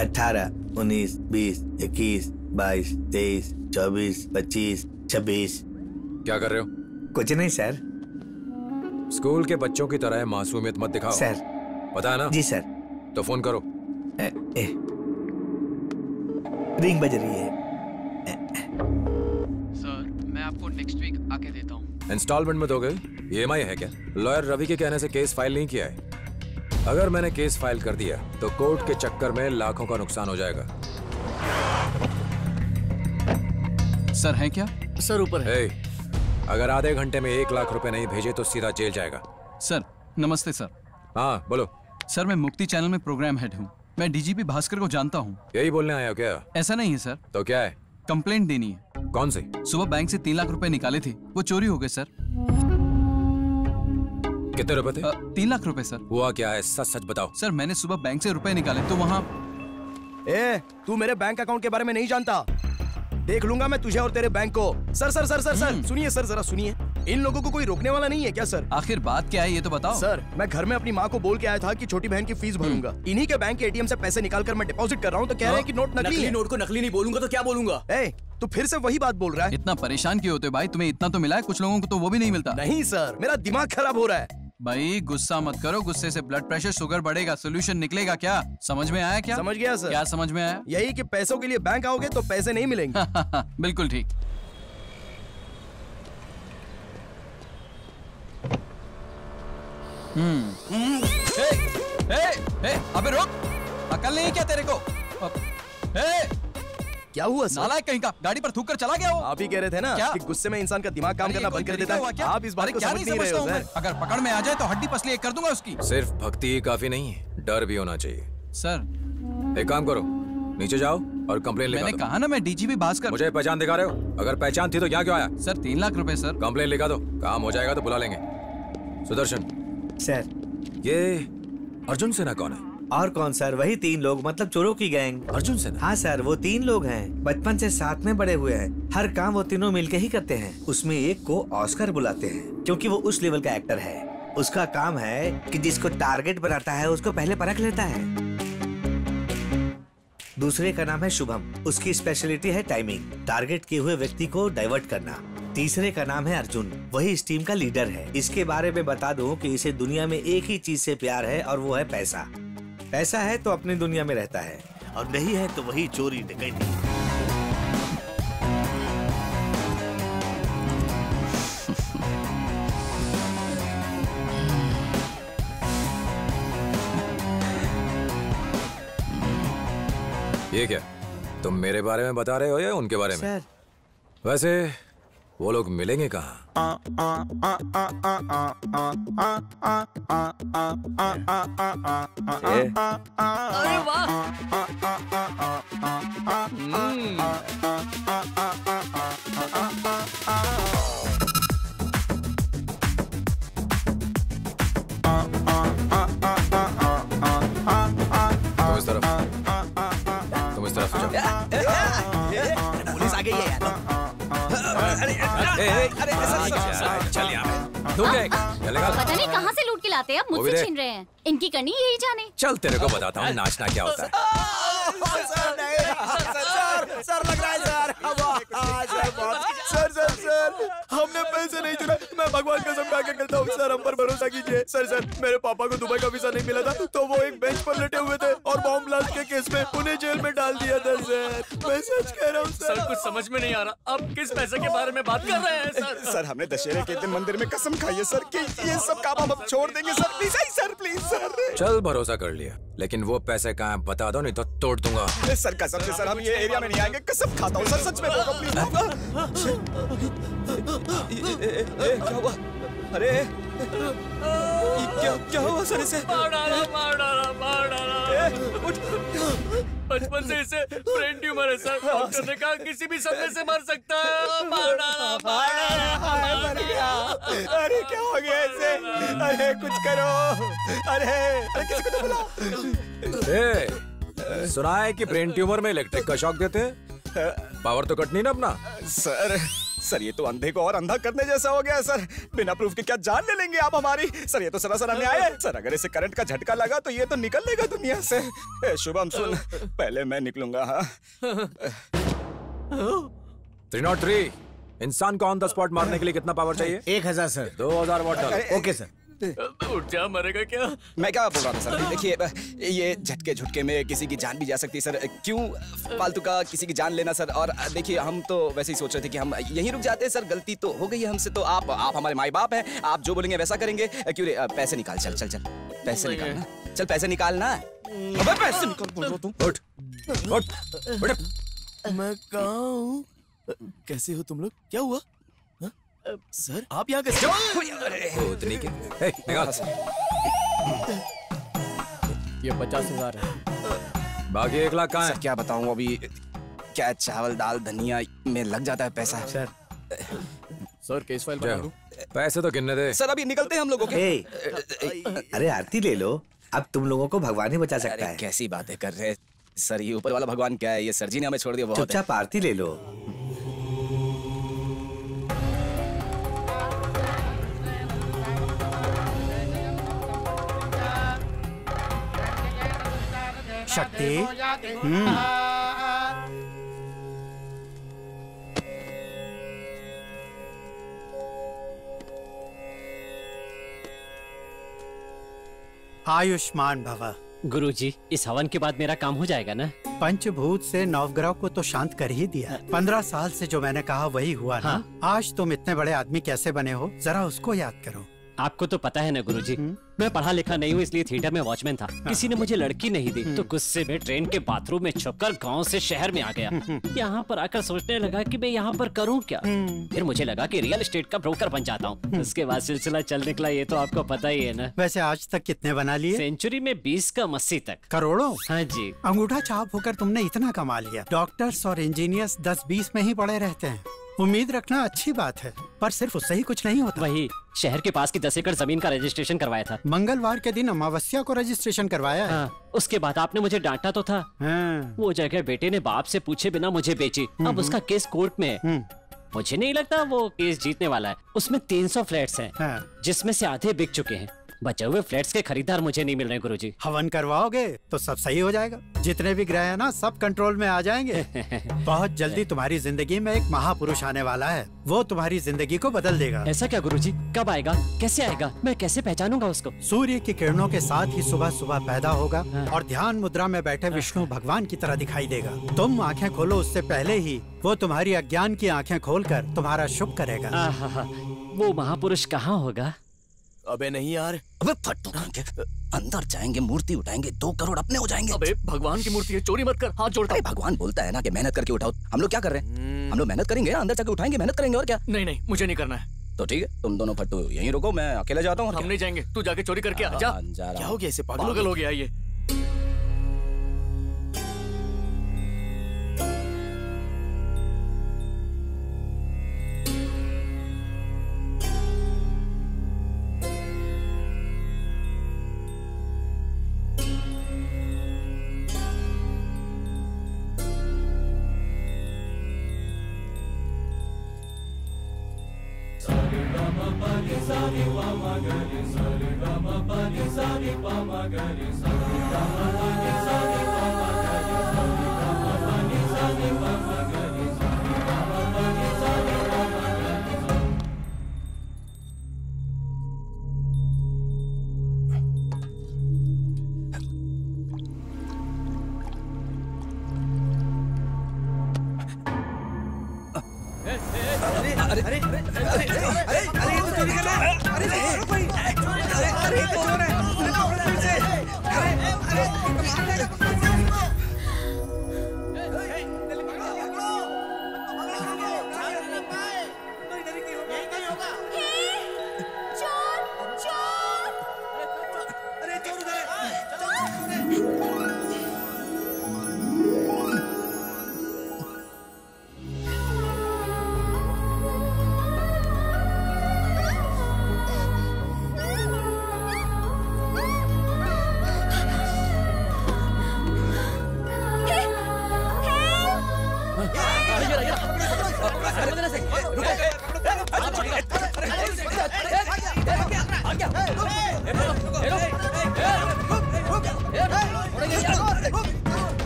18, 19, 20, 21, 22, 23, 24, 25, 26। क्या कर रहे हो? कुछ नहीं सर। स्कूल के बच्चों की तरह मासूमियत मत दिखाओ सर। पता है ना? जी सर। तो फोन करो। रिंग बज रही है। सर मैं आपको नेक्स्ट वीक आके देता हूँ। इंस्टॉलमेंट में दोगे? EMI है क्या? लॉयर रवि के कहने से केस फाइल नहीं किया है। अगर मैंने केस फाइल कर दिया तो कोर्ट के चक्कर में लाखों का नुकसान हो जाएगा। सर है क्या? सर ऊपर है। अगर आधे घंटे में 1 लाख रुपए नहीं भेजे तो सीधा जेल जाएगा। सर नमस्ते सर। हाँ बोलो। सर मैं मुक्ति चैनल में प्रोग्राम हेड हूँ। मैं डीजीपी भास्कर को जानता हूँ। यही बोलने आया हो क्या? ऐसा नहीं है सर। तो क्या है? कंप्लेंट देनी है। कौन सी? सुबह बैंक से 3 लाख रुपए निकाले थे, वो चोरी हो गए सर। कितने रुपए थे? 3 लाख रुपए सर। हुआ क्या है? सच सच बताओ। सर मैंने सुबह बैंक से रुपए निकाले तो वहाँ। तू मेरे बैंक अकाउंट के बारे में नहीं जानता। देख लूंगा मैं तुझे और तेरे बैंक को। Sir sir sir sir sir सुनिए सर, जरा सुनिए। इन लोगों को कोई रोकने वाला नहीं है क्या सर? आखिर बात क्या है ये तो बताओ। सर मैं घर में अपनी माँ को बोल के आया था कि छोटी बहन की फीस भरूंगा। इन्हीं के बैंक के ATM से पैसे निकाल कर मैं डिपॉजिट कर रहा हूँ तो कह रहे हैं कि नोट नकली है। नोट को नकली नहीं बोलूंगा तो क्या बोलूंगा? तू फिर से वही बात बोल रहा है। इतना परेशान क्यों होते हो भाई? तुम्हें इतना तो मिला है, कुछ लोगों को तो वो भी नहीं मिलता। नहीं सर, मेरा दिमाग खराब हो रहा है। भाई गुस्सा मत करो, गुस्से से ब्लड प्रेशर शुगर बढ़ेगा। सोल्यूशन निकलेगा क्या? समझ में आया क्या? समझ गया सर। क्या समझ में आया? यही कि पैसों के लिए बैंक आओगे तो पैसे नहीं मिलेंगे। बिल्कुल ठीक। अबे रुक, अकल नहीं है क्या तेरे को? क्या हुआ सर? नालायक कहीं का, गाड़ी पर थूक कर चला गया वो। आप ही कह रहे थे ना कि गुस्से में इंसान का दिमाग काम करना बंद कर देता है। आप इस बात को समझ नहीं रहे हो सर। अगर पकड़ में आ जाए तो हड्डी पसली एक कर दूंगा उसकी। सिर्फ भक्ति ही काफी नहीं है, डर भी होना चाहिए। सर एक काम करो, नीचे जाओ और कंप्लेन लिखा दो। मैंने कहा ना मैं डीजीपी भास्कर। मुझे पहचान दिखा रहे हो? अगर पहचान थी तो यहाँ क्यों आया? सर 3 लाख रुपए सर। कंप्लेन लिखा दो, काम हो जाएगा तो बुला लेंगे। सुदर्शन सर। ये अर्जुन सिन्हा कौन है? और कौन सर? वही 3 लोग, मतलब चोरों की गैंग। अर्जुन सिन्हा? हाँ सर, वो 3 लोग हैं। बचपन से साथ में बड़े हुए हैं। हर काम वो तीनों मिलके ही करते हैं। उसमें एक को ऑस्कर बुलाते हैं क्योंकि वो उस लेवल का एक्टर है। उसका काम है कि जिसको टारगेट बनाता है उसको पहले परख लेता है। दूसरे का नाम है शुभम। उसकी स्पेशलिटी है टाइमिंग, टारगेट किए हुए व्यक्ति को डाइवर्ट करना। तीसरे का नाम है अर्जुन, वही इस टीम का लीडर है। इसके बारे में बता दूं कि इसे दुनिया में एक ही चीज से प्यार है और वो है पैसा। पैसा है तो अपनी दुनिया में रहता है और नहीं है तो वही चोरी डकैती। ये क्या? तुम मेरे बारे में बता रहे हो या उनके बारे में? सर वैसे वो लोग मिलेंगे कहाँ? अरे वाह! तुम इस तरफ जाओ। पुलिस आ गई है यार। चल यहाँ चलेगा। पता नहीं कहाँ से लूट के लाते हैं, मुझसे छीन रहे हैं। इनकी करनी यही जाने। चल तेरे को बताता हूँ नाचना क्या होता है। सर लग रहा है सर। सर हमने पैसे नहीं चुरा। मैं भगवान कसम खा के कहता हूँ सर, हम पर भरोसा कीजिए। सर मेरे पापा को दुबई का वीजा नहीं मिला था तो वो एक बेंच पर लेटे हुए थे और बॉम्ब ब्लास्ट के केस में उन्हें जेल में डाल दिया था सर। मैं सच कह रहा हूँ सर। कुछ समझ में नहीं आ रहा, अब किस पैसे के बारे में बात कर रहे हैं सर? सर हमने दशहरे के दिन मंदिर में कसम खाई है सर कि ये सब काम हम अब छोड़ देंगे sir. Please sir, please sir. चल भरोसा कर लिया, लेकिन वो पैसे कहाँ हैं बता दो नहीं तो तोड़ दूंगा। सर कसम से सर, हम ये एरिया में नहीं आएंगे। कसम खाता हूँ सर, सच में बोलो प्लीज। क्या हुआ? अरे क्या हुआ सर? इसे मार डाला। बचपन से इसे ब्रेन ट्यूमर है सर। डॉक्टर ने कहा किसी भी समय से मर सकता है। मार डाला। मर गया। अरे क्या हो गया इसे? अरे कुछ करो। अरे किसी को तो बुलाओ। सुना है कि ब्रेन ट्यूमर में इलेक्ट्रिक का शॉक देते हैं। पावर तो कट नहीं ना अपना? सर ये तो अंधे को और अंधा करने जैसा हो गया सर। बिना प्रूफ के क्या जान ले लेंगे आप हमारी? सर ये तो सरासर अन्याय है सर। अगर इसे करंट का झटका लगा तो ये तो निकल लेगा दुनिया से। शुभम सुन, पहले मैं निकलूंगा। हाँ 303 इंसान को ऑन द स्पॉट मारने के लिए कितना पावर चाहिए? 1000 सर। 2000 वॉट डालो। Okay sir. उठ जा, मरेगा क्या? मैं क्या बोल रहा था सर, देखिए ये झटके झुटके में किसी की जान भी जा सकती है सर। क्यों फालतू का किसी की जान लेना सर? और देखिए हम तो वैसे ही सोच रहे थे कि हम यहीं रुक जाते हैं सर। गलती तो हो गई है हमसे। तो आप हमारे माई बाप हैं, आप जो बोलेंगे वैसा करेंगे। क्यों रे पैसे निकाल। चल चल चल पैसे निकालना। चल पैसे निकालना। अबे पैसे निकाल बोल रहा हूँ। उठ उठ उठ। मैं कहाँ हूँ? कैसे हो तुम लोग? क्या हुआ? सर आप यहाँ कैसे? उतनी के निकाल। ये 50,000 है। बाकी 1 लाख कहाँ है? सर क्या बताऊँ अभी, क्या चावल दाल धनिया में लग जाता है पैसा। सर केस फाइल बना दूं? पैसे तो गिनने दे। सर अभी निकलते हैं हम लोगों के। अरे आरती ले लो, अब तुम लोगों को भगवान ही बचा सकता है। कैसी बातें कर रहे हैं सर? ये ऊपर वाला भगवान क्या है? ये सर जी ने हमें छोड़ दिया। बहुत चुपचाप आरती ले लो। शक्ति। आयुष्मान भव। गुरुजी, इस हवन के बाद मेरा काम हो जाएगा ना? पंचभूत से नवग्रह को तो शांत कर ही दिया। 15 साल से जो मैंने कहा वही हुआ ना। हाँ? आज तुम इतने बड़े आदमी कैसे बने हो, जरा उसको याद करो। आपको तो पता है ना गुरुजी, मैं पढ़ा लिखा नहीं हूँ, इसलिए थिएटर में वॉचमैन था। किसी ने मुझे लड़की नहीं दी तो गुस्से में ट्रेन के बाथरूम में छुपकर गांव से शहर में आ गया। यहाँ पर आकर सोचने लगा कि मैं यहाँ पर करूँ क्या। फिर मुझे लगा कि रियल एस्टेट का ब्रोकर बन जाता हूँ। उसके बाद सिलसिला चल निकला, ये तो आपको पता ही है ना। वैसे आज तक कितने बना लिए? सेंचुरी में 20 का 80 तक। करोड़ों? हाँ जी। अंगूठा छाप होकर तुमने इतना कमा लिया। डॉक्टर्स और इंजीनियर्स 10-20 में ही पड़े रहते हैं। उम्मीद रखना अच्छी बात है, पर सिर्फ उससे ही कुछ नहीं होता। वही शहर के पास की 10 एकड़ जमीन का रजिस्ट्रेशन करवाया था। मंगलवार के दिन अमावस्या को रजिस्ट्रेशन करवाया है। हाँ, उसके बाद आपने मुझे डांटा तो था। हाँ। वो जगह बेटे ने बाप से पूछे बिना मुझे बेची। अब उसका केस कोर्ट में है। मुझे नहीं लगता वो केस जीतने वाला है। उसमें 300 फ्लैट्स हैं, हाँ। जिसमें से आधे बिक चुके हैं। बचे हुए फ्लैट्स के खरीदार मुझे नहीं मिल रहे गुरुजी। हवन करवाओगे तो सब सही हो जाएगा। जितने भी ग्रह है ना, सब कंट्रोल में आ जाएंगे। बहुत जल्दी तुम्हारी जिंदगी में एक महापुरुष आने वाला है। वो तुम्हारी जिंदगी को बदल देगा। ऐसा क्या गुरुजी? कब आएगा? कैसे आएगा? मैं कैसे पहचानूंगा उसको? सूर्य की किरणों के साथ ही सुबह सुबह पैदा होगा और ध्यान मुद्रा में बैठे विष्णु भगवान की तरह दिखाई देगा। तुम आंखें खोलो उससे पहले ही वो तुम्हारी अज्ञान की आंखें खोलकर तुम्हारा शुभ करेगा। वो महापुरुष कहाँ होगा? अबे नहीं यार, अबे फट के अंदर जाएंगे, मूर्ति उठाएंगे, 2 करोड़ अपने हो जाएंगे। अबे भगवान की मूर्ति है, चोरी मत कर, हाथ जोड़ता हूं। भगवान बोलता है ना कि मेहनत करके उठाओ। हम लोग क्या कर रहे हैं? हम लोग मेहनत करेंगे, अंदर जाके उठाएंगे, मेहनत करेंगे और क्या। नहीं नहीं, मुझे नहीं करना है। तो ठीक है, तुम दोनों फट्टू यहीं रुको, मैं अकेले जाता हूँ। हम नहीं जाएंगे, तू जाके चोरी करके आ जा। क्या हो गया इसे? पागल हो गया ये।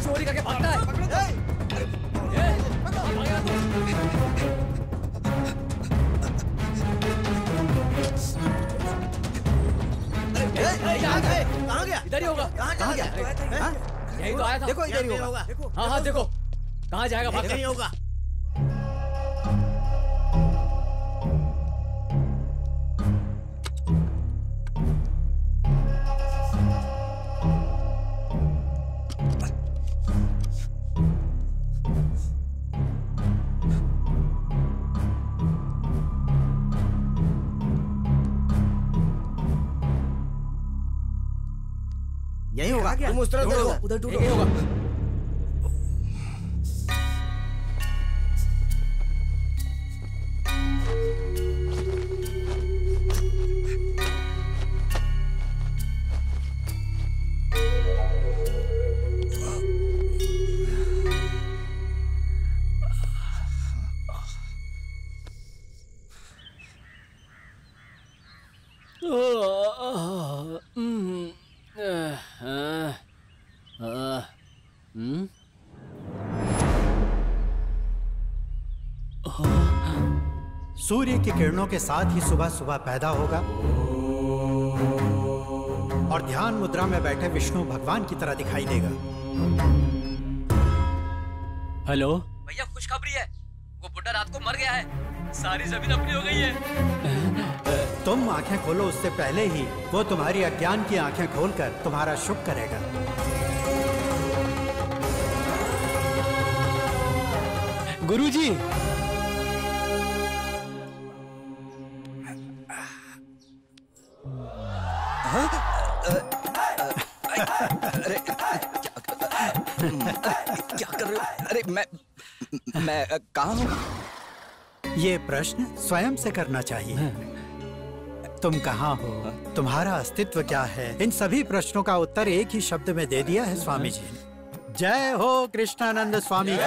चोरी करके भागता है। कहाँ गया? इधर ही होगा। कहाँ गया? यही तो आया था। देखो इधर ही होगा। हाँ हाँ देखो कहाँ जाएगा भाग नहीं होगा। यही होगा। तुम उस तरफ देखो, उधर ढूंढो। यही होगा। सूर्य की किरणों के साथ ही सुबह सुबह पैदा होगा और ध्यान मुद्रा में बैठे विष्णु भगवान की तरह दिखाई देगा। हेलो भैया खुशखबरी है, वो बुड्ढा रात को मर गया है, सारी जमीन अपनी हो गई है। तुम आंखें खोलो उससे पहले ही वो तुम्हारी अज्ञान की आंखें खोलकर तुम्हारा शुभ करेगा। गुरुजी, अरे क्या कर रहे हो? अरे मैं कहाँ हूँ? ये प्रश्न स्वयं से करना चाहिए। तुम कहाँ हो, तुम्हारा अस्तित्व क्या है, इन सभी प्रश्नों का उत्तर एक ही शब्द में दे दिया है स्वामी जी ने। जय हो कृष्णानंद स्वामी की,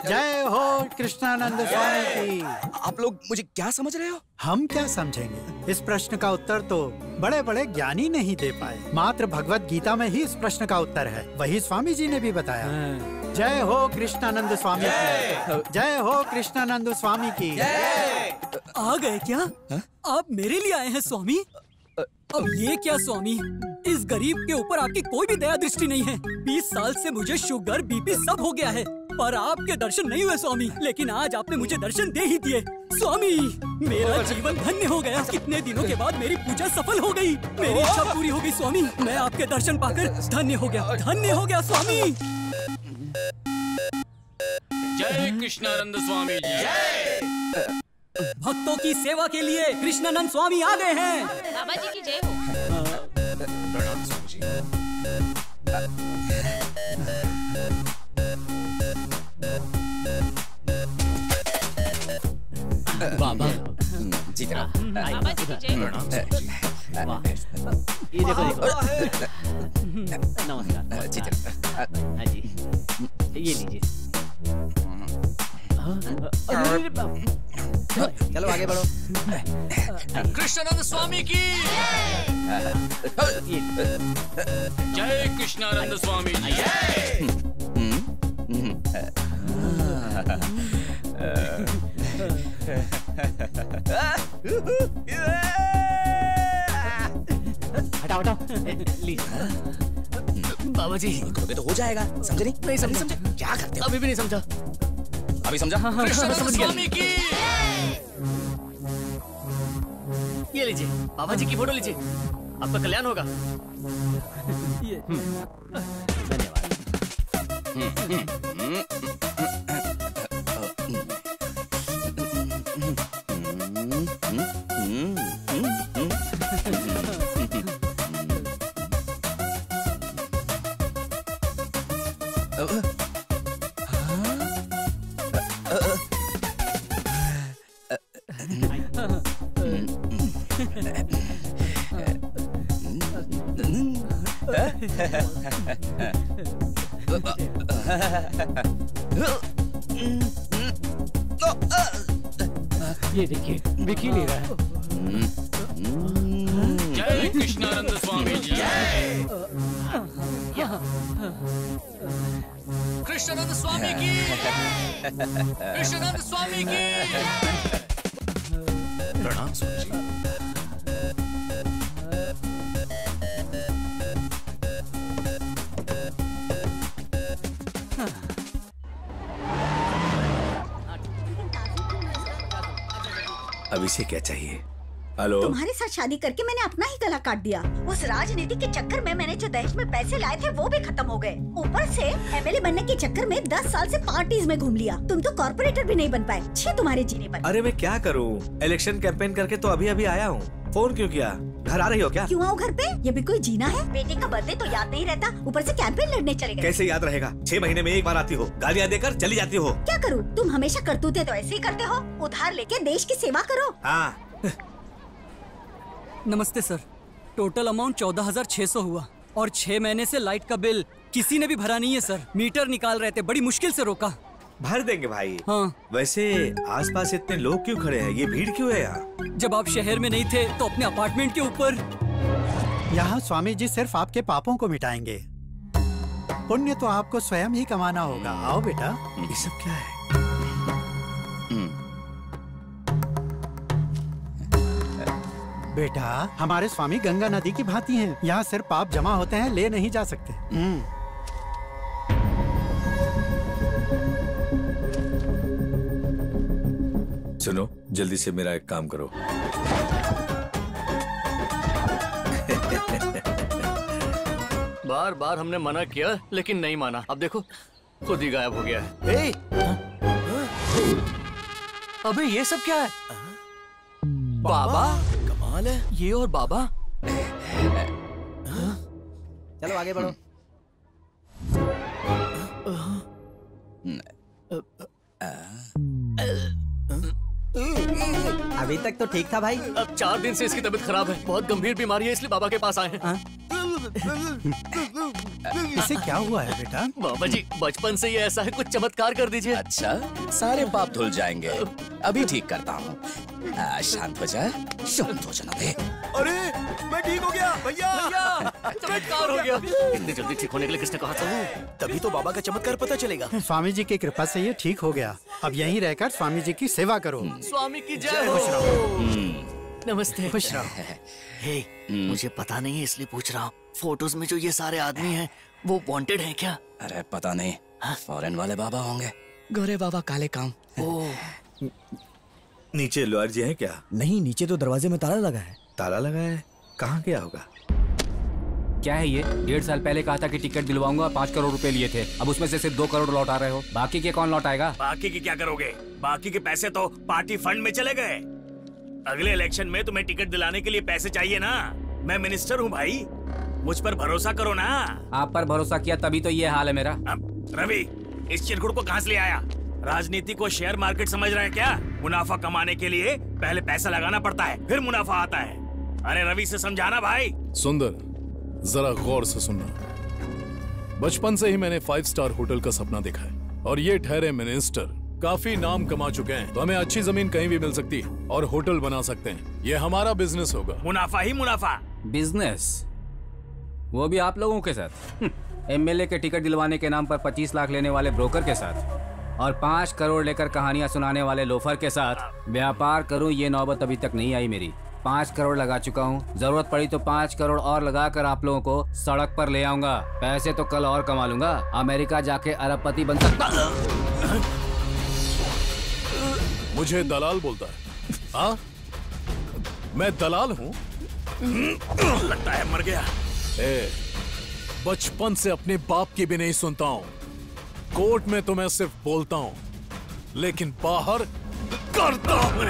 जय हो कृष्णानंद स्वामी की। आप लोग मुझे क्या समझ रहे हो? हम क्या समझेंगे? इस प्रश्न का उत्तर तो बड़े बड़े ज्ञानी नहीं दे पाए, मात्र भगवत गीता में ही इस प्रश्न का उत्तर है, वही स्वामी जी ने भी बताया। जय हो कृष्णानंद स्वामी की, जय हो कृष्णानंद स्वामी की। आ गए क्या? आप मेरे लिए आए हैं स्वामी? अब ये क्या स्वामी, इस गरीब के ऊपर आपकी कोई भी दया दृष्टि नहीं है। 20 साल से मुझे शुगर बीपी सब हो गया है, पर आपके दर्शन नहीं हुए स्वामी। लेकिन आज आपने मुझे दर्शन दे ही दिए स्वामी, मेरा जीवन धन्य हो गया। कितने दिनों के बाद मेरी पूजा सफल हो गई, मेरी इच्छा पूरी हो गई स्वामी। मैं आपके दर्शन पाकर धन्य हो गया स्वामी। जय कृष्णानंद स्वामी जय। भक्तों की सेवा के लिए कृष्णानंद स्वामी आ गए हैं। बाबा जी की जय हो। प्रणाम स्वामी जी। बाबा जी जनाब। बाबा जी की जय हो। ये देखो नमस्कार। जी जनाब। हाँ जी, ये लीजिए। चलो आगे बढ़ो। कृष्णानंद स्वामी की जय। कृष्णानंद स्वामी जय। हटाओ लीजिए। बाबा जी तो हो जाएगा, समझे नहीं समझे क्या करते हो? अभी भी नहीं समझा। अभी समझा? कृष्णानंद स्वामी की ये लीजिए, बाबा जी की फोटो लीजिए, आपका कल्याण होगा। ये देखिए, दिख ही नहीं रहा है। जय कृष्णानंद स्वामी जी। कृष्णानंद स्वामी की, कृष्णानंद स्वामी की। प्रणाम स्वामी जी। अब इसे क्या चाहिए? हेलो, तुम्हारे साथ शादी करके मैंने अपना ही गला काट दिया। उस राजनीति के चक्कर में मैंने जो दहेज में पैसे लाए थे वो भी खत्म हो गए। ऊपर से एमएलए बनने के चक्कर में 10 साल से पार्टीज में घूम लिया। तुम तो कॉर्पोरेटर भी नहीं बन पाए। छी तुम्हारे जीने पर। अरे मैं क्या करूं? इलेक्शन कैंपेन करके तो अभी अभी आया हूं। फोन क्यों किया? घर आ रही हो क्या? क्यों आओ घर पे? ये भी कोई जीना है? बेटे का बर्थडे तो याद नहीं रहता, ऊपर से कैंपेन लड़ने चले गए। कैसे याद रहेगा? 6 महीने में एक बार आती हो, गालियाँ देकर चली जाती हो। क्या करूँ? तुम हमेशा करतूते तो ऐसे ही करते हो। उधार लेके देश की सेवा करो। हाँ। नमस्ते सर, टोटल अमाउंट 14,600 हुआ और 6 महीने से लाइट का बिल किसी ने भी भरा नहीं है सर। मीटर निकाल रहे थे, बड़ी मुश्किल से रोका। भर देंगे भाई। हाँ। वैसे आसपास इतने लोग क्यों खड़े हैं? ये भीड़ क्यों है यहाँ? जब आप शहर में नहीं थे तो अपने अपार्टमेंट के ऊपर। यहाँ स्वामी जी सिर्फ आपके पापों को मिटाएंगे। पुण्य तो आपको स्वयं ही कमाना होगा। आओ बेटा। ये सब क्या है? बेटा, हमारे स्वामी गंगा नदी की भांति हैं। यहाँ सिर्फ पाप जमा होते हैं, ले नहीं जा सकते। सुनो, जल्दी से मेरा एक काम करो। बार बार हमने मना किया लेकिन नहीं माना। अब देखो खुद ही गायब हो गया है। अबे ये सब क्या है? बाबा, कमाल है। ये और बाबा। चलो आगे बढ़ो। अभी तक तो ठीक था भाई। अब 4 दिन से इसकी तबीयत खराब है, बहुत गंभीर बीमारी है, इसलिए बाबा के पास आए हैं। इसे क्या हुआ है बेटा? बाबा जी बचपन से ये ऐसा है, कुछ चमत्कार कर दीजिए। अच्छा, सारे पाप धुल जाएंगे। अभी ठीक करता हूँ। शांत हो जा, शांत हो जाना दे। अरे मैं ठीक हो गया भैया। चमत्कार हो गया। इतनी जल्दी ठीक होने के लिए किसने कहा था? तभी तो बाबा का चमत्कार पता चलेगा। स्वामी जी की कृपा से ये ठीक हो गया। अब यहीं रहकर स्वामी जी की सेवा करो। स्वामी की जय हो। नमस्ते। खुश रहो। हे, मुझे पता नहीं है इसलिए पूछ रहा हूँ। फोटोज में जो ये सारे आदमी हैं वो वांटेड हैं क्या? अरे पता नहीं, फॉरेन वाले बाबा होंगे। गोरे बाबा काले काम। नीचे लॉयर जी है क्या? नहीं, नीचे तो दरवाजे में ताला लगा है। ताला लगा है? कहाँ गया होगा? क्या है ये? 1.5 साल पहले कहा था कि टिकट दिलवाऊंगा, 5 करोड़ रुपए लिए थे। अब उसमें से सिर्फ 2 करोड़ लौटा रहे हो। बाकी के कौन लौटाएगा? बाकी के क्या करोगे? बाकी के पैसे तो पार्टी फंड में चले गए। अगले इलेक्शन में तुम्हें टिकट दिलाने के लिए पैसे चाहिए ना। मैं मिनिस्टर हूँ भाई, मुझ पर भरोसा करो ना। आप पर भरोसा किया तभी तो ये हाल है मेरा। रवि, इस चिरकुट को कहाँ से ले आया? राजनीति को शेयर मार्केट समझ रहे हैं क्या? मुनाफा कमाने के लिए पहले पैसा लगाना पड़ता है, फिर मुनाफा आता है। अरे रवि से समझाना भाई। सुंदर, जरा गौर से सुनना। बचपन से ही मैंने 5 स्टार होटल का सपना देखा है और ये ठहरे मिनिस्टर काफी नाम कमा चुके हैं, तो हमें अच्छी जमीन कहीं भी मिल सकती है और होटल बना सकते हैं। ये हमारा बिजनेस होगा। मुनाफा ही मुनाफा। बिजनेस? वो भी आप लोगों के साथ? एमएलए के टिकट दिलवाने के नाम पर 25 लाख लेने वाले ब्रोकर के साथ और 5 करोड़ लेकर कहानियां सुनाने वाले लोफर के साथ व्यापार करूं, ये नौबत अभी तक नहीं आई मेरी। 5 करोड़ लगा चुका हूं, जरूरत पड़ी तो 5 करोड़ और लगाकर आप लोगों को सड़क पर ले आऊंगा। पैसे तो कल और कमा लूंगा, अमेरिका जाके अरबपति बन सकता। मुझे दलाल बोलता है? हाँ, मैं दलाल हूँ? लगता है मर गया। बचपन से अपने बाप की भी नहीं सुनता हूँ। कोर्ट में तो मैं सिर्फ बोलता हूँ, लेकिन बाहर करता हूँ।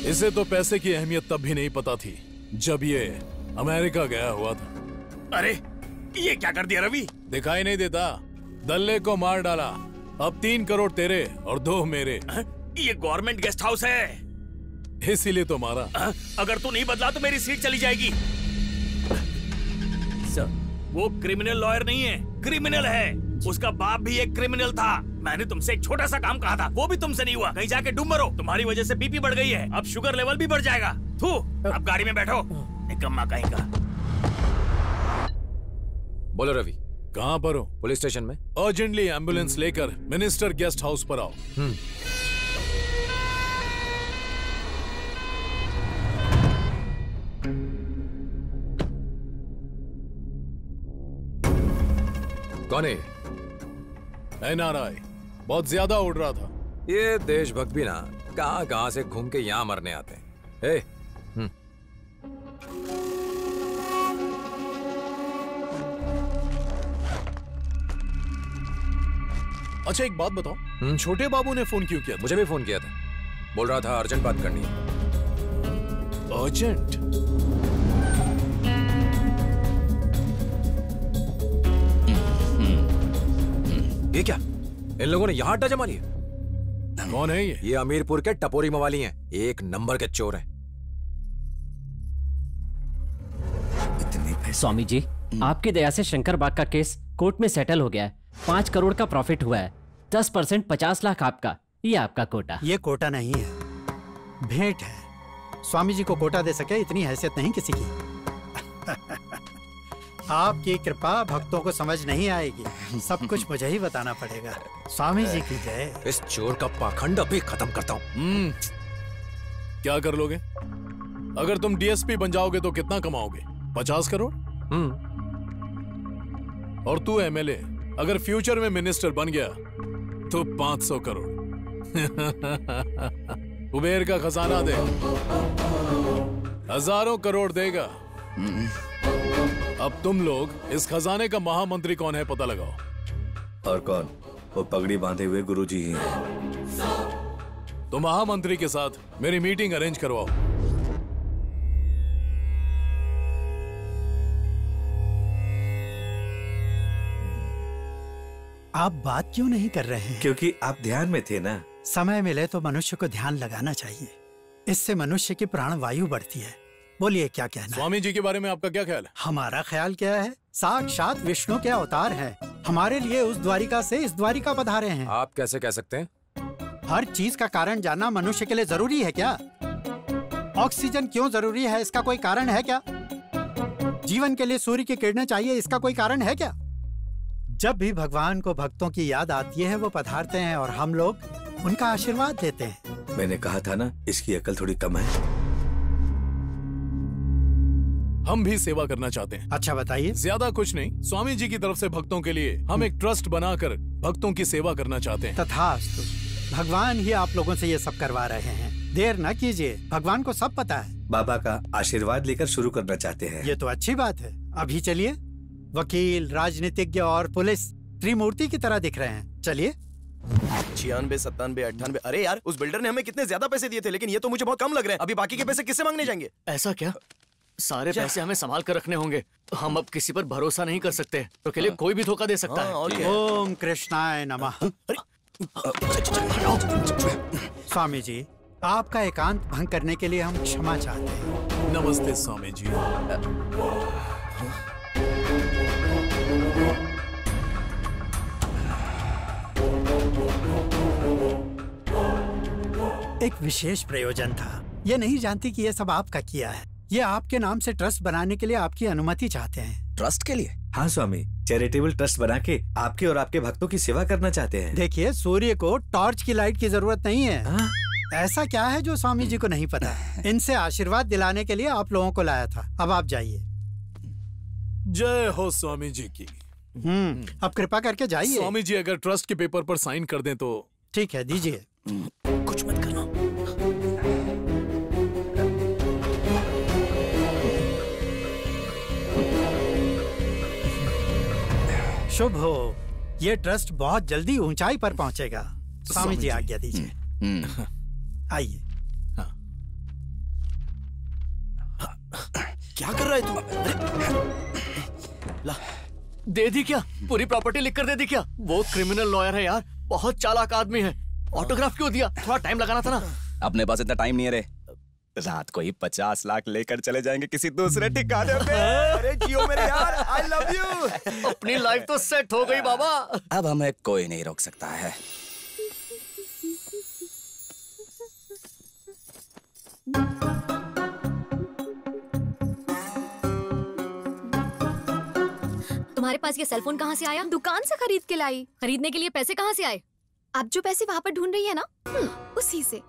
इसे तो पैसे की अहमियत तब भी नहीं पता थी जब ये अमेरिका गया हुआ था। अरे ये क्या कर दिया रवि? दिखाई नहीं देता? दल्ले को मार डाला। अब 3 करोड़ तेरे और 2 मेरे। ये गवर्नमेंट गेस्ट हाउस है, इसीलिए तो मारा। अगर तू नहीं बदला तो मेरी सीट चली जाएगी। सर, वो क्रिमिनल लॉयर नहीं है, क्रिमिनल है। उसका बाप भी एक क्रिमिनल था। मैंने तुमसे एक छोटा सा काम कहा था, वो भी तुमसे नहीं हुआ। कहीं जाके डूब मरो। तुम्हारी वजह से बीपी बढ़ गई है, अब शुगर लेवल भी बढ़ जाएगा। थू, अब गाड़ी में बैठो, निकम्मा कहीं का। बोलो रवि, कहाँ पर हो? पुलिस स्टेशन में। अर्जेंटली एम्बुलेंस लेकर मिनिस्टर गेस्ट हाउस पर आओ। कौन है? NRI, बहुत ज्यादा उड़ रहा था। ये देशभक्त भी ना कहाँ से घूम के यहाँ मरने आते हैं। ए, अच्छा एक बात बताओ, छोटे बाबू ने फोन क्यों किया था? मुझे भी फोन किया था, बोल रहा था अर्जेंट बात करनी है। अर्जेंट? ये क्या, इन लोगों ने यहाँ अड्डा जमा लिया? कौन है ये? ये अमीरपुर के टपोरी मवाली हैं, एक नंबर के चोर हैं। स्वामी जी, आपकी दया से शंकर बाग का केस कोर्ट में सेटल हो गया है। 5 करोड़ का प्रॉफिट हुआ है। 10% 50 लाख आपका, ये आपका कोटा। ये कोटा नहीं है, भेंट है। स्वामी जी को कोटा दे सके इतनी हैसियत नहीं किसी की। आपकी कृपा भक्तों को समझ नहीं आएगी, सब कुछ मुझे ही बताना पड़ेगा। स्वामी जी की जय। इस चोर का पाखंड अभी खत्म करता हूँ। क्या कर लोगे? अगर तुम DSP बन जाओगे तो कितना कमाओगे? 50 करोड़? और तू MLA अगर फ्यूचर में मिनिस्टर बन गया तो 500 करोड़। कुबेर का खजाना दे, हजारों करोड़ देगा। अब तुम लोग इस खजाने का महामंत्री कौन है पता लगाओ। और कौन? वो पगड़ी बांधे हुए गुरुजी ही हैं। तो महामंत्री के साथ मेरी मीटिंग अरेंज करवाओ। आप बात क्यों नहीं कर रहे हैं? क्योंकि आप ध्यान में थे ना। समय मिले तो मनुष्य को ध्यान लगाना चाहिए, इससे मनुष्य की प्राण वायु बढ़ती है। बोलिए क्या कहना? स्वामी जी के बारे में आपका क्या ख्याल है? हमारा ख्याल क्या है, साक्षात विष्णु के अवतार हैं। हमारे लिए उस द्वारिका से इस द्वारिका पधारे हैं। आप कैसे कह सकते हैं? हर चीज का कारण जानना मनुष्य के लिए जरूरी है क्या? ऑक्सीजन क्यों जरूरी है, इसका कोई कारण है क्या? जीवन के लिए सूर्य की किरणें चाहिए, इसका कोई कारण है क्या? जब भी भगवान को भक्तों की याद आती है वो पधारते हैं और हम लोग उनका आशीर्वाद देते हैं। मैंने कहा था ना, इसकी अकल थोड़ी कम है। हम भी सेवा करना चाहते हैं। अच्छा बताइए। ज्यादा कुछ नहीं, स्वामी जी की तरफ से भक्तों के लिए हम एक ट्रस्ट बनाकर भक्तों की सेवा करना चाहते हैं। तथास्तु, भगवान ही आप लोगों से ये सब करवा रहे हैं। देर न कीजिए, भगवान को सब पता है। बाबा का आशीर्वाद लेकर शुरू करना चाहते हैं। ये तो अच्छी बात है। अभी चलिए। वकील, राजनीतिज्ञ और पुलिस त्रिमूर्ति की तरह दिख रहे हैं। चलिए। 96, 97, 98। अरे यार, उस बिल्डर ने हमें कितने ज्यादा पैसे दिए थे, लेकिन ये तो मुझे बहुत कम लग रहे हैं। अभी बाकी के पैसे किससे मांगने जाएंगे? ऐसा क्या? सारे पैसे हमें संभाल कर रखने होंगे। हम अब किसी पर भरोसा नहीं कर सकते, तो के लिए कोई भी धोखा दे सकता है। ओम कृष्णाय नमः। स्वामी जी, आपका एकांत भंग करने के लिए हम क्षमा चाहते हैं। नमस्ते स्वामी जी। एक विशेष प्रयोजन था। ये नहीं जानती कि ये सब आपका किया है। ये आपके नाम से ट्रस्ट बनाने के लिए आपकी अनुमति चाहते हैं। ट्रस्ट के लिए? हाँ स्वामी, चैरिटेबल ट्रस्ट बना के आपके और आपके भक्तों की सेवा करना चाहते हैं। देखिए, सूर्य को टॉर्च की लाइट की जरूरत नहीं है। ऐसा क्या है जो स्वामी जी को नहीं पता? इनसे आशीर्वाद दिलाने के लिए आप लोगों को लाया था। अब आप जाइए। जय हो स्वामी जी की। अब कृपा करके जाइए। स्वामी जी अगर ट्रस्ट के पेपर पर साइन कर दें तो? ठीक है, दीजिए। कुछ मत करना। शुभ हो। ये ट्रस्ट बहुत जल्दी ऊंचाई पर पहुंचेगा। स्वामी जी आज्ञा दीजिए। आइए। क्या कर रहा है तू? ला, दे दी क्या? पूरी प्रॉपर्टी लिख कर दे दी क्या? वो क्रिमिनल लॉयर है यार, बहुत चालाक आदमी है। ऑटोग्राफ क्यों दिया? थोड़ा टाइम लगाना था ना। अपने पास इतना टाइम नहीं है रे। रात को ही 50 लाख लेकर चले जाएंगे किसी दूसरे ठिकाने पे। अरे जियो मेरे यार, आई लव यू। अपनी लाइफ तो सेट हो गई बाबा। अब हमें कोई नहीं रोक सकता है। तुम्हारे पास ये सेलफोन कहाँ से आया? दुकान से खरीद के लाई। खरीदने के लिए पैसे कहाँ से आए? आप जो पैसे वहाँ पर ढूंढ रही है ना, उसी से।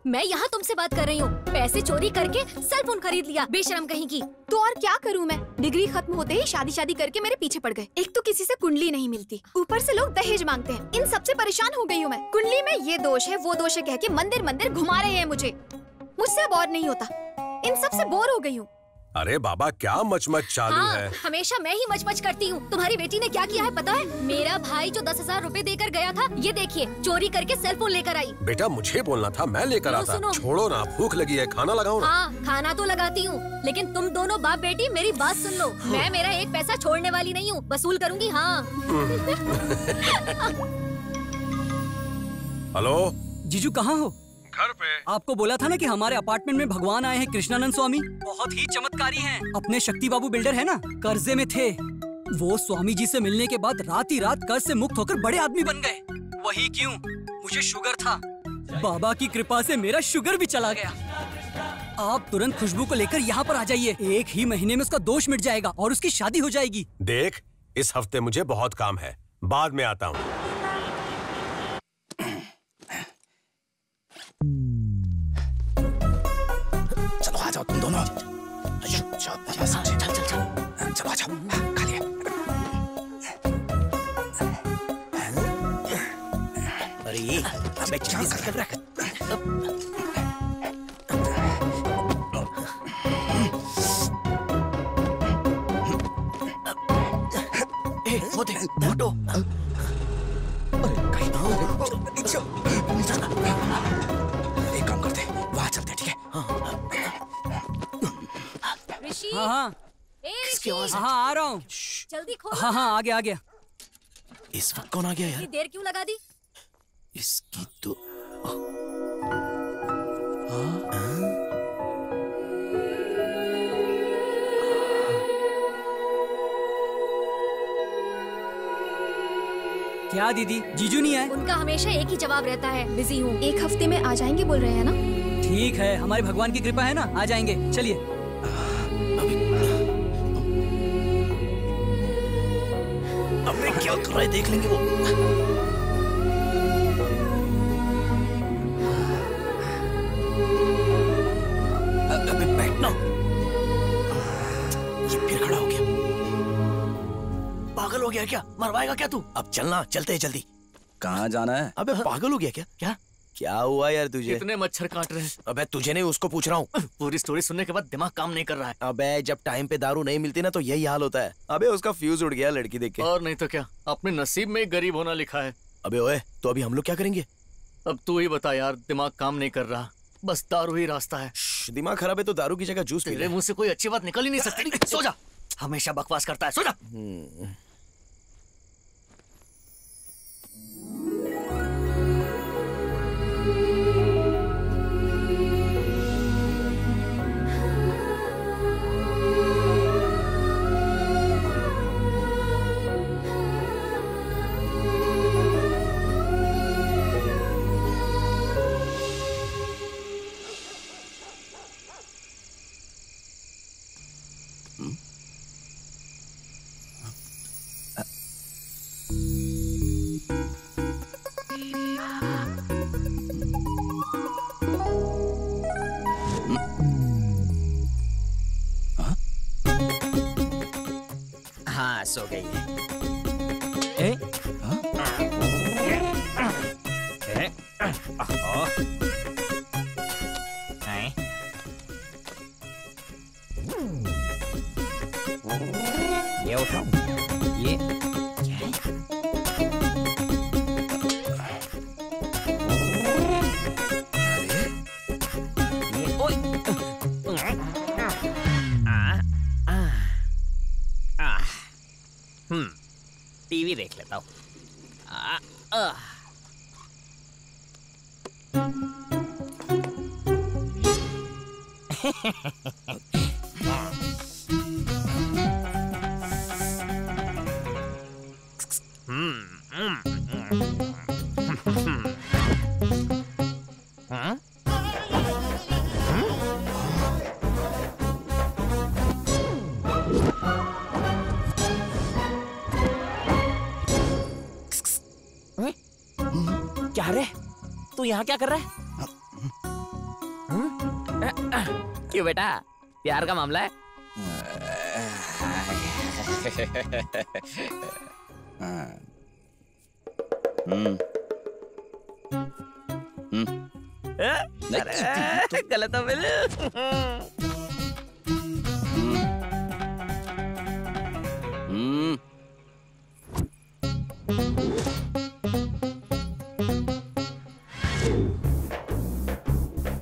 मैं यहाँ तुमसे बात कर रही हूँ। पैसे चोरी करके सेलफोन खरीद लिया, बेशरम कहीं की। तो और क्या करूँ मैं? डिग्री खत्म होते ही शादी करके मेरे पीछे पड़ गए। एक तो किसी से कुंडली नहीं मिलती, ऊपर से लोग दहेज मांगते हैं। इन सबसे परेशान हो गई हूँ मैं। कुंडली में ये दोष है, वो दोष है कह के मंदिर मंदिर घुमा रहे हैं मुझे। मुझसे अब और नहीं होता। इन सबसे बोर हो गई हूँ। अरे बाबा क्या मचमच चालू है? हमेशा मैं ही मचमच करती हूँ। तुम्हारी बेटी ने क्या किया है पता है? मेरा भाई जो 10,000 रुपए देकर गया था, ये देखिए चोरी करके सेलफोन लेकर आई। बेटा मुझे बोलना था, मैं लेकर आता। छोड़ो ना, भूख लगी है, खाना लगाओ ना। हाँ खाना तो लगाती हूँ, लेकिन तुम दोनों बाप बेटी मेरी बात सुन लो। मैं मेरा एक पैसा छोड़ने वाली नहीं हूँ, वसूल करूँगी। हाँ। हेलो जीजू कहाँ हो? घर पे। आपको बोला था ना कि हमारे अपार्टमेंट में भगवान आए हैं कृष्णानंद स्वामी। बहुत ही चमत्कारी हैं। अपने शक्ति बाबू बिल्डर है ना, कर्जे में थे। वो स्वामी जी से मिलने के बाद रात ही रात कर्ज से मुक्त होकर बड़े आदमी बन गए। वही क्यों, मुझे शुगर था, बाबा की कृपा से मेरा शुगर भी चला गया। आप तुरंत खुशबू को लेकर यहाँ पर आ जाइए। 1 ही महीने में उसका दोष मिट जाएगा और उसकी शादी हो जाएगी। देख, इस हफ्ते मुझे बहुत काम है, बाद में आता हूँ। चलो आ जाओ तुम दोनों। चलो आ जाओ, खा लिया। अरे ये अबे चल रख। वो देख फोटो। एक काम करते, वहाँ चलते, ठीक है? ऋषि। हाँ ऋषि। हाँ आ रहा हूँ। जल्दी खोलो। हाँ आ गया। इस वक्त कौन आ गया यार? इतनी देर क्यों लगा दी? इसकी तो क्या दीदी, जीजू नहीं आए? उनका हमेशा एक ही जवाब रहता है, बिजी हूँ। 1 हफ्ते में आ जाएंगे बोल रहे हैं ना? ठीक है, हमारे भगवान की कृपा है ना, आ जाएंगे। चलिए। अबे क्या कर रहा है, देख लेंगे वो। अबे बैठना। ये फिर खड़ा हो गया। पागल हो गया क्या? मरवाएगा क्या तू? अब चलना, चलते हैं जल्दी। कहाँ जाना है? अबे पागल हो गया क्या? क्या हुआ यार तुझे? कितने मच्छर काट रहे हैं? अबे तुझे नहीं, उसको पूछ रहा हूँ। पूरी स्टोरी सुनने के बाद दिमाग काम नहीं कर रहा है। अबे जब टाइम पे दारू नहीं मिलती ना तो यही हाल होता है। अबे उसका फ्यूज उड़ गया लड़की देख के। और नहीं तो क्या, अपने नसीब में गरीब होना लिखा है। अबे ओए, तो अभी हम लोग क्या करेंगे? अब तू ही बता यार, दिमाग काम नहीं कर रहा, बस दारू ही रास्ता है। दिमाग खराब है तो दारू की जगह जूस पी ले। तेरे मुंह से कोई अच्छी बात निकल ही नहीं सकती। सो जा, हमेशा बकवास करता है, सो जा। हाँ सो गई है। ये उठाओ, ये टीवी देख लेता हूँ। क्या रे, तू यहाँ क्या कर रहा है? क्यों बेटा, प्यार का मामला है? गलत हो मेरे।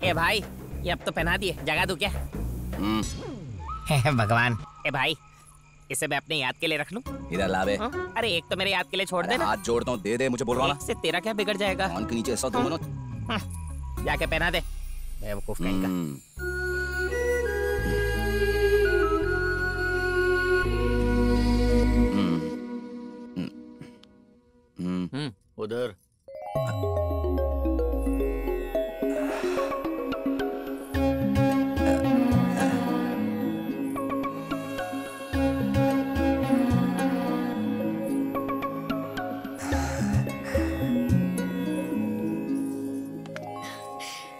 ए भाई, ये अब तो पहना दिए, जगा दूं क्या? भगवान। ए भाई, इसे मैं अपने याद के लिए रख लूं? इधर ला बे। अरे एक तो मेरे याद के लिए छोड़ देना। हाथ जोड़ता हूँ, दे दे मुझे, बोल रहा हूँ। इससे तेरा क्या बिगड़ जाएगा? कान के नीचे ऐसा दूंगा ना। जाके पहना दे, बेवकूफ कहीं का। उधर।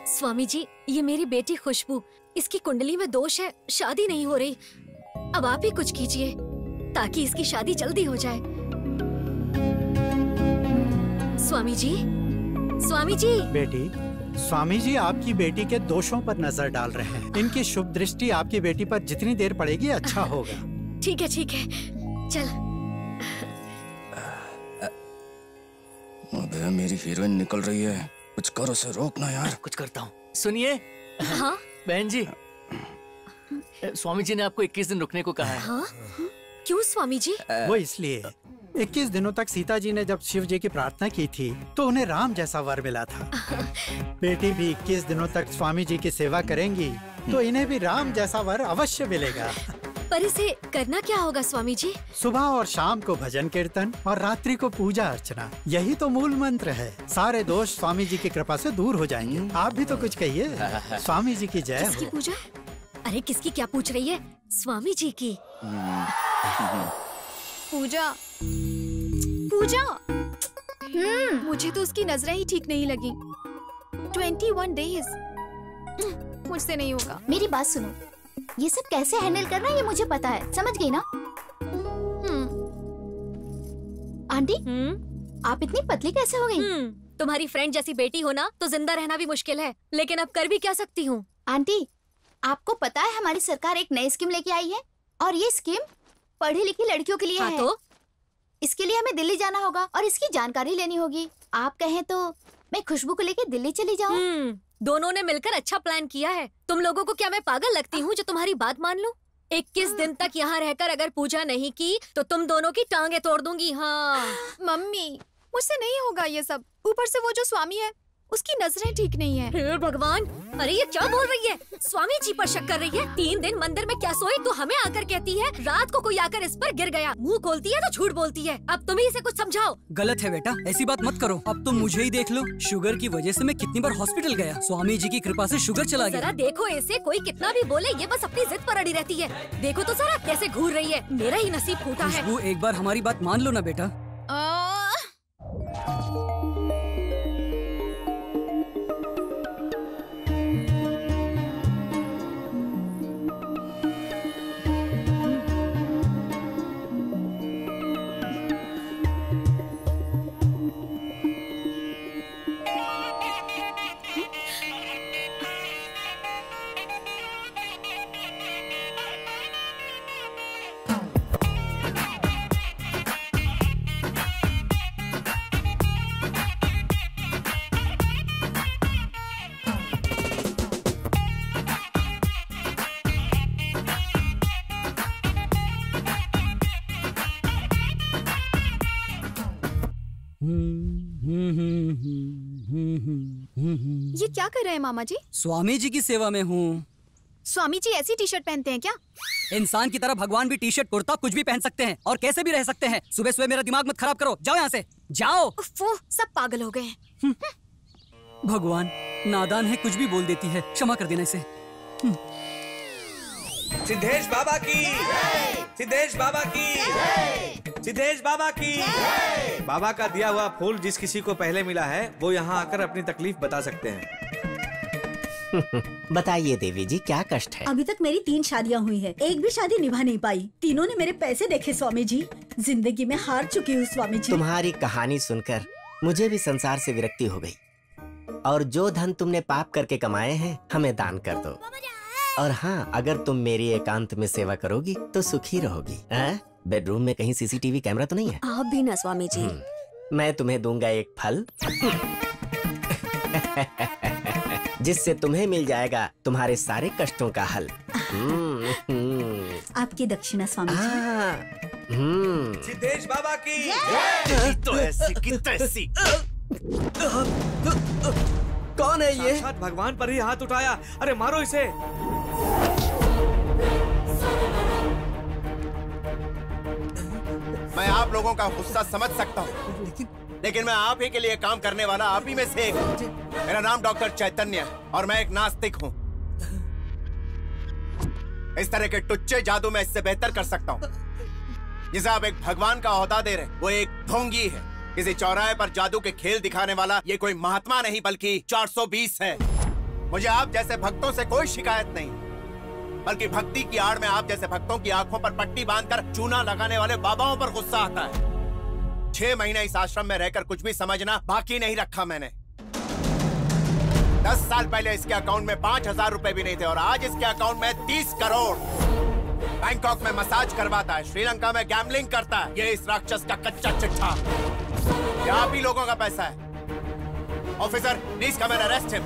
स्वामी जी, ये मेरी बेटी खुशबू, इसकी कुंडली में दोष है, शादी नहीं हो रही। अब आप ही कुछ कीजिए ताकि इसकी शादी जल्दी हो जाए। स्वामी जी, स्वामी जी। बेटी, स्वामी जी आपकी बेटी के दोषों पर नजर डाल रहे हैं। इनकी शुभ दृष्टि आपकी बेटी पर जितनी देर पड़ेगी अच्छा होगा। ठीक है, ठीक है, चल। अबे मेरी हीरोइन निकल रही है, कुछ करो, उसे रोकना यार। कुछ करता हूँ। सुनिए। हाँ? बहन जी, स्वामी जी ने आपको 21 दिन रुकने को कहा है। हाँ? क्यों स्वामी जी? वो इसलिए 21 दिनों तक सीता जी ने जब शिव जी की प्रार्थना की थी तो उन्हें राम जैसा वर मिला था। बेटी भी 21 दिनों तक स्वामी जी की सेवा करेंगी तो इन्हें भी राम जैसा वर अवश्य मिलेगा। पर इसे करना क्या होगा स्वामी जी? सुबह और शाम को भजन कीर्तन और रात्रि को पूजा अर्चना, यही तो मूल मंत्र है। सारे दोष स्वामी जी की कृपा से दूर हो जाएंगे। आप भी तो कुछ कहिए। स्वामी जी की जय किसकी हो। पूजा? अरे किसकी क्या पूछ रही है? स्वामी जी की। पूजा, पूजा। मुझे तो उसकी नजरें ही ठीक नहीं लगी। 21 डेज, मुझसे नहीं होगा। मेरी बात सुनो, ये सब कैसे हैंडल करना है ये मुझे पता है, समझ गई ना? आंटी, आप इतनी पतली कैसे हो गई? तुम्हारी फ्रेंड जैसी बेटी हो ना तो जिंदा रहना भी मुश्किल है, लेकिन अब कर भी क्या सकती हूँ। आंटी, आपको पता है हमारी सरकार एक नई स्कीम लेके आई है और ये स्कीम पढ़ी लिखी लड़कियों के लिए है। तो इसके लिए हमें दिल्ली जाना होगा और इसकी जानकारी लेनी होगी। आप कहें तो मैं खुशबू को लेके दिल्ली चली जाऊं? दोनों ने मिलकर अच्छा प्लान किया है। तुम लोगों को क्या मैं पागल लगती हूँ जो तुम्हारी बात मान लूं? 21 दिन तक यहाँ रहकर अगर पूजा नहीं की तो तुम दोनों की टांगे तोड़ दूंगी। हाँ मम्मी, मुझसे नहीं होगा ये सब। ऊपर से वो जो स्वामी है उसकी नजरें ठीक नहीं है। हे भगवान, अरे ये क्या बोल रही है? स्वामी जी पर शक कर रही है। 3 दिन मंदिर में क्या सोई तो हमें आकर कहती है रात को कोई आकर इस पर गिर गया। मुंह खोलती है तो झूठ बोलती है। अब तुम ही इसे कुछ समझाओ। गलत है बेटा, ऐसी बात मत करो। अब तुम मुझे ही देख लो, शुगर की वजह से मैं कितनी बार हॉस्पिटल गया। स्वामी जी की कृपा से शुगर चला गया। जरा देखो इसे, कोई कितना भी बोले ये बस अपनी जिद पर अड़ी रहती है। देखो तो जरा कैसे घूर रही है। मेरा ही नसीब फूटा है। खुशबू, एक बार हमारी बात मान लो ना बेटा। ये क्या कर रहे हैं मामा जी? स्वामी जी की सेवा में हूँ। स्वामी जी ऐसी टी शर्ट पहनते हैं क्या? इंसान की तरह भगवान भी टी शर्ट कुर्ता कुछ भी पहन सकते हैं और कैसे भी रह सकते हैं। सुबह सुबह मेरा दिमाग मत खराब करो, जाओ यहाँ से, जाओ। वो सब पागल हो गए हैं। भगवान नादान है, कुछ भी बोल देती है, क्षमा कर देना इसे। सिद्धेश बाबा की, सिद्धेश बाबा की, सिद्धेश बाबा की। बाबा का दिया हुआ फूल जिस किसी को पहले मिला है वो यहाँ आकर अपनी तकलीफ बता सकते हैं। बताइए देवी जी, क्या कष्ट है? अभी तक मेरी 3 शादियाँ हुई है, एक भी शादी निभा नहीं पाई। तीनों ने मेरे पैसे देखे स्वामी जी, जिंदगी में हार चुकी हूँ स्वामी जी। तुम्हारी कहानी सुनकर मुझे भी संसार से विरक्ति हो गई। और जो धन तुमने पाप करके कमाए हैं हमें दान कर दो। और हाँ, अगर तुम मेरी एकांत में सेवा करोगी तो सुखी रहोगी। बेडरूम में कहीं सीसीटीवी कैमरा तो नहीं है? आप भी ना स्वामी जी। मैं तुम्हें दूंगा एक फल जिससे तुम्हें मिल जाएगा तुम्हारे सारे कष्टों का हल। आपकी दक्षिणा स्वामी जी। सिद्धेश बाबा की। तो ऐसी की तैसी। कौन है ये? साक्षात भगवान पर ही हाथ उठाया। अरे मारो इसे। मैं आप लोगों का गुस्सा समझ सकता हूँ, लेकिन मैं आप ही के लिए काम करने वाला आप ही में से एक हूँ। मेरा नाम डॉक्टर चैतन्य और मैं एक नास्तिक हूँ। इस तरह के टुच्चे जादू में इससे बेहतर कर सकता हूँ। जिसे आप एक भगवान का ओहदा दे रहे, वो एक ढोंगी है। किसी चौराहे पर जादू के खेल दिखाने वाला ये कोई महात्मा नहीं बल्कि 420 है। मुझे आप जैसे भक्तों से कोई शिकायत नहीं, बल्कि भक्ति की आड़ में आप जैसे भक्तों की आंखों पर पट्टी बांधकर चूना लगाने वाले बाबाओं पर गुस्सा आता है। 6 महीने इस आश्रम में रहकर कुछ भी समझना बाकी नहीं रखा मैंने। 10 साल पहले इसके अकाउंट में 5000 रुपए भी नहीं थे और आज इसके अकाउंट में 30 करोड़। बैंकॉक में मसाज करवाता है, श्रीलंका में गैम्बलिंग करता है। ये इस राक्षस का कच्चा चिट्ठा। ये आप ही लोगों का पैसा है। Officer please come and arrest him.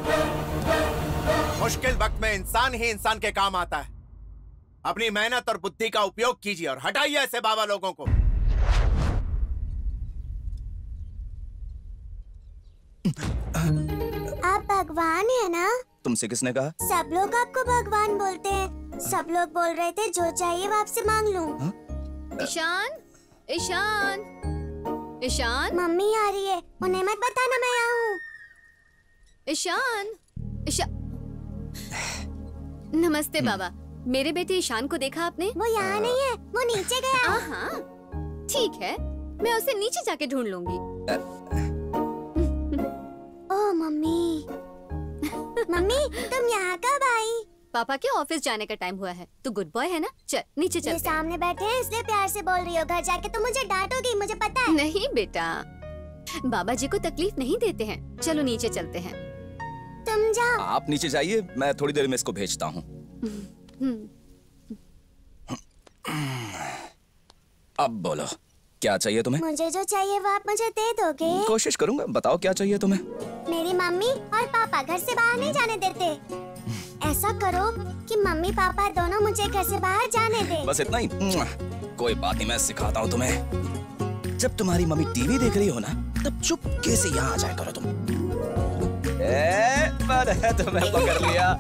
मुश्किल वक्त में इंसान ही इंसान के काम आता है। अपनी मेहनत और बुद्धि का उपयोग कीजिए और हटाइए ऐसे बाबा लोगों को। आप भगवान है ना? तुमसे किसने कहा? सब लोग आपको भगवान बोलते हैं। सब लोग बोल रहे थे जो चाहिए वो आपसे मांग लूं। ईशान, ईशान, ईशान। मम्मी आ रही है, उन्हें मत बताना मैं यहाँ हूँ। ईशान, ईशान। नमस्ते बाबा। मेरे बेटे ईशान को देखा आपने? वो यहाँ नहीं है, वो नीचे गया। हाँ, ठीक है, मैं उसे नीचे जाके ढूंढ लूंगी। ओह मम्मी, मम्मी तुम यहाँ कब आई? पापा के ऑफिस जाने का टाइम हुआ है। तू गुड बॉय है ना? चल नीचे चल। सामने बैठे हैं इसलिए प्यार से बोल रही हो। घर जाके तो मुझे डांटोगी, मुझे पता है। नहीं बेटा, बाबा जी को तकलीफ नहीं देते हैं। चलो नीचे चलते हैं। तुम जाओ। आप नीचे जाइए, मैं थोड़ी देर में इसको भेजता हूँ। अब बोलो, क्या चाहिए तुम्हें? मुझे जो चाहिए वो आप मुझे दे दोगे? कोशिश करूंगा। बताओ क्या चाहिए तुम्हें? मेरी मम्मी और पापा घर से बाहर नहीं जाने देते। ऐसा करो कि मम्मी पापा दोनों मुझे घर से बाहर जाने दें। बस इतना ही? कोई बात नहीं, मैं सिखाता हूँ तुम्हें। जब तुम्हारी मम्मी टीवी देख रही हो ना, तब चुपके से यहाँ आ जाया करो तुम। तुम्हें पकड़ लिया।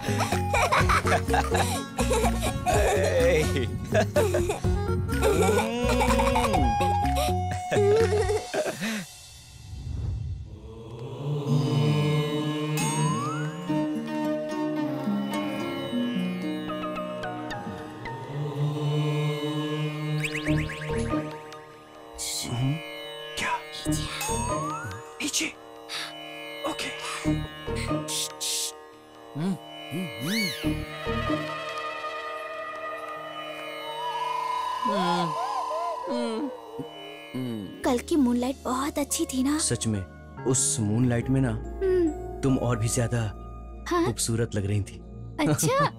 क्या? नीचे। ओके। कल की मूनलाइट बहुत अच्छी थी ना? सच में, उस मूनलाइट में ना तुम और भी ज्यादा खूबसूरत लग रही थी। अच्छा।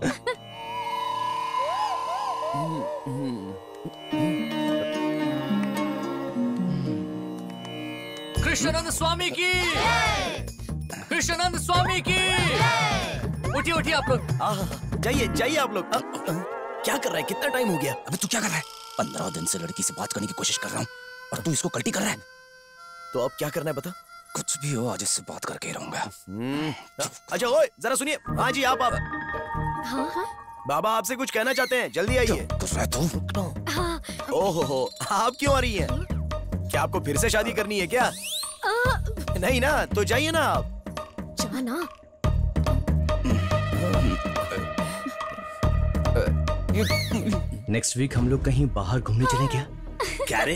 कृष्णानंद स्वामी की, कृष्णानंद स्वामी की। उठिए उठिए आप लोग। जाइए जाइए आप लोग। क्या कर रहा है? कितना टाइम हो गया? अबे तू क्या कर रहा है? 15 दिन से लड़की से बात करने की कोशिश कर रहा हूँ और तू इसको कल्टी कर रहा है। तो अब क्या करना है बता? कुछ भी हो, आज इससे बात करके रहूंगा। अच्छा ओए, जरा सुनिए। हाँ जी, आप। हाँ हाँ बाबा आपसे कुछ कहना चाहते हैं, जल्दी आइए। ओहो, आप क्यों आ रही हैं? क्या आपको फिर से शादी करनी है क्या? नहीं ना, तो जाइए ना आप। जाना। नेक्स्ट वीक हम लोग कहीं बाहर घूमने चलें क्या? क्या रे?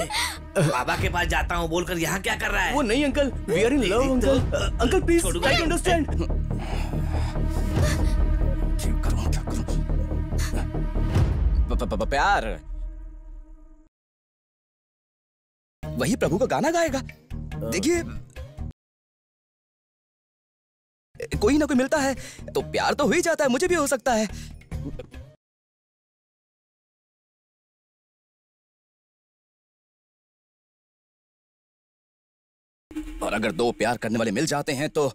बाबा के पास जाता हूँ बोलकर यहाँ क्या कर रहा है? वो नहीं uncle, we are in love uncle. Uncle please try to understand. प्यार वही प्रभु का गाना गाएगा। देखिए, कोई ना कोई मिलता है तो प्यार तो हो ही जाता है, मुझे भी हो सकता है। और अगर दो प्यार करने वाले मिल जाते हैं तो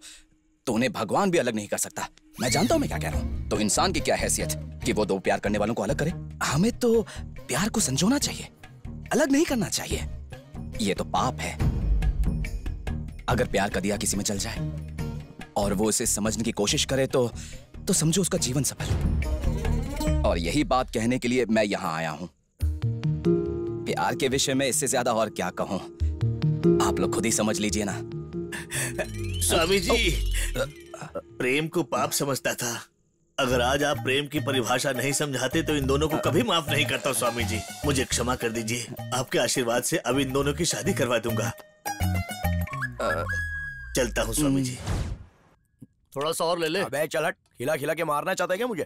उन्हें भगवान भी अलग नहीं कर सकता। मैं जानता हूं मैं क्या कह रहा हूं। तो इंसान की क्या हैसियत कि वो दो प्यार करने वालों को अलग करे? हमें तो प्यार को संजोना चाहिए, अलग नहीं करना चाहिए। ये तो पाप है। अगर प्यार का दिया किसी में जल जाए और वो इसे समझने की कोशिश करे तो समझो उसका जीवन सफल। और यही बात कहने के लिए मैं यहाँ आया हूँ। प्यार के विषय में इससे ज्यादा और क्या कहूँ, आप लोग खुद ही समझ लीजिए ना। स्वामी जी, प्रेम को पाप समझता था। अगर आज आप प्रेम की परिभाषा नहीं समझाते तो इन दोनों को कभी माफ नहीं करता। स्वामी जी, मुझे क्षमा कर दीजिए। आपके आशीर्वाद से अब इन दोनों की शादी करवा दूंगा। चलता हूँ स्वामी जी। थोड़ा सा और ले ले। अबे चल हट, खिला खिला के मारना चाहता है क्या मुझे?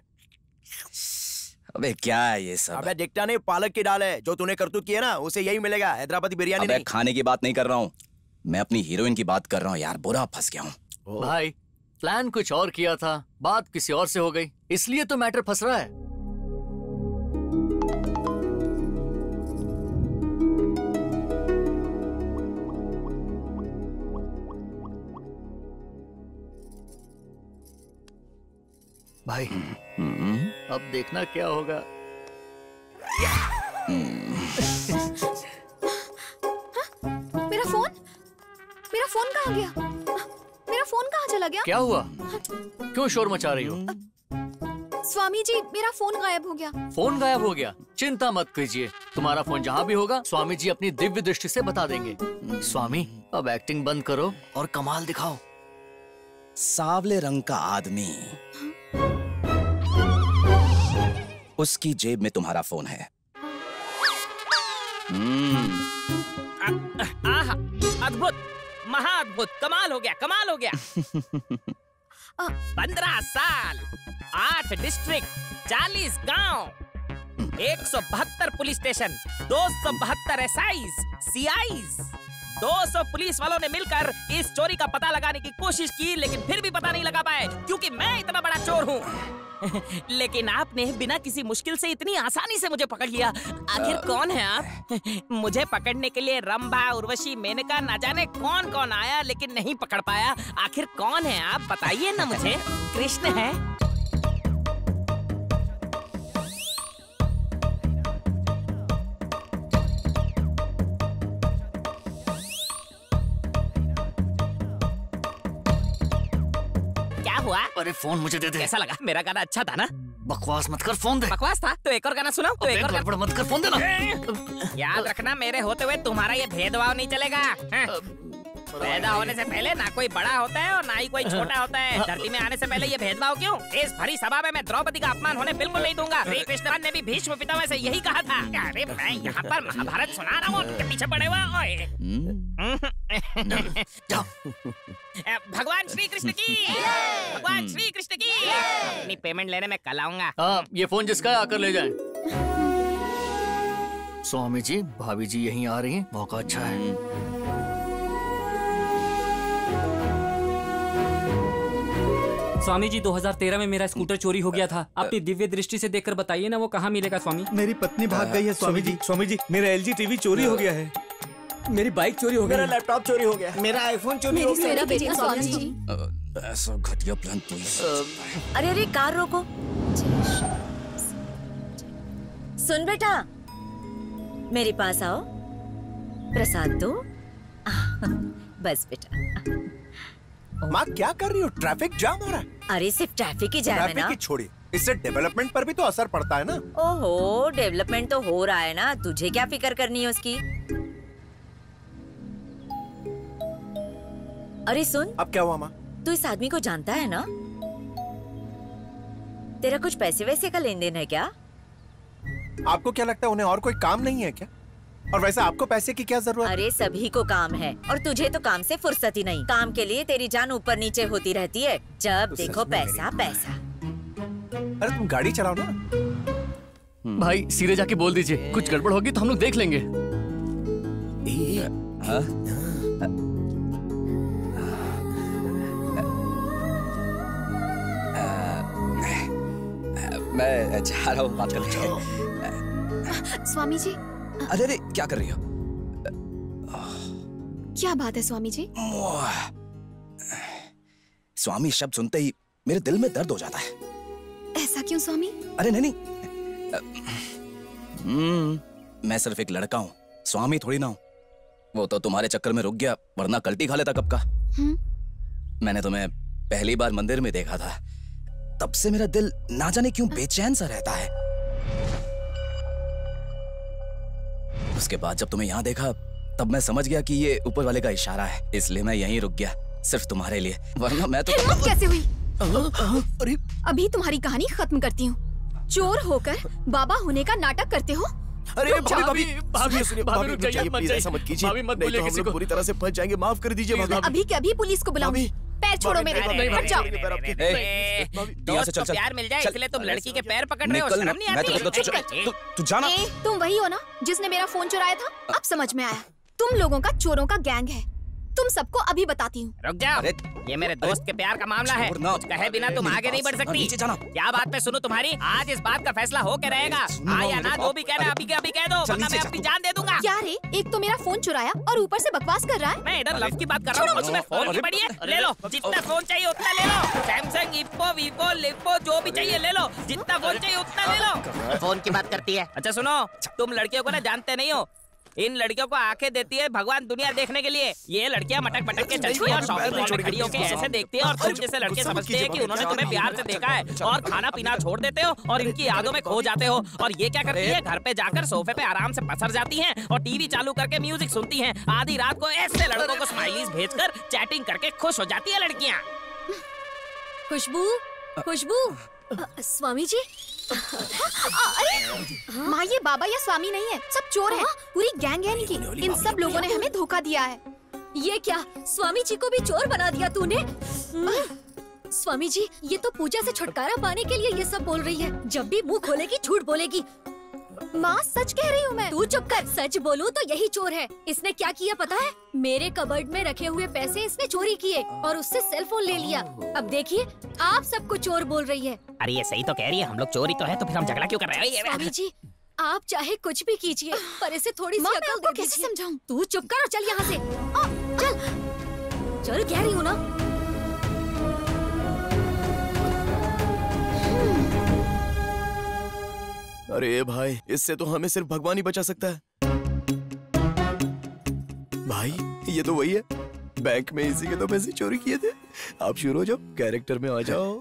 अबे क्या है ये सब? अबे दिखता नहीं, पालक की दाल है। जो तूने करतूत की है ना, उसे यही मिलेगा, हैदराबादी बिरयानी नहीं। खाने की बात नहीं कर रहा हूँ, मैं अपनी हीरोइन की बात कर रहा हूँ। यार बुरा फंस गया हूँ। भाई प्लान कुछ और किया था, बात किसी और से हो गई, इसलिए तो मैटर फंस रहा है। भाई अब देखना क्या होगा। मेरा फोन कहाँ गया? मेरा फोन कहाँ चला गया? क्या हुआ? क्यों शोर मचा रही हो? स्वामी जी, मेरा फोन गायब हो गया। फोन गायब हो गया? चिंता मत कीजिए, तुम्हारा फोन जहाँ भी होगा स्वामी जी अपनी दिव्य दृष्टि से बता देंगे। स्वामी अब एक्टिंग बंद करो और कमाल दिखाओ। सांवले रंग का आदमी, उसकी जेब में तुम्हारा फोन है। अद्भुत, महाअद्भुत, कमाल हो गया, कमाल हो गया। 15 साल, 8 डिस्ट्रिक्ट, 40 गांव, 172 पुलिस स्टेशन, 272 एसआईज, सीआईज, 200 पुलिस वालों ने मिलकर इस चोरी का पता लगाने की कोशिश की, लेकिन फिर भी पता नहीं लगा पाए क्योंकि मैं इतना बड़ा चोर हूँ। लेकिन आपने बिना किसी मुश्किल से इतनी आसानी से मुझे पकड़ लिया। आखिर कौन है आप? मुझे पकड़ने के लिए रंभा, उर्वशी, मेनका, ना जाने कौन कौन आया लेकिन नहीं पकड़ पाया। आखिर कौन है आप, बताइए ना मुझे। कृष्ण है? हुआ? अरे फोन मुझे दे दे। कैसा लगा? मेरा गाना अच्छा था ना? बकवास मत कर, फोन दे। बकवास था तो एक और गाना सुनाओ। तो एक और गड़बड़ मत कर, फोन देना। याद रखना, मेरे होते हुए तुम्हारा ये भेदभाव नहीं चलेगा। पैदा होने से पहले ना कोई बड़ा होता है और ना ही कोई छोटा होता है। धरती में आने से पहले ये भेदभाव क्यों? इस भरी सभा में मैं द्रौपदी का अपमान होने बिल्कुल नहीं दूंगा। श्री कृष्ण ने भी भीष्म पितामह से यही कहा था। अरे मैं यहाँ पर महाभारत सुना रहा हूँ, उनके पीछे पड़े हुए। भगवान श्री कृष्ण की, भगवान श्री कृष्ण की। अपनी पेमेंट लेने में कल आऊंगा। ये फोन जिसका है आकर ले जाए। स्वामी जी, भाभी जी यहीं आ रही हैं, मौका अच्छा है। स्वामी जी, 2013 में मेरा स्कूटर चोरी हो गया था। अपनी दिव्य दृष्टि से देखकर बताइए ना वो कहाँ मिलेगा स्वामी। मेरी पत्नी भाग गई है स्वामी जी। स्वामी जी, मेरा एलजी टीवी चोरी हो गया है। मेरी बाइक चोरी हो गई, मेरा लैपटॉप चोरी हो गया, मेरा आईफोन चोरी हो गया। मेरा बेटा स्वामी जी। ऐसा घटिया प्लान तो अरे अरे कार रोको। सुन बेटा, मेरे पास आओ, प्रसाद दो। बस बेटा। माँ क्या कर रही हो? ट्रैफिक जाम हो रहा है। अरे सिर्फ ट्रैफिक ही जाम है ना? ट्रैफिक ही छोड़िए, इससे डेवलपमेंट पर भी तो असर पड़ता है ना। ओहो, डेवलपमेंट तो हो रहा है ना, तुझे क्या फिक्र करनी है उसकी। अरे सुन, अब क्या हुआ माँ? तू इस आदमी को जानता है ना? तेरा कुछ पैसे वैसे का लेन देन है क्या? आपको क्या लगता है उन्हें और कोई काम नहीं है क्या? और वैसे आपको पैसे की क्या जरूरत? अरे सभी को काम है और तुझे तो काम से फुर्सत ही नहीं। काम के लिए तेरी जान ऊपर नीचे होती रहती है, जब तो देखो पैसा पैसा। अरे तुम गाड़ी चलाओ ना। भाई सीधे जाके बोल दीजिए, कुछ गड़बड़ होगी तो हम लोग देख लेंगे। मैं जा रहा हूँ, बात करते। स्वामी जी। अरे अरे क्या कर रही हो? क्या बात है स्वामी जी? स्वामी शब्द सुनते ही मेरे दिल में दर्द हो जाता है। ऐसा क्यों स्वामी? अरे नहीं मैं सिर्फ एक लड़का हूँ, स्वामी थोड़ी ना हूँ। वो तो तुम्हारे चक्कर में रुक गया, वरना कल्टी खा लेता कब का। मैंने तुम्हें पहली बार मंदिर में देखा था, तब से मेरा दिल ना जाने क्यों बेचैन सा रहता है। उसके बाद जब तुम्हें यहाँ देखा, तब मैं समझ गया कि ये ऊपर वाले का इशारा है, इसलिए मैं यहीं रुक गया, सिर्फ तुम्हारे लिए, वरना मैं तो। हिम्मत कैसे हुई? अरे अभी तुम्हारी कहानी खत्म करती हूँ। चोर होकर बाबा होने का नाटक करते हो? अरे भाभी भाभी रुक जाइए, प्लीज ऐसा मत कीजिए, नहीं तो हम लोग पूरी तरह से फंस जाएंगे। माफ कर दीजिए भाभी। अभी के अभी पुलिस को बुलाऊंगी। पैर छोड़ो मेरे, हट जाओ। दोस्त को प्यार मिल जाए इसलिए तुम लड़की के पैर पकड़ रहे हो, शर्म नहीं आती? तू जाना। तुम वही हो ना जिसने मेरा फोन चुराया था? अब समझ में आया, तुम लोगों का चोरों का गैंग है। तुम सबको अभी बताती हूँ। रुक जाओ, ये मेरे दोस्त के प्यार का मामला है, कुछ कहे बिना तुम आगे नहीं बढ़ सकती। क्या बात पे सुनो तुम्हारी, आज इस बात का फैसला हो के रहेगा। हाँ या ना, जो भी कह रहा है अभी के अभी कह दो, वरना मैं अपनी जान दे दूंगा। क्या रे, एक तो मेरा फोन चुराया और ऊपर से बकवास कर रहा है। मैं इधर लव की बात कर रहा हूँ, उसमें फोन की पड़ी है। ले लो, जितना फोन चाहिए उतना ले लो। सैमसंग, इप्पो, वीवो, लिप्पो, जो भी चाहिए ले लो, जितना फोन चाहिए उतना ले लो। फोन की बात करती है। अच्छा सुनो, तुम लड़कियों को ना जानते नहीं हो, इन लड़कियों को आंखें देती है भगवान दुनिया देखने के लिए। ये लड़कियां मटक मटक के चलती है और शॉपिंग मॉल में खड़ी होकर ऐसे देखती है और तुम जैसे लड़के समझते हैं कि उन्होंने तुम्हें प्यार से देखा है और खाना पीना छोड़ देते हो और इनकी यादों में खो जाते हो। और ये क्या करती है, घर पे जाकर सोफे पे आराम से पसर जाती हैं और टीवी चालू करके म्यूजिक सुनती हैं। आधी रात को ऐसे लड़कों को स्माइलीज भेजकर चैटिंग करके खुश हो जाती है लड़कियाँ। खुशबू, खुशबू, स्वामी जी। अरे माँ, ये बाबा या स्वामी नहीं है, सब चोर हैं। पूरी गैंग है इनकी। इन सब लोगों ने हमें धोखा दिया है। ये क्या, स्वामी जी को भी चोर बना दिया तूने? स्वामी जी, ये तो पूजा से छुटकारा पाने के लिए ये सब बोल रही है। जब भी मुंह खोलेगी झूठ बोलेगी। माँ सच कह रही हूँ मैं। तू चुप कर, सच बोलूं तो यही चोर है। इसने क्या किया पता है? मेरे कबर्ड में रखे हुए पैसे इसने चोरी किए और उससे सेल फोन ले लिया। अब देखिए, आप सबको चोर बोल रही है। अरे ये सही तो कह रही है, हम लोग चोरी तो है, तो फिर हम झगड़ा क्यों कर रहे हैं? स्वामी जी, आप चाहे कुछ भी कीजिए, पर इसे थोड़ी सी अकल दे दीजिए। कैसे समझाऊं? तू चुप कर और चल यहाँ से। चल चल, कह रही हूँ ना। अरे भाई, इससे तो हमें सिर्फ भगवान ही बचा सकता है। भाई ये तो वही है, बैंक में इसी के तो पैसे चोरी किए थे। आप शुरू हो जाओ, कैरेक्टर में आ जाओ।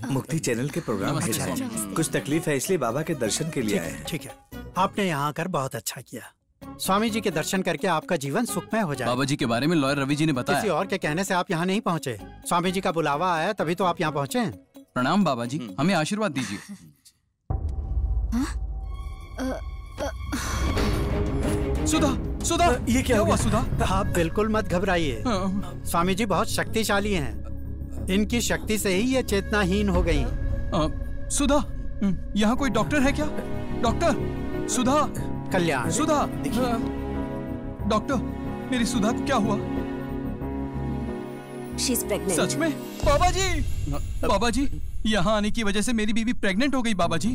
मुक्ति चैनल के प्रोग्राम है शायद। कुछ तकलीफ है इसलिए बाबा के दर्शन के लिए आए हैं। ठीक है, आपने यहाँ आकर बहुत अच्छा किया। स्वामी जी के दर्शन करके आपका जीवन सुखमय हो जाए। बाबा जी के बारे में लॉयर रवि जी ने बताया। किसी और के कहने से आप यहाँ नहीं पहुँचे, स्वामी जी का बुलावा आया तभी तो आप यहाँ पहुँचे हैं। प्रणाम बाबा जी, हमें आशीर्वाद दीजिए। सुधा, सुधा, ये क्या हुआ सुधा? आप बिल्कुल मत घबराइए, स्वामी जी बहुत शक्तिशाली हैं। इनकी शक्ति से ही ये चेतनाहीन हो गई। सुधा, यहाँ कोई डॉक्टर है क्या? डॉक्टर, सुधा, कल्याण, सुधा, डॉक्टर, मेरी सुधा को क्या हुआ? She's pregnant. सच में? बाबा जी, बाबा जी, यहाँ आने की वजह से मेरी बीवी प्रेग्नेंट हो गई बाबा जी।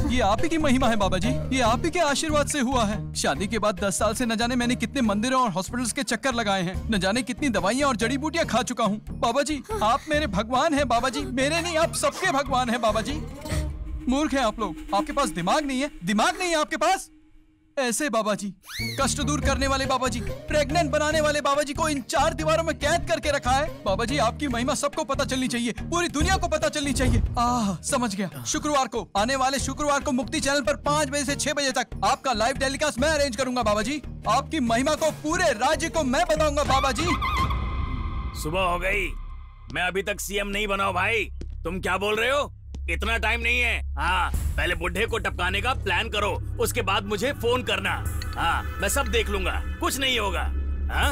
ये आप ही की महिमा है बाबा जी, ये आप ही के आशीर्वाद से हुआ है। शादी के बाद 10 साल से न जाने मैंने कितने मंदिरों और हॉस्पिटल्स के चक्कर लगाए हैं, न जाने कितनी दवाइयाँ और जड़ी बूटियाँ खा चुका हूँ। बाबा जी, आप मेरे भगवान हैं बाबा जी, मेरे नहीं आप सबके भगवान हैं बाबा जी। मूर्ख हैं आप लोग, आपके पास दिमाग नहीं है, दिमाग नहीं है आपके पास। ऐसे बाबा जी, कष्ट दूर करने वाले बाबा जी, प्रेग्नेंट बनाने वाले बाबा जी को इन 4 दीवारों में कैद करके रखा है। बाबा जी आपकी महिमा सबको पता चलनी चाहिए, पूरी दुनिया को पता चलनी चाहिए। समझ गया। शुक्रवार को, आने वाले शुक्रवार को मुक्ति चैनल पर 5 बजे से 6 बजे तक आपका लाइव टेलीकास्ट मैं अरेंज करूंगा बाबा जी। आपकी महिमा को पूरे राज्य को मैं बताऊंगा बाबा जी। सुबह हो गई, मैं अभी तक सीएम नहीं बना भाई। तुम क्या बोल रहे हो? इतना टाइम नहीं है। हाँ, पहले बुढ़े को टपकाने का प्लान करो, उसके बाद मुझे फोन करना। हाँ, मैं सब देख लूंगा, कुछ नहीं होगा। हाँ?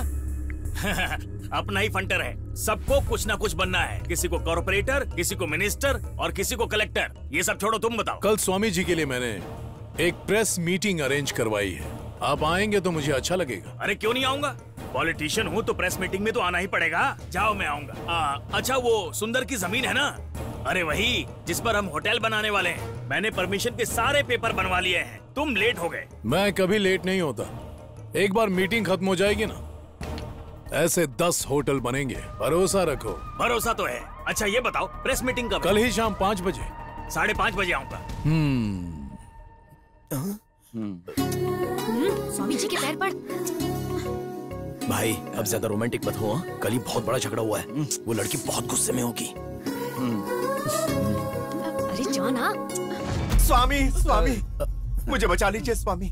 अपना ही फंटर है, सबको कुछ ना कुछ बनना है। किसी को कॉर्पोरेटर, किसी को मिनिस्टर और किसी को कलेक्टर। ये सब छोड़ो, तुम बताओ। कल स्वामी जी के लिए मैंने एक प्रेस मीटिंग अरेंज करवाई है, आप आएंगे तो मुझे अच्छा लगेगा। अरे क्यों नहीं आऊंगा, पॉलिटिशियन हूँ तो प्रेस मीटिंग में तो आना ही पड़ेगा। जाओ, मैं आऊंगा। अच्छा, वो सुंदर की जमीन है ना? अरे वही जिस पर हम होटल बनाने वाले हैं। मैंने परमिशन के सारे पेपर बनवा लिए हैं। तुम लेट हो गए। मैं कभी लेट नहीं होता। एक बार मीटिंग खत्म हो जाएगी ना, ऐसे 10 होटल बनेंगे, भरोसा रखो। भरोसा तो है। अच्छा ये बताओ, प्रेस मीटिंग कब? कल ही शाम 5 बजे। 5:30 बजे आऊंगा। स्वामी जी के पैर पड़। भाई अब ज्यादा रोमांटिक मत हो, कल ही बहुत बड़ा झगड़ा हुआ है, वो लड़की बहुत गुस्से में होगी। अरे जाना। स्वामी, स्वामी, मुझे बचा लीजिए स्वामी।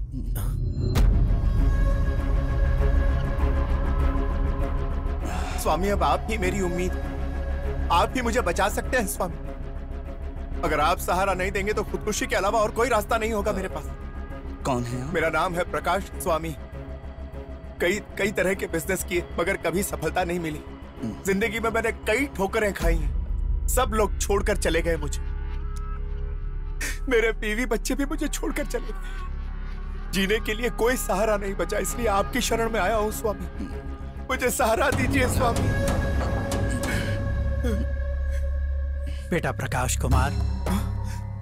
स्वामी अब आप ही मेरी उम्मीद, आप ही मुझे बचा सकते हैं स्वामी। अगर आप सहारा नहीं देंगे तो खुदकुशी के अलावा और कोई रास्ता नहीं होगा मेरे पास। कौन है आप? मेरा नाम है प्रकाश स्वामी। कई तरह के बिजनेस किए मगर कभी सफलता नहीं मिली। जिंदगी में मैंने कई ठोकरें खाई हैं, सब लोग छोड़कर चले गए मुझे। मेरे बीवी बच्चे भी मुझे छोड़कर चले गए। जीने के लिए कोई सहारा नहीं बचा, इसलिए आपकी शरण में आया हूं स्वामी। मुझे सहारा दीजिए स्वामी। बेटा प्रकाश कुमार,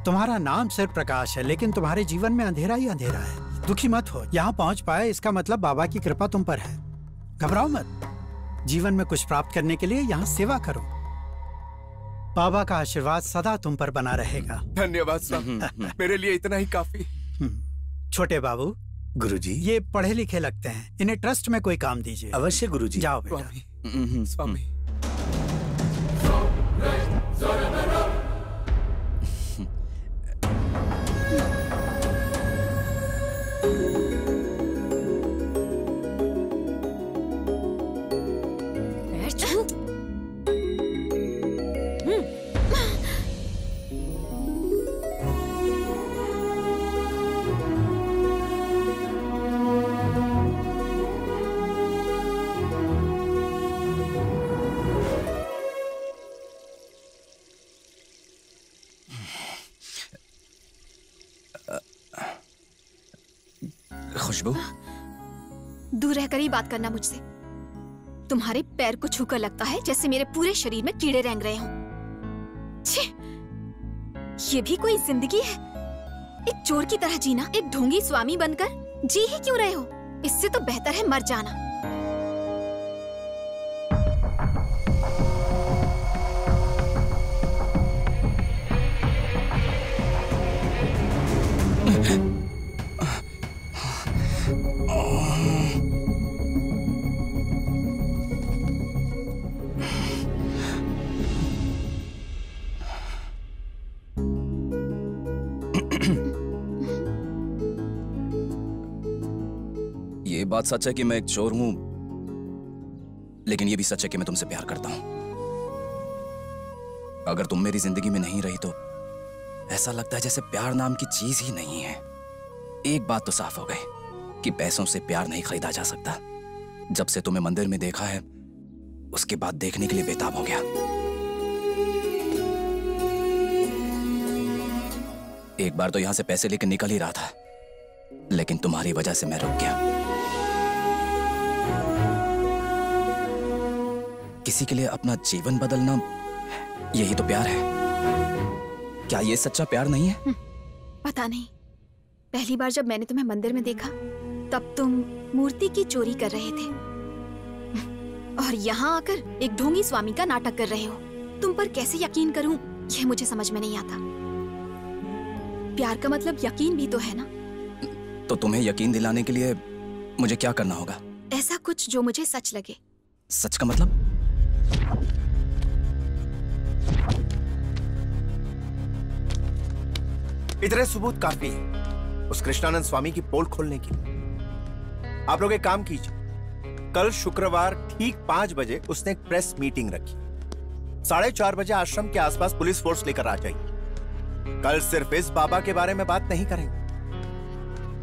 तुम्हारा नाम सिर्फ प्रकाश है, लेकिन तुम्हारे जीवन में अंधेरा ही अंधेरा है। दुखी मत हो, यहाँ पहुँच पाए इसका मतलब बाबा की कृपा तुम पर है। घबराओ मत, जीवन में कुछ प्राप्त करने के लिए यहाँ सेवा करो। बाबा का आशीर्वाद सदा तुम पर बना रहेगा। धन्यवाद स्वामी, मेरे लिए इतना ही काफी। छोटे बाबू। गुरुजी, ये पढ़े लिखे लगते हैं, इन्हें ट्रस्ट में कोई काम दीजिए। अवश्य गुरुजी। जाओ बेटा। स्वामी। खुशबू, दूर रहकर ही बात करना मुझसे। तुम्हारे पैर को छूकर लगता है जैसे मेरे पूरे शरीर में कीड़े रेंग रहे हों। छी! ये भी कोई जिंदगी है? एक चोर की तरह जीना, एक ढोंगी स्वामी बनकर जी ही क्यों रहे हो? इससे तो बेहतर है मर जाना। ये बात सच है कि मैं एक चोर हूं, लेकिन ये भी सच है कि मैं तुमसे प्यार करता हूं। अगर तुम मेरी जिंदगी में नहीं रही तो ऐसा लगता है जैसे प्यार नाम की चीज ही नहीं है। एक बात तो साफ हो गई कि पैसों से प्यार नहीं खरीदा जा सकता। जब से तुम्हें मंदिर में देखा है, उसके बाद देखने के लिए बेताब हो गया। एक बार तो यहां से पैसे लेकर निकल ही रहा था, लेकिन तुम्हारी वजह से मैं रुक गया। किसी के लिए अपना जीवन बदलना, यही तो प्यार है। क्या ये सच्चा प्यार नहीं है? पता नहीं, पहली बार जब मैंने तुम्हें मंदिर में देखा तब तुम मूर्ति की चोरी कर रहे थे और यहाँ आकर एक ढोंगी स्वामी का नाटक कर रहे हो। तुम पर कैसे यकीन करूं, यह मुझे समझ में नहीं आता। प्यार का मतलब यकीन भी तो है ना? तो तुम्हें यकीन दिलाने के लिए मुझे क्या करना होगा? ऐसा कुछ जो मुझे सच लगे। सच का मतलब? इतने सबूत काफी है उस कृष्णानंद स्वामी की पोल खोलने की। आप लोग एक काम कीजिए, कल शुक्रवार ठीक 5 बजे उसने एक प्रेस मीटिंग रखी। 4:30 बजे आश्रम के आसपास पुलिस फोर्स लेकर आ जाइए। कल सिर्फ इस बाबा के बारे में बात नहीं करेंगे,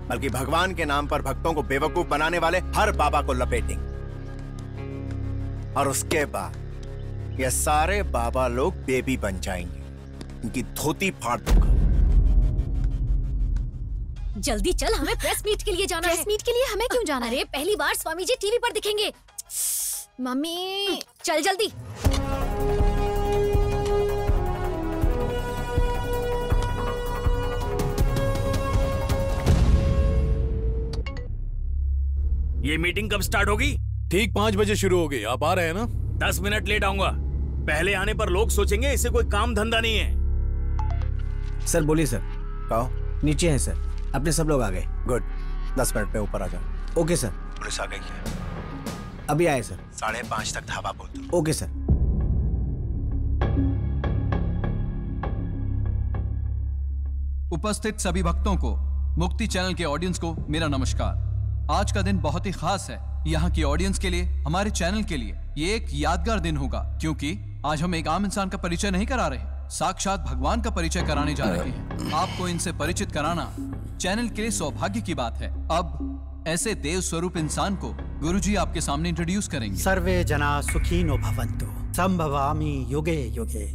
बल्कि भगवान के नाम पर भक्तों को बेवकूफ बनाने वाले हर बाबा को लपेटेंगे। और उसके बाद ये सारे बाबा लोग बेबी बन जाएंगे, उनकी धोती फाड़ दूंगा। जल्दी चल, हमें प्रेस मीट के लिए जाना है। प्रेस मीट के लिए हमें क्यों जाना है? अरे पहली बार स्वामी जी टीवी पर दिखेंगे। मम्मी चल जल्दी। ये मीटिंग कब स्टार्ट होगी? ठीक 5 बजे शुरू होगी। आप आ रहे हैं ना? 10 मिनट लेट आऊंगा। पहले आने पर लोग सोचेंगे इसे कोई काम धंधा नहीं है। सर बोलिए सर। कहो। नीचे हैं सर, अपने सब लोग आ गए। गुड, 10 मिनट में ऊपर आ जाओ। Okay sir. पुलिस आ गई है, अभी आए सर। 5:30 तक धावा बोल दो। Okay sir. उपस्थित सभी भक्तों को, मुक्ति चैनल के ऑडियंस को मेरा नमस्कार। आज का दिन बहुत ही खास है यहाँ की ऑडियंस के लिए, हमारे चैनल के लिए। ये एक यादगार दिन होगा क्योंकि आज हम एक आम इंसान का परिचय नहीं करा रहे, साक्षात भगवान का परिचय कराने जा रहे हैं। आपको इनसे परिचित कराना चैनल के लिए सौभाग्य की बात है। अब ऐसे देव स्वरूप इंसान को गुरुजी आपके सामने इंट्रोड्यूस करेंगे। सर्वे जना सुखीनो भवन्तु संभवामि युगे युगे।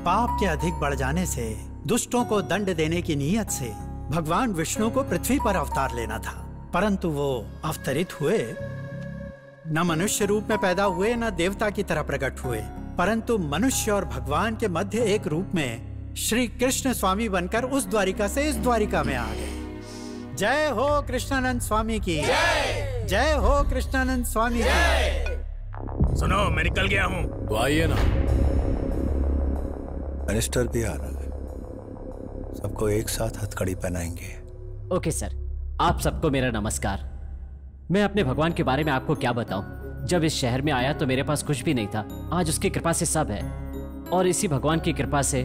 पाप के अधिक बढ़ जाने से, दुष्टों को दंड देने की नीयत से भगवान विष्णु को पृथ्वी पर अवतार लेना था, परंतु वो अवतरित हुए न मनुष्य रूप में पैदा हुए, न देवता की तरह प्रकट हुए, परंतु मनुष्य और भगवान के मध्य एक रूप में श्री कृष्ण स्वामी बनकर उस द्वारिका से इस द्वारिका में आ गए। जय हो कृष्णानंद स्वामी की जय। जय हो कृष्णानंद स्वामी की। सुनो, मैं निकल गया हूँ। तो आइए ना। मिनिस्टर भी आ रहा है, सबको एक साथ हथकड़ी पहनाएंगे। ओके सर, आप सबको मेरा नमस्कार। मैं अपने भगवान के बारे में आपको क्या बताऊं। जब इस शहर में आया तो मेरे पास कुछ भी नहीं था, आज उसकी कृपा से सब है, और इसी भगवान की कृपा से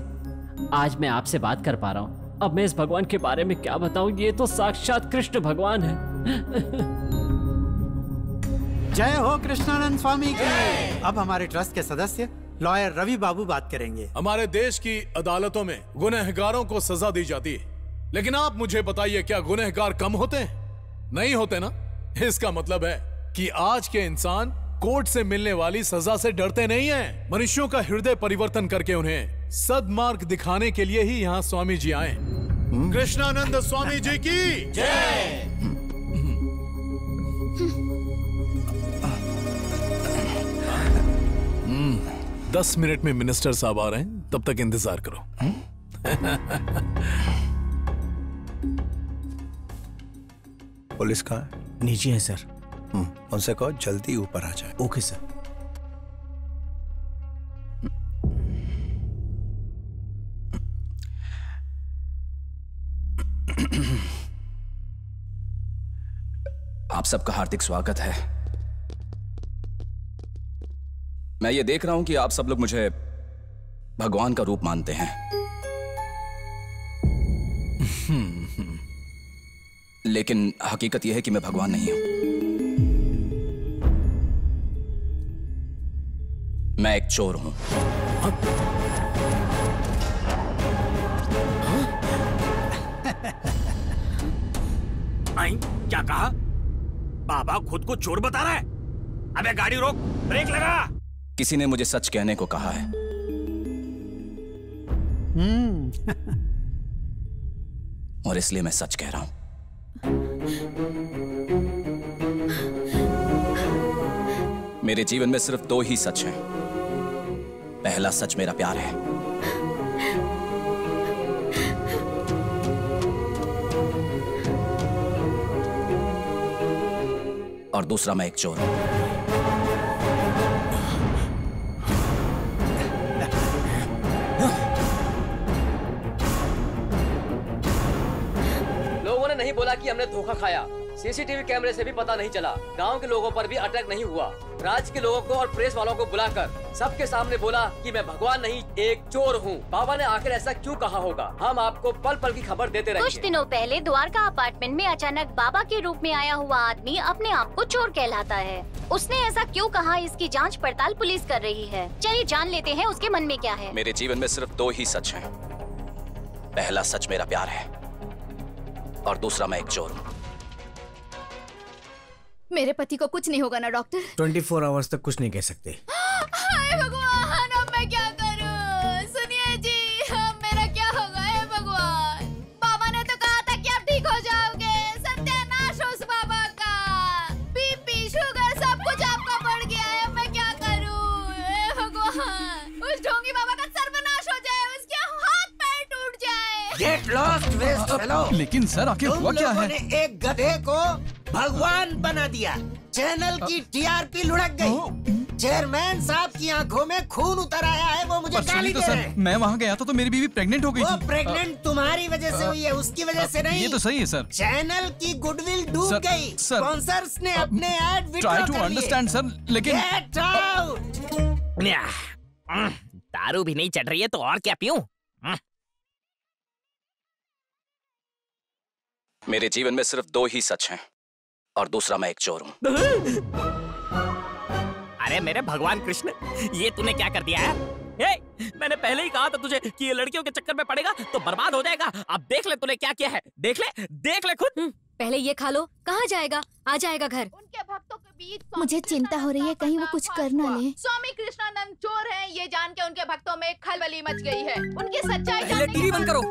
आज मैं आपसे बात कर पा रहा हूँ। अब मैं इस भगवान के बारे में क्या बताऊं, ये तो साक्षात कृष्ण भगवान है। जय हो कृष्णानंद स्वामी की। अब हमारे ट्रस्ट के सदस्य लॉयर रवि बाबू बात करेंगे। हमारे देश की अदालतों में गुनहगारों को सजा दी जाती है, लेकिन आप मुझे बताइए, क्या गुनहगार कम होते हैं? नहीं होते ना। इसका मतलब है कि आज के इंसान कोर्ट से मिलने वाली सजा से डरते नहीं हैं। मनुष्यों का हृदय परिवर्तन करके उन्हें सद्मार्ग दिखाने के लिए ही यहाँ स्वामी जी आए। कृष्णानंद स्वामी जी की जय। 10 मिनट में मिनिस्टर साहब आ रहे हैं, तब तक इंतजार करो। पुलिस कहाँ है? नीचे है सर। उनसे कहो जल्दी ऊपर आ जाए। Okay sir. आप सबका हार्दिक स्वागत है। मैं ये देख रहा हूं कि आप सब लोग मुझे भगवान का रूप मानते हैं, लेकिन हकीकत यह है कि मैं भगवान नहीं हूं। मैं एक चोर हूं। क्या कहा? बाबा खुद को चोर बता रहा है? अबे गाड़ी रोक, ब्रेक लगा। किसी ने मुझे सच कहने को कहा है। और इसलिए मैं सच कह रहा हूं। मेरे जीवन में सिर्फ 2 ही सच हैं। पहला सच मेरा प्यार है, और दूसरा मैं एक चोर हूं। लोगों ने नहीं बोला कि हमने धोखा खाया। सीसीटीवी कैमरे से भी पता नहीं चला। गांव के लोगों पर भी अटैक नहीं हुआ। राज के लोगों को और प्रेस वालों को बुलाकर सबके सामने बोला कि मैं भगवान नहीं एक चोर हूँ। बाबा ने आखिर ऐसा क्यों कहा होगा? हम आपको पल पल की खबर देते रहेंगे। कुछ दिनों पहले द्वारका अपार्टमेंट में अचानक बाबा के रूप में आया हुआ आदमी अपने आप को चोर कहलाता है। उसने ऐसा क्यों कहा, इसकी जांच पड़ताल पुलिस कर रही है। चलिए जान लेते हैं उसके मन में क्या है। मेरे जीवन में सिर्फ 2 ही सच हैं। पहला सच मेरा प्यार है और दूसरा मैं एक चोर हूँ। मेरे पति को कुछ नहीं होगा ना डॉक्टर? 24 आवर्स तक कुछ नहीं कह सकते। हाय भगवान, अब मैं क्या करूं? सुनिए जी, अब मेरा क्या होगा? हे भगवान, बाबा ने तो कहा था कि आप ठीक हो जाओगे। सत्यानाश हो उस बाबा का। बीपी, शुगर सब कुछ आपका बढ़ गया है। मैं क्या करूं? हे भगवान, उस ढोंगी बाबा का सर्वनाश हो जाए, उसके हाथ पैर टूट जाए। Get lost, waste fellow। लेकिन सर आखिर हुआ क्या है? एक गधे को भगवान बना दिया। चैनल की टीआरपी लुढ़क गई। चेयरमैन साहब की आंखों में खून उतर आया है, वो मुझे गाली दे रहे हैं। मैं वहाँ गया था तो मेरी बीवी प्रेग्नेंट हो गई वो थी। प्रेग्नेंट तुम्हारी वजह से हुई है, उसकी वजह से नहीं। ये तो सही है सर। चैनल की गुडविल डूब गई। स्पॉन्सर्स ने अपने ऐड विड्रॉ ट्राई कर टू लिए। अंडरस्टैंड सर, लेकिन Get out! दारू भी नहीं चढ़ रही है तो और क्या पीऊं? मेरे जीवन में सिर्फ 2 ही सच हैं और दूसरा मैं एक चोर हूँ। अरे मेरे भगवान कृष्ण, ये तूने क्या कर दिया है? मैंने पहले ही कहा था तुझे कि ये लड़कियों के चक्कर में पड़ेगा तो बर्बाद हो जाएगा। अब देख ले तूने क्या किया है। देख ले खुद। पहले ये खा लो। कहाँ जाएगा? आ जाएगा घर। उनके भक्तों के बीच मुझे चिंता हो रही है, कहीं वो कुछ कर ना ले। स्वामी कृष्णानंद चोर हैं, ये जान के उनके भक्तों में खलबली मच गई है। उनकी सच्चाई पहले टीवी बंद करो।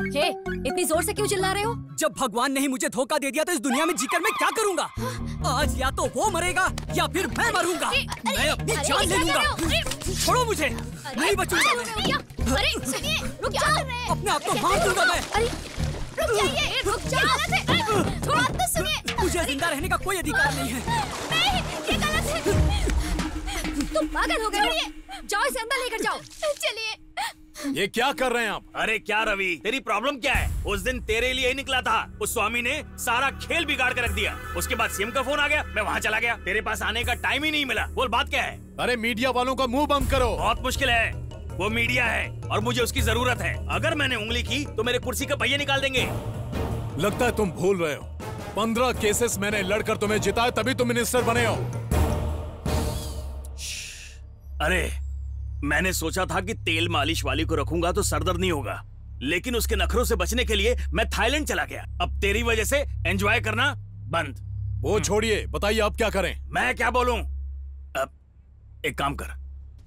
हे, इतनी जोर से क्यों चिल्ला रहे हो? जब भगवान ने ही मुझे धोखा दे दिया तो इस दुनिया में जीकर मैं क्या करूंगा? आज या तो वो मरेगा या फिर मैं मरूंगा। मैं अपनी जान ले लूंगा। छोड़ो मुझे, नहीं बचूंगा मैं। अरे सुनिए, रुक जाओ। अपने आप को मार दूंगा मैं। अरे रुक जाइए, रुक जाओ। बात तो सुनिए। मुझे जिंदा रहने का कोई अधिकार नहीं है। नहीं, ये गलत है। तुम पागल हो गए हो? जाओ इसे अंदर लेकर जाओ। चलिए। ये क्या कर रहे हैं आप? अरे क्या रवि, तेरी प्रॉब्लम क्या है? उस दिन तेरे लिए ही निकला था। उस स्वामी ने सारा खेल बिगाड़ के रख दिया। उसके बाद सीएम का फोन आ गया, मैं वहाँ चला गया। तेरे पास आने का टाइम ही नहीं मिला। बोल बात क्या है? अरे मीडिया वालों का मुंह बंद करो। बहुत मुश्किल है, वो मीडिया है और मुझे उसकी जरूरत है। अगर मैंने उंगली की तो मेरे कुर्सी का पहिए निकाल देंगे। लगता है तुम भूल रहे हो, 15 केसेस मैंने लड़कर तुम्हें जिताया, तभी तुम मिनिस्टर बने हो। अरे मैंने सोचा था कि तेल मालिश वाली को रखूंगा तो सरदर्द नहीं होगा, लेकिन उसके नखरों से बचने के लिए मैं थाईलैंड चला गया। अब तेरी वजह से एंजॉय करना बंद। वो छोड़िए, बताइए आप क्या करें? मैं क्या बोलूं? अब एक काम कर,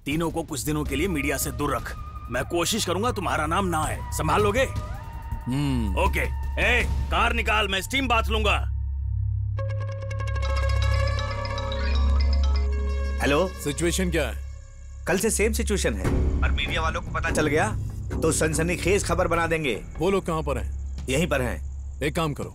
तीनों को कुछ दिनों के लिए मीडिया से दूर रख। मैं कोशिश करूंगा तुम्हारा नाम ना आए। संभाल लोगे? ओके। ए, कार निकाल, मैं स्टीम बाथ लूंगा। हेलो, सिचुएशन क्या है? कल से सेम सिचुएशन है और मीडिया वालों को पता चल गया तो सनसनीखेज खबर बना देंगे। वो लोग कहाँ पर हैं? यहीं पर हैं। एक काम करो,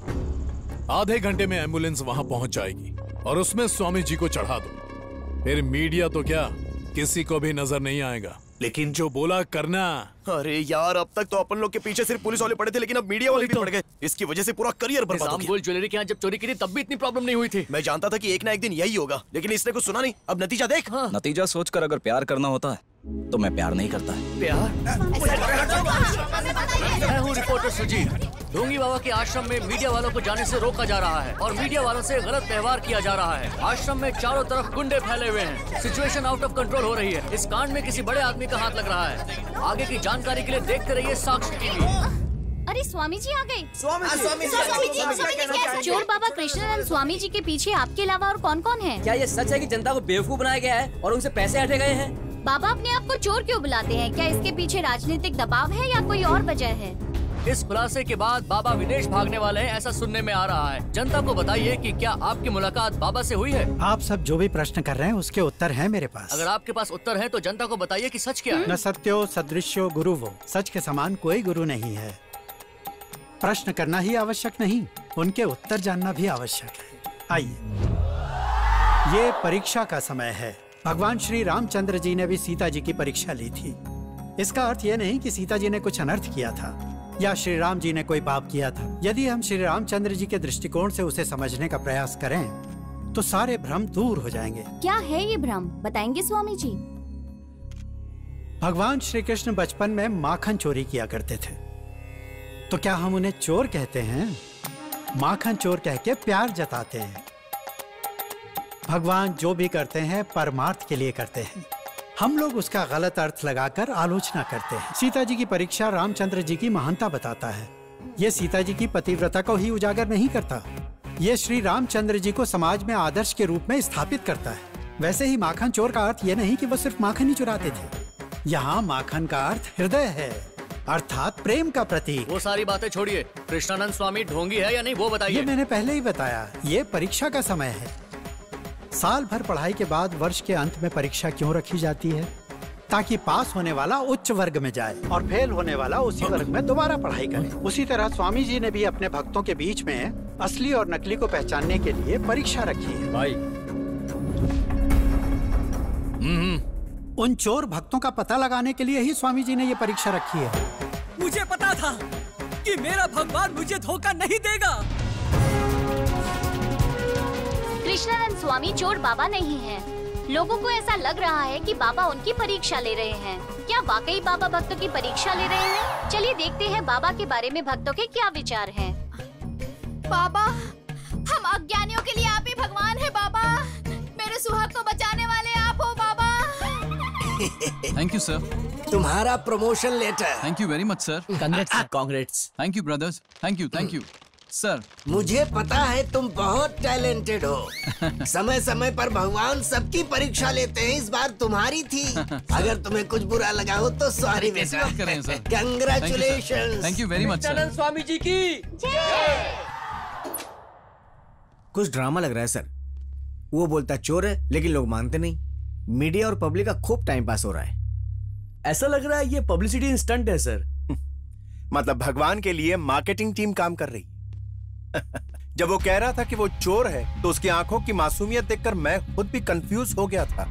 आधे घंटे में एम्बुलेंस वहां पहुंच जाएगी और उसमें स्वामी जी को चढ़ा दो। फिर मीडिया तो क्या, किसी को भी नजर नहीं आएगा। लेकिन जो बोला करना। अरे यार, अब तक तो अपन लोग के पीछे सिर्फ पुलिस वाले पड़े थे, लेकिन अब मीडिया वाले भी पड़ गए। इसकी वजह से पूरा करियर बर्बाद हो गया। गोल्ड ज्वेलरी के यहाँ जब चोरी की थी तब भी इतनी प्रॉब्लम नहीं हुई थी। मैं जानता था कि एक ना एक दिन यही होगा, लेकिन इसने कुछ सुना नहीं। अब नतीजा देख। नतीजा सोचकर अगर प्यार करना होता है तो मैं प्यार नहीं करता। प्यार? मैं हूँ रिपोर्टर सुजीत। ढोंगी बाबा के आश्रम में मीडिया वालों को जाने से रोका जा रहा है और मीडिया वालों से गलत व्यवहार किया जा रहा है। आश्रम में चारों तरफ गुंडे फैले हुए हैं। सिचुएशन आउट ऑफ कंट्रोल हो रही है। इस कांड में किसी बड़े आदमी का हाथ लग रहा है। आगे की जानकारी के लिए देखते रहिए साक्षी टीवी। अरे स्वामी जी आ गए। स्वामी जी, चोर बाबा कृष्णानंद स्वामी जी के पीछे आपके अलावा और कौन कौन है? क्या ये सच है कि जनता को बेवकूफ बनाया गया है और उनसे पैसे हटे गए हैं? बाबा अपने आप को चोर क्यों बुलाते हैं? क्या इसके पीछे राजनीतिक दबाव है या कोई और वजह है? इस खुलासे के बाद बाबा विदेश भागने वाले हैं, ऐसा सुनने में आ रहा है। जनता को बताइए कि क्या आपकी मुलाकात बाबा से हुई है? आप सब जो भी प्रश्न कर रहे हैं उसके उत्तर हैं मेरे पास। अगर आपके पास उत्तर है तो जनता को बताइए कि सच क्या है। न सत्यो सदृश्यो गुरु वो, सच के समान कोई गुरु नहीं है। प्रश्न करना ही आवश्यक नहीं, उनके उत्तर जानना भी आवश्यक है। आइए, ये परीक्षा का समय है। भगवान श्री रामचंद्र जी ने भी सीता जी की परीक्षा ली थी। इसका अर्थ ये नहीं कि सीता जी ने कुछ अनर्थ किया था। या श्री राम जी ने कोई पाप किया था। यदि हम श्री रामचंद्र जी के दृष्टिकोण से उसे समझने का प्रयास करें तो सारे भ्रम दूर हो जाएंगे। क्या है ये भ्रम, बताएंगे स्वामी जी? भगवान श्री कृष्ण बचपन में माखन चोरी किया करते थे, तो क्या हम उन्हें चोर कहते हैं? माखन चोर कह के प्यार जताते हैं। भगवान जो भी करते हैं परमार्थ के लिए करते हैं। हम लोग उसका गलत अर्थ लगाकर आलोचना करते हैं। सीता जी की परीक्षा रामचंद्र जी की महानता बताता है। ये सीता जी की पतिव्रता को ही उजागर नहीं करता, ये श्री रामचंद्र जी को समाज में आदर्श के रूप में स्थापित करता है। वैसे ही माखन चोर का अर्थ ये नहीं कि वो सिर्फ माखन ही चुराते थे। यहाँ माखन का अर्थ हृदय है, अर्थात प्रेम का प्रतीक। वो सारी बातें छोड़िए, कृष्णानंद स्वामी ढोंगी है या नहीं वो बताइए। ये मैंने पहले ही बताया, ये परीक्षा का समय है। साल भर पढ़ाई के बाद वर्ष के अंत में परीक्षा क्यों रखी जाती है? ताकि पास होने वाला उच्च वर्ग में जाए और फेल होने वाला उसी वर्ग में दोबारा पढ़ाई करे। उसी तरह स्वामी जी ने भी अपने भक्तों के बीच में असली और नकली को पहचानने के लिए परीक्षा रखी है। भाई उन चोर भक्तों का पता लगाने के लिए ही स्वामी जी ने ये परीक्षा रखी है। मुझे पता था कि मेरा भगवान मुझे धोखा नहीं देगा। कृष्णानंद स्वामी चोर बाबा नहीं हैं। लोगों को ऐसा लग रहा है कि बाबा उनकी परीक्षा ले रहे हैं। क्या वाकई बाबा भक्तों की परीक्षा ले रहे हैं? चलिए देखते हैं बाबा के बारे में भक्तों के क्या विचार हैं। बाबा, हम अज्ञानियों के लिए आप ही भगवान है बाबा। मेरे सुहाग को बचाने वाले आप हो बाबा। Thank you sir. तुम्हारा promotion letter. Thank you very much sir. Congrats. Thank you brothers, thank you sir. मुझे पता है तुम बहुत टैलेंटेड हो। समय समय पर भगवान सबकी परीक्षा लेते हैं, इस बार तुम्हारी थी। अगर तुम्हें कुछ बुरा लगा हो तो सॉरी बेटा। Congratulation. Thank you very much sir. Swami ji की कुछ ड्रामा लग रहा है सर। वो बोलता चोर है लेकिन लोग मानते नहीं। मीडिया और पब्लिक का खूब टाइम पास हो रहा है। ऐसा लग रहा है ये पब्लिसिटी स्टंट है सर। मतलब भगवान के लिए मार्केटिंग टीम काम कर रही। जब वो कह रहा था कि वो चोर है तो उसकी आंखों की मासूमियत देखकर मैं खुद भी कंफ्यूज हो गया था।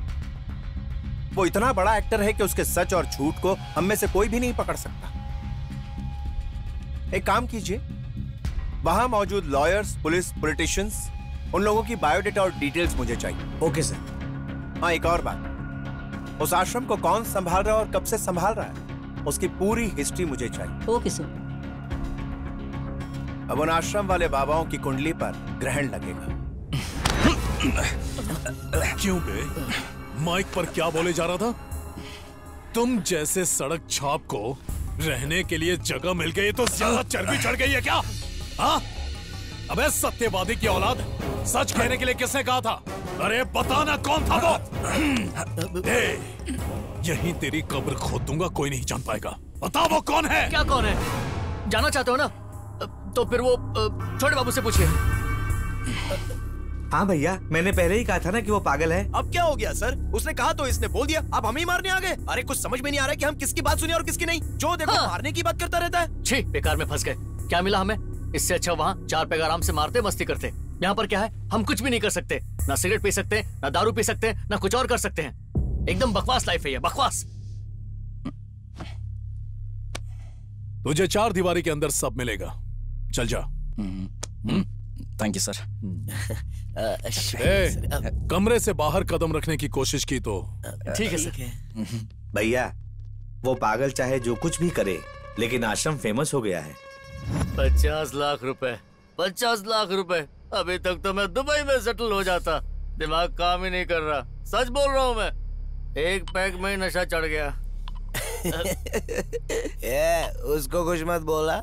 वो इतना बड़ा एक्टर है कि उसके सच और झूठ को हम में से कोई भी नहीं पकड़ सकता। एक काम कीजिए, वहां मौजूद लॉयर्स, पुलिस, पॉलिटिशियंस, उन लोगों की बायोडेटा और डिटेल्स मुझे चाहिए। Okay sir. हाँ, एक और बात, उस आश्रम को कौन संभाल रहा है और कब से संभाल रहा है, उसकी पूरी हिस्ट्री मुझे चाहिए। Okay sir. अब उन आश्रम वाले बाबाओं की कुंडली पर ग्रहण लगेगा। क्यों बे? माइक पर क्या बोले जा रहा था? तुम जैसे सड़क छाप को रहने के लिए जगह मिल गई तो ज्यादा चर्बी चढ़ गई है क्या? हाँ? अबे सत्यवादी की औलाद, सच कहने के लिए किसने कहा था? अरे बताना कौन था वो? यहीं तेरी कब्र खोद दूंगा, कोई नहीं जान पाएगा। बता वो कौन है? क्या कौन है? जानना चाहते हो ना? तो फिर वो छोटे बाबू से पूछिए। हाँ भैया, मैंने पहले ही कहा था ना कि वो पागल है। अब क्या हो गया सर? उसने कहा तो इसने बोल दिया, अब हम ही मारने आ गए। अरे कुछ समझ में नहीं आ रहा है कि हम किसकी बात सुने और किसकी नहीं। जो देखो मारने की बात करता रहता है। छी, बेकार में फंस गए। क्या मिला हमें? इससे अच्छा वहाँ चार पैग आराम से मारते मस्ती करते। यहाँ पर क्या है, हम कुछ भी नहीं कर सकते। ना सिगरेट पी सकते, ना दारू पी सकते, ना कुछ और कर सकते हैं। एकदम बकवास लाइफ है ये, बकवास। तुझे चार दीवारी के अंदर सब मिलेगा, चल जा। Thank you sir. कमरे से बाहर कदम रखने की कोशिश की तो ठीक है सर। भैया, वो पागल चाहे जो कुछ भी करे, लेकिन आश्रम फेमस हो गया है। 50 लाख रुपए, 50 लाख रुपए। अभी तक तो मैं दुबई में सेटल हो जाता। दिमाग काम ही नहीं कर रहा। सच बोल रहा हूँ मैं, एक पैक में ही नशा चढ़ गया। उसको कुछ मत बोला,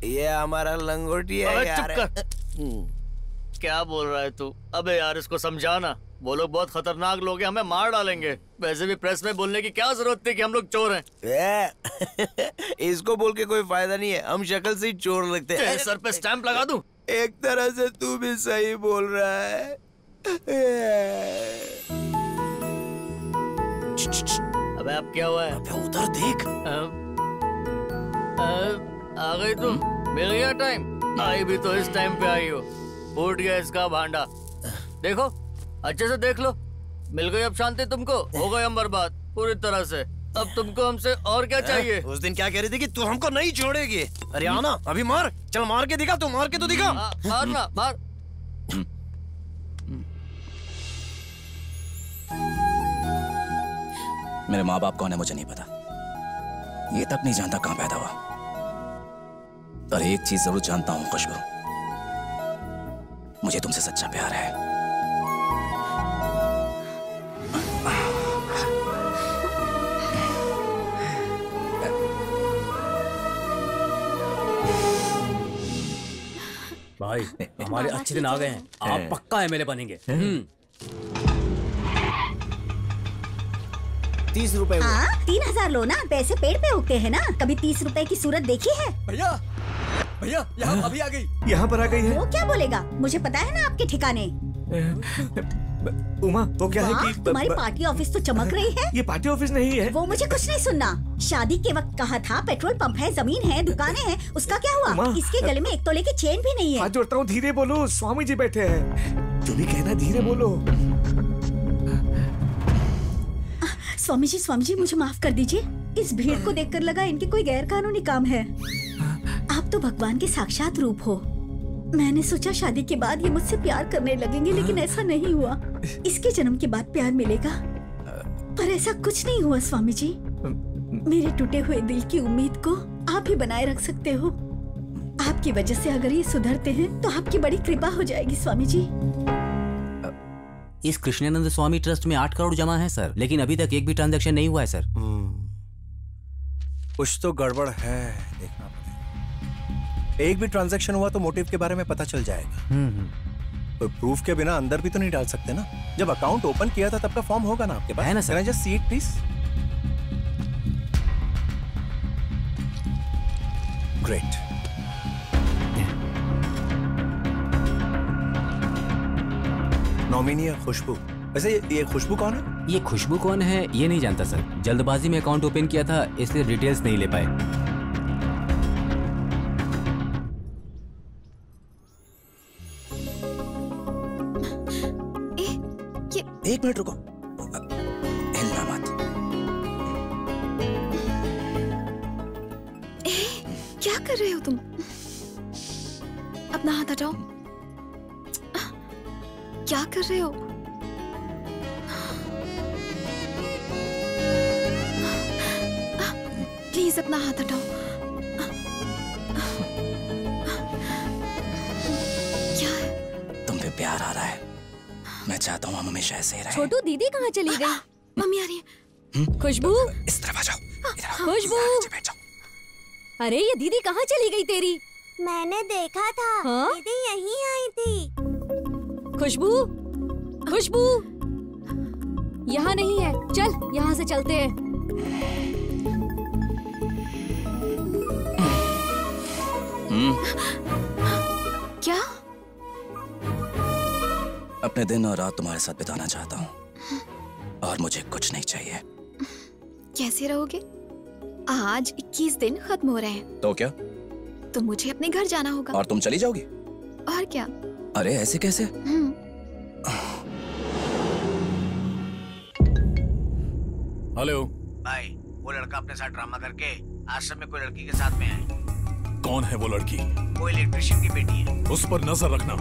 ये हमारा लंगोटी है यार। चुप कर। क्या बोल रहा है तू? अबे यार इसको समझाना, वो लोग बहुत खतरनाक लोग हैं, हमें मार डालेंगे। वैसे भी प्रेस में बोलने की क्या जरूरत थी कि हम लोग चोर हैं। इसको बोल के कोई फायदा नहीं है, हम शक्ल से ही चोर लगते हैं। सर पे स्टैंप लगा दूं? एक तरह से तू भी सही बोल रहा है। अबे अब क्या हुआ है? अबे उधर देख। आ गई तुम? मिल गया टाइम? आई भी तो इस टाइम पे आई हो। फूट गया इसका भांडा। देखो अच्छे से देख लो। मिल गई अब शांति तुमको? हो गए हम बर्बाद पूरी तरह से। अब तुमको हमसे और क्या चाहिए? उस दिन क्या कह रही थी कि तू हमको नहीं छोड़ेगी। अरे आओ ना, अभी मार, चल मार के दिखा, तू मार के तो दिखा। मारना, मार। मेरे माँ बाप कौन है मुझे नहीं पता, ये तक नहीं जानता कहाँ पैदा हुआ। पर एक चीज जरूर जानता हूँ खुशबू, मुझे तुमसे सच्चा प्यार है। भाई हमारे अच्छे दिन आ गए हैं, आप पक्का एमएलए बनेंगे। 30 रुपए। 3000 लो ना, पैसे पेड़ पे उगते हैं ना। कभी 30 रुपए की सूरत देखी है? भैया भैया यहाँ अभी आ गई। यहाँ पर आ गई है। वो क्या बोलेगा, मुझे पता है ना आपके ठिकाने। उमा, वो क्या है कि तुम्हारी पार्टी ऑफिस तो चमक रही है। ये पार्टी ऑफिस नहीं है। वो मुझे कुछ नहीं सुनना। शादी के वक्त कहा था पेट्रोल पंप है, जमीन है, दुकानें हैं, उसका क्या हुआ? इसके गले में 1 तोले की चेन भी नहीं है। हाथ जोड़ता हूँ, धीरे बोलो, स्वामी जी बैठे हैं। जो भी कहना धीरे बोलो। स्वामी जी मुझे माफ कर दीजिए। इस भीड़ को देखकर लगा इनके कोई गैर कानूनी काम है। आप तो भगवान के साक्षात रूप हो। मैंने सोचा शादी के बाद ये मुझसे प्यार करने लगेंगे, लेकिन ऐसा नहीं हुआ। इसके जन्म के बाद प्यार मिलेगा, पर ऐसा कुछ नहीं हुआ। स्वामी जी, मेरे टूटे हुए दिल की उम्मीद को आप ही बनाए रख सकते हो। आपकी वजह से अगर ये सुधरते हैं तो आपकी बड़ी कृपा हो जाएगी स्वामी जी। इस कृष्णानंद स्वामी ट्रस्ट में 8 करोड़ जमा है सर, लेकिन अभी तक एक भी ट्रांजैक्शन नहीं हुआ है सर। कुछ तो गड़बड़ है, देखना पड़ेगा। एक भी ट्रांजैक्शन हुआ तो मोटिव के बारे में पता चल जाएगा। तो प्रूफ के बिना अंदर भी तो नहीं डाल सकते ना। जब अकाउंट ओपन किया था तब का फॉर्म होगा ना आपके पास? है ना sir. Can I just see it, please? Great. Nominee है खुशबू। वैसे ये खुशबू कौन है? ये खुशबू कौन है ये नहीं जानता सर। जल्दबाजी में अकाउंट ओपन किया था, इसलिए डिटेल्स नहीं ले पाए। एक मिनट रुको, हिलना मत। क्या कर रहे हो तुम? अपना हाथ हटाओ। क्या कर रहे हो? प्लीज अपना हाथ हटाओ। क्या है? तुम पे प्यार आ रहा है। मैं चाहता हूँ हम हमेशा ऐसे ही रहें। छोटू दीदी कहाँ चली गई? मम्मी आ रही है। खुशबू, इस तरफ आ जाओ। खुशबू, अरे ये दीदी कहाँ चली गई तेरी? मैंने देखा था। हाँ? दीदी यहीं आई थी। खुशबू, खुशबू, यहाँ नहीं है। चल यहाँ से चलते हैं। क्या? अपने दिन और रात तुम्हारे साथ बिताना चाहता हूँ, और मुझे कुछ नहीं चाहिए। कैसे रहोगे? आज 21 दिन खत्म हो रहे हैं। तो क्या? तो मुझे अपने घर जाना होगा। और तुम चली जाओगी? और क्या? अरे ऐसे कैसे? हेलो भाई, वो लड़का अपने साथ ड्रामा करके आश्रम में कोई लड़की के साथ में है। कौन है वो लड़की? वो इलेक्ट्रिशियन की बेटी है। उस पर नजर रखना।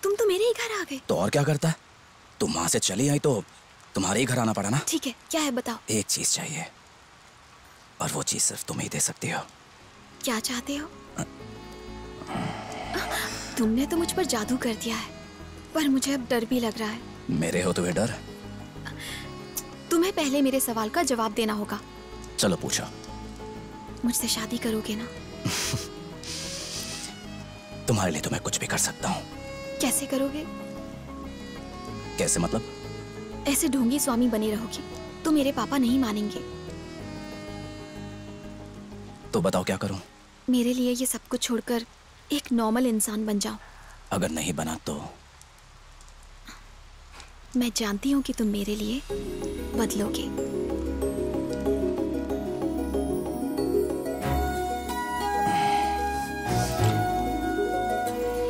तुम तो मेरे ही घर आ गए। तो और क्या करता है? तुम वहां से चली आई तो तुम्हारे ही घर आना पड़ा ना। ठीक है, क्या है बताओ। एक चीज चाहिए, और वो चीज सिर्फ तुम ही दे सकती हो। क्या चाहते हो? तुमने तो मुझ पर जादू कर दिया है, पर मुझे अब डर भी लग रहा है। मेरे हो तुम्हें डर? तुम्हें पहले मेरे सवाल का जवाब देना होगा। चलो पूछो। मुझसे शादी करोगे ना? तुम्हारे लिए तो मैं कुछ भी कर सकता हूँ। कैसे करोगे? कैसे मतलब? ऐसे ढोंगी स्वामी बनी रहोगी तो मेरे पापा नहीं मानेंगे। तो बताओ क्या करूं? मेरे लिए ये सब कुछ छोड़कर एक नॉर्मल इंसान बन जाओ। अगर नहीं बना तो? मैं जानती हूँ कि तुम मेरे लिए बदलोगे।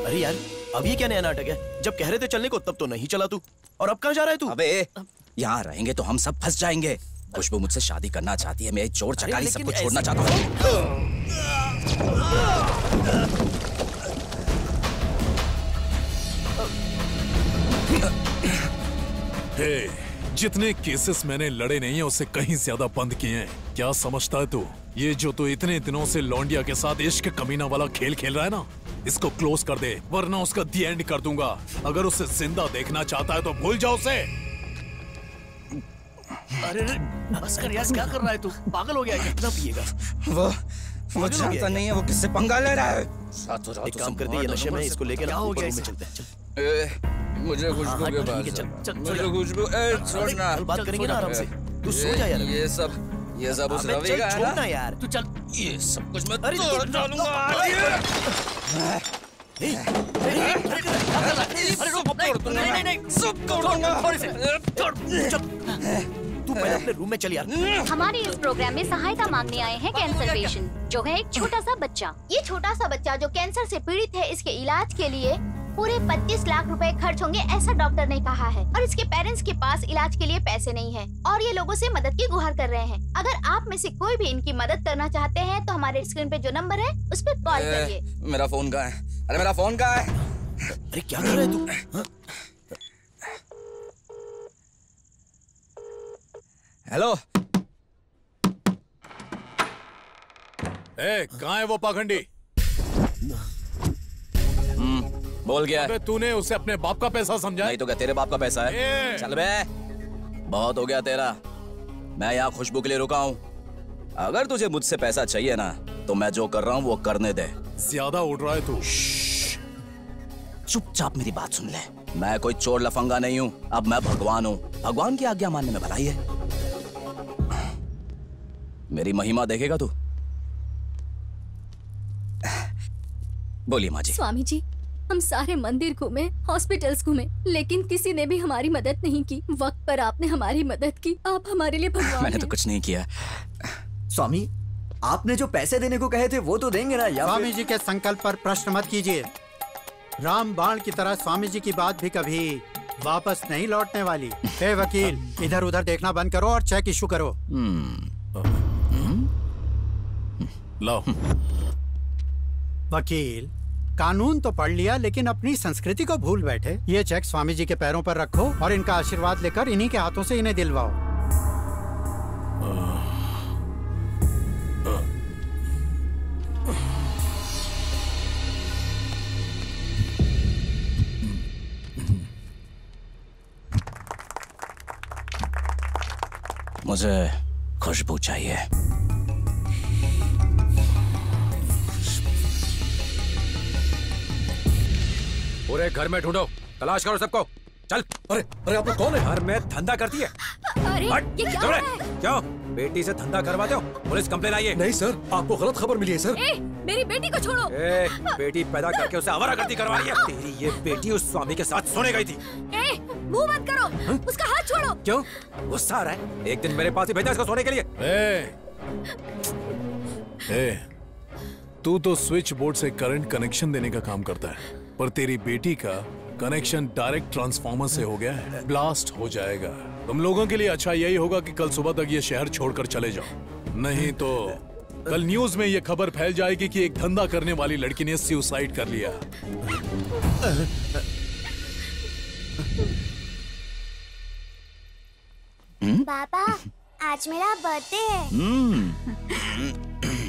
अरे यार, अब ये क्या नया नाटक है? जब कह रहे थे चलने को तब तो नहीं चला तू, और अब कहाँ जा रहा है तू? अबे यहाँ रहेंगे तो हम सब फंस जाएंगे। खुशबू मुझसे शादी करना चाहती है, मैं चोर चकारी सबको छोड़ना चाहता हूँ। जितने केसेस मैंने लड़े नहीं है उससे कहीं ज्यादा बंद किए हैं। क्या समझता है तू? ये जो तू इतने दिनों से लौंडिया के साथ इश्क कमीना वाला खेल खेल रहा है ना, इसको क्लोज कर दे वरना उसका दी एंड कर दूंगा। अगर उसे जिंदा देखना चाहता है तो भूल जाओ उसे। अरे बस कर यार, क्या कर रहा है तू? पागल हो गया है? कितना पिएगा? वो जानता नहीं है वो किससे पंगा ले रहा है। एक काम कर दे, ये नशे में इसको लेकर रूम में चलते हैं। मुझे खुशबू के पास मुझे खुशबू छोड़ना। कल बात करेंगे ना आराम से, तू सो जा यार। ये सब उस रवि का है छोड़ना यार, तू चल। ये सब कुछ मैं तोड़ डालूंगा। तू पहले अपने रूम में चल यार। हमारे इस प्रोग्राम में सहायता मांगने आए हैं कैंसर पेशेंट, जो है एक छोटा सा बच्चा। ये छोटा सा बच्चा जो कैंसर से पीड़ित है, इसके इलाज के लिए पूरे 25 लाख रुपए खर्च होंगे, ऐसा डॉक्टर ने कहा है। और इसके पेरेंट्स के पास इलाज के लिए पैसे नहीं है और ये लोगों से मदद की गुहार कर रहे हैं। अगर आप में से कोई भी इनकी मदद करना चाहते हैं तो हमारे स्क्रीन पे जो नंबर है उस पर कॉल करिए। मेरा फोन कहाँ है? अरे मेरा फोन कहाँ है? अरे क्या कर रहा है तू? हेलो, कहाँ है वो पाखंडी? बोल गया। अबे तूने उसे अपने बाप का पैसा समझा? नहीं तो क्या तेरे बाप का पैसा है? चल बे, बहुत हो गया तेरा। मैं यहाँ खुशबू के लिए रुका हूँ। अगर तुझे मुझसे पैसा चाहिए ना तो मैं जो कर रहा हूँ वो करने दे। ज्यादा उड़ रहा है तू। चुपचाप मेरी बात सुन ले। मैं कोई चोर लफंगा नहीं हूँ, अब मैं भगवान हूँ। भगवान की आज्ञा मानने में भलाई है। मेरी महिमा देखेगा तू? बोलिए माँ जी। स्वामी जी, हम सारे मंदिर घूमे, हॉस्पिटल्स घूमे, लेकिन किसी ने भी हमारी मदद नहीं की। वक्त पर आपने हमारी मदद की, आप हमारे लिए भगवान मैंने तो कुछ नहीं किया। स्वामी, आपने जो पैसे देने को कहे थे वो तो देंगे ना? या स्वामी जी के संकल्प पर प्रश्न मत कीजिए। राम बाण की तरह स्वामी जी की बात भी कभी वापस नहीं लौटने वाली। हे वकील, इधर उधर देखना बंद करो और चेक इशू करो। लाओ। वकील, कानून तो पढ़ लिया लेकिन अपनी संस्कृति को भूल बैठे। ये चेक स्वामी जी के पैरों पर रखो और इनका आशीर्वाद लेकर इन्हीं के हाथों से इन्हें दिलवाओ। मुझे खुशबू चाहिए। पूरे घर में ढूंढो, तलाश करो सबको। चल। अरे आप लोग कौन है? घर में धंधा करती है। अरे ये क्या हो रहा है? क्यों? बेटी से धंधा करवाते हो? पुलिस कंप्लेन आई है। नहीं सर, आपको गलत खबर मिली है सर। मेरी बेटी को छोड़ो। बेटी पैदा करके उसे आवारागर्दी करवाई है। तेरी ये बेटी उस स्वामी के साथ सोने गई थी। मुंह बंद करो। उसका हाथ छोड़ो। क्यों? गुस्सा आ रहा है? एक दिन मेरे पास ही भेजा इसको सोने के लिए। तू तो स्विच बोर्ड से करंट कनेक्शन देने का काम करता है, पर तेरी बेटी का कनेक्शन डायरेक्ट ट्रांसफार्मर से हो गया है। ब्लास्ट हो जाएगा। तुम लोगों के लिए अच्छा यही होगा कि कल सुबह तक ये शहर छोड़कर चले जाओ, नहीं तो कल न्यूज में ये खबर फैल जाएगी कि एक धंधा करने वाली लड़की ने सुसाइड कर लिया। पापा, आज मेरा बर्थडे है।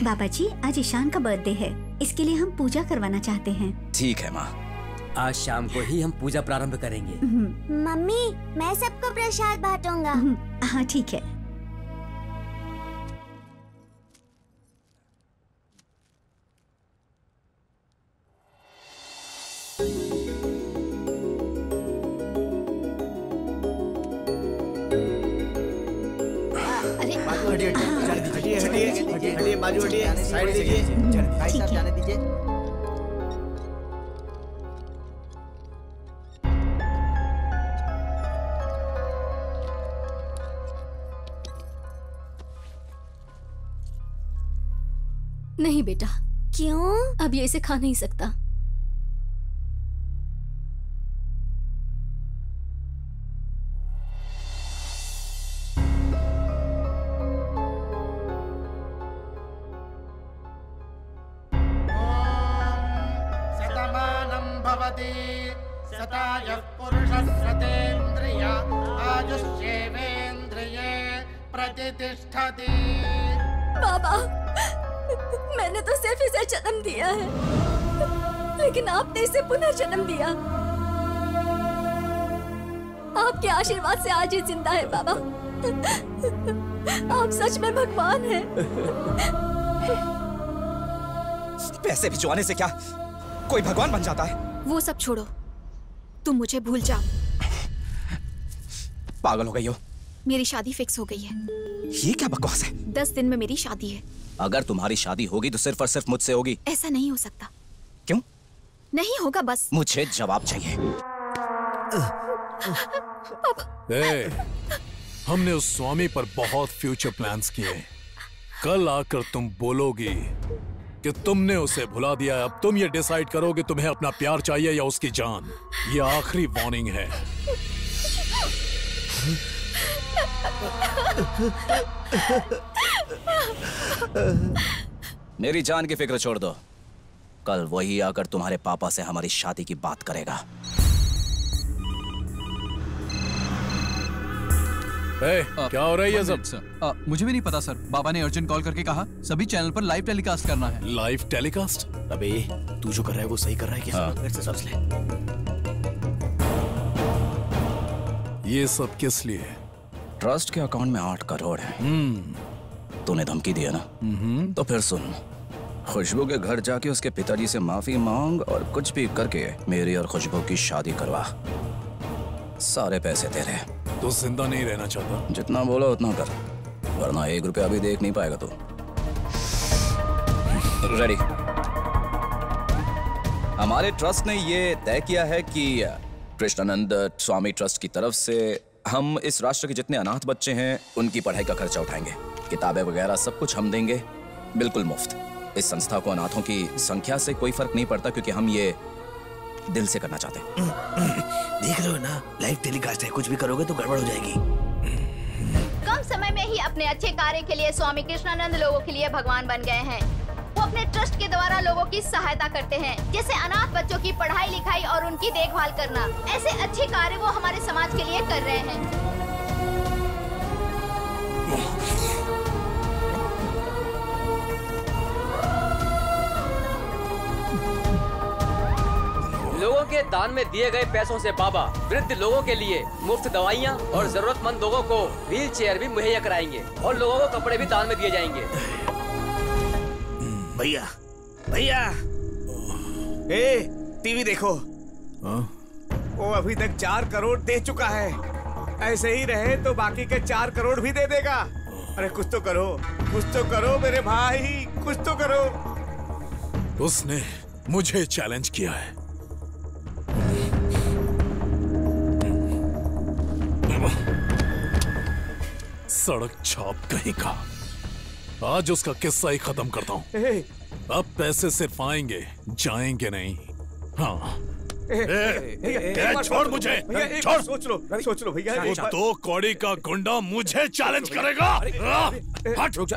बाबा जी, आज ईशान का बर्थडे है, इसके लिए हम पूजा करवाना चाहते हैं। ठीक है माँ। आज शाम को ही हम पूजा प्रारंभ करेंगे। मम्मी, मैं सबको प्रसाद बांटूंगा। हाँ ठीक है। हटिए, बाजू हटिए, साइड दीजिए, भाई साहब जाने दीजिए। नहीं बेटा। क्यों? अब ये इसे खा नहीं सकता। प्रतिष्ठति शतायुः पुरुषः शतेन्द्रिय आयुष्येवेन्द्रिये प्रतिष्ठति। बाबा, मैंने तो सिर्फ इसे जन्म दिया है, लेकिन आपने इसे पुनर्जन्म दिया। आपके आशीर्वाद से आज ये जिंदा है बाबा। आप सच में भगवान हैं। पैसे भिजवाने से क्या कोई भगवान बन जाता है? वो सब छोड़ो, तुम मुझे भूल जाओ। पागल हो गई हो? मेरी शादी फिक्स हो गई है। ये क्या बकवास है? 10 दिन में मेरी शादी है। अगर तुम्हारी शादी होगी तो सिर्फ और सिर्फ मुझसे होगी। ऐसा नहीं हो सकता। क्यों? नहीं होगा बस। मुझे जवाब चाहिए। हमने उस स्वामी पर बहुत फ्यूचर प्लान्स किए। कल आकर तुम बोलोगी कि तुमने उसे भुला दिया। अब तुम ये डिसाइड करो कि तुम्हें अपना प्यार चाहिए या उसकी जान। ये आखिरी वार्निंग है। मेरी जान की फिक्र छोड़ दो। कल वही आकर तुम्हारे पापा से हमारी शादी की बात करेगा। क्या हो रहा है ये सब? मुझे भी नहीं पता सर। बाबा ने अर्जेंट कॉल करके कहा सभी चैनल पर लाइव टेलीकास्ट करना है। Live telecast? अबे तू जो कर रहा है वो सही कर रहा है क्या? समझ ले। ये सब किस लिए? ट्रस्ट के अकाउंट में 8 करोड़ है। तूने धमकी दी है ना? तो फिर सुन, खुशबू के घर जाके उसके पिताजी से माफी मांग और कुछ भी करके मेरी और खुशबू की शादी करवा। सारे पैसे तेरे। तो जिंदा नहीं रहना चाहता? जितना बोला उतना कर, वरना 1 रुपया भी देख नहीं पाएगा तू। रेडी? हमारे ट्रस्ट ने ये तय किया है कि कृष्णानंद स्वामी ट्रस्ट की तरफ से हम इस राष्ट्र के जितने अनाथ बच्चे हैं उनकी पढ़ाई का खर्चा उठाएंगे। किताबें वगैरह सब कुछ हम देंगे, बिल्कुल मुफ्त। इस संस्था को अनाथों की संख्या से कोई फर्क नहीं पड़ता, क्योंकि हम ये दिल से करना चाहते हैं। देख रहे हो ना, लाइव टेलीकास्ट है। कुछ भी करोगे तो गड़बड़ हो जाएगी। कम समय में ही अपने अच्छे कार्य के लिए स्वामी कृष्णानंद लोगों के लिए भगवान बन गए हैं। वो अपने ट्रस्ट के द्वारा लोगों की सहायता करते हैं, जैसे अनाथ बच्चों की पढ़ाई लिखाई और उनकी देखभाल करना। ऐसे अच्छे कार्य वो हमारे समाज के लिए कर रहे हैं। लोगों के दान में दिए गए पैसों से बाबा वृद्ध लोगों के लिए मुफ्त दवाइयाँ और जरूरतमंद लोगों को व्हील चेयर भी मुहैया कराएंगे और लोगों को कपड़े भी दान में दिए जाएंगे। भैया भैया, टीवी देखो। वो अभी तक 4 करोड़ दे चुका है। ऐसे ही रहे तो बाकी के 4 करोड़ भी दे देगा। अरे कुछ तो करो, कुछ तो करो मेरे भाई, कुछ तो करो। उसने मुझे चैलेंज किया है। सड़क छाप कहीं का। आज उसका किस्सा ही खत्म करता हूँ। अब पैसे सिर्फ आएंगे, जाएंगे नहीं। हाँ। छोड़ मुझे, छोड़। सोच लो भैया। 2 कौड़ी का गुंडा मुझे चैलेंज करेगा? हट, छोड़।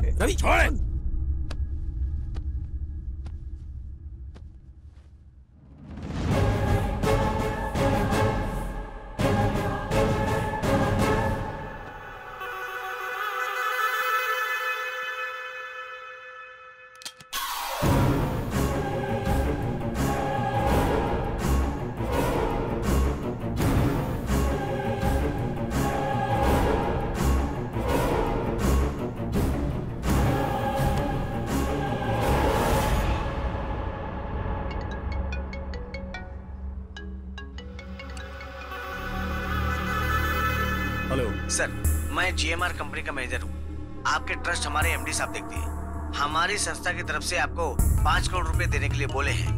सर, मैं GMR कंपनी का मैनेजर हूँ। आपके ट्रस्ट हमारे MD साहब देखते हैं। हमारी संस्था की तरफ से आपको 5 करोड़ रुपए देने के लिए बोले हैं।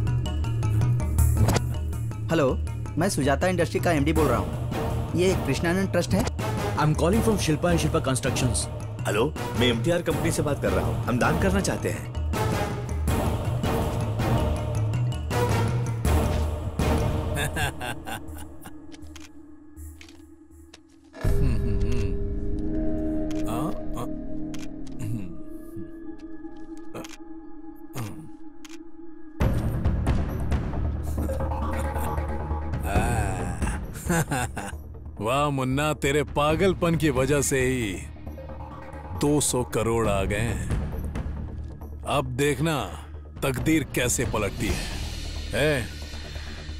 हेलो, मैं सुजाता इंडस्ट्री का MD बोल रहा हूँ। ये कृष्णानंद ट्रस्ट है? I am calling from Shilpa and Shilpa constructions. Hello, मैं MTR कंपनी से बात कर रहा हूँ। हम दान करना चाहते हैं। वाह मुन्ना, तेरे पागलपन की वजह से ही 200 करोड़ आ गए हैं। अब देखना तकदीर कैसे पलटती है।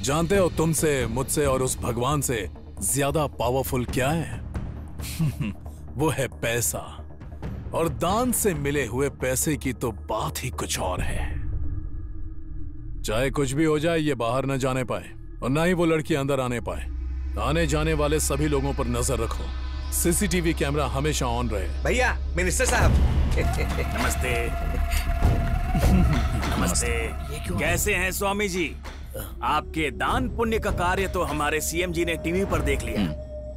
जानते हो तुमसे, मुझसे और उस भगवान से ज्यादा पावरफुल क्या है? वो है पैसा, और दान से मिले हुए पैसे की तो बात ही कुछ और है। चाहे कुछ भी हो जाए, ये बाहर न जाने पाए और ना ही वो लड़की अंदर आने पाए। आने जाने वाले सभी लोगों पर नजर रखो। सीसीटीवी कैमरा हमेशा ऑन रहे। भैया, मिनिस्टर साहब। नमस्ते। नमस्ते। कैसे हैं स्वामी जी? आपके दान पुण्य का कार्य तो हमारे सीएम जी ने टीवी पर देख लिया।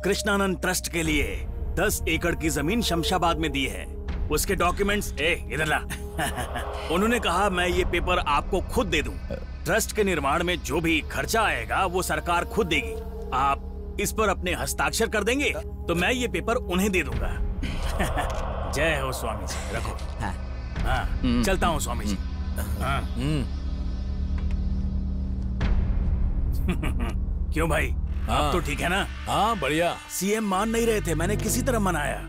कृष्णानंद ट्रस्ट के लिए 10 एकड़ की जमीन शमशाबाद में दी है। उसके डॉक्यूमेंट्स इधर ला। उन्होंने कहा मैं ये पेपर आपको खुद दे दूं। ट्रस्ट के निर्माण में जो भी खर्चा आएगा वो सरकार खुद देगी। आप इस पर अपने हस्ताक्षर कर देंगे तो मैं ये पेपर उन्हें दे दूंगा। जय हो स्वामी जी। रखो। हाँ, चलता हूँ स्वामी जी। हाँ। क्यों भाई, आप तो ठीक है ना? हाँ बढ़िया। सीएम मान नहीं रहे थे, मैंने किसी तरह मनाया।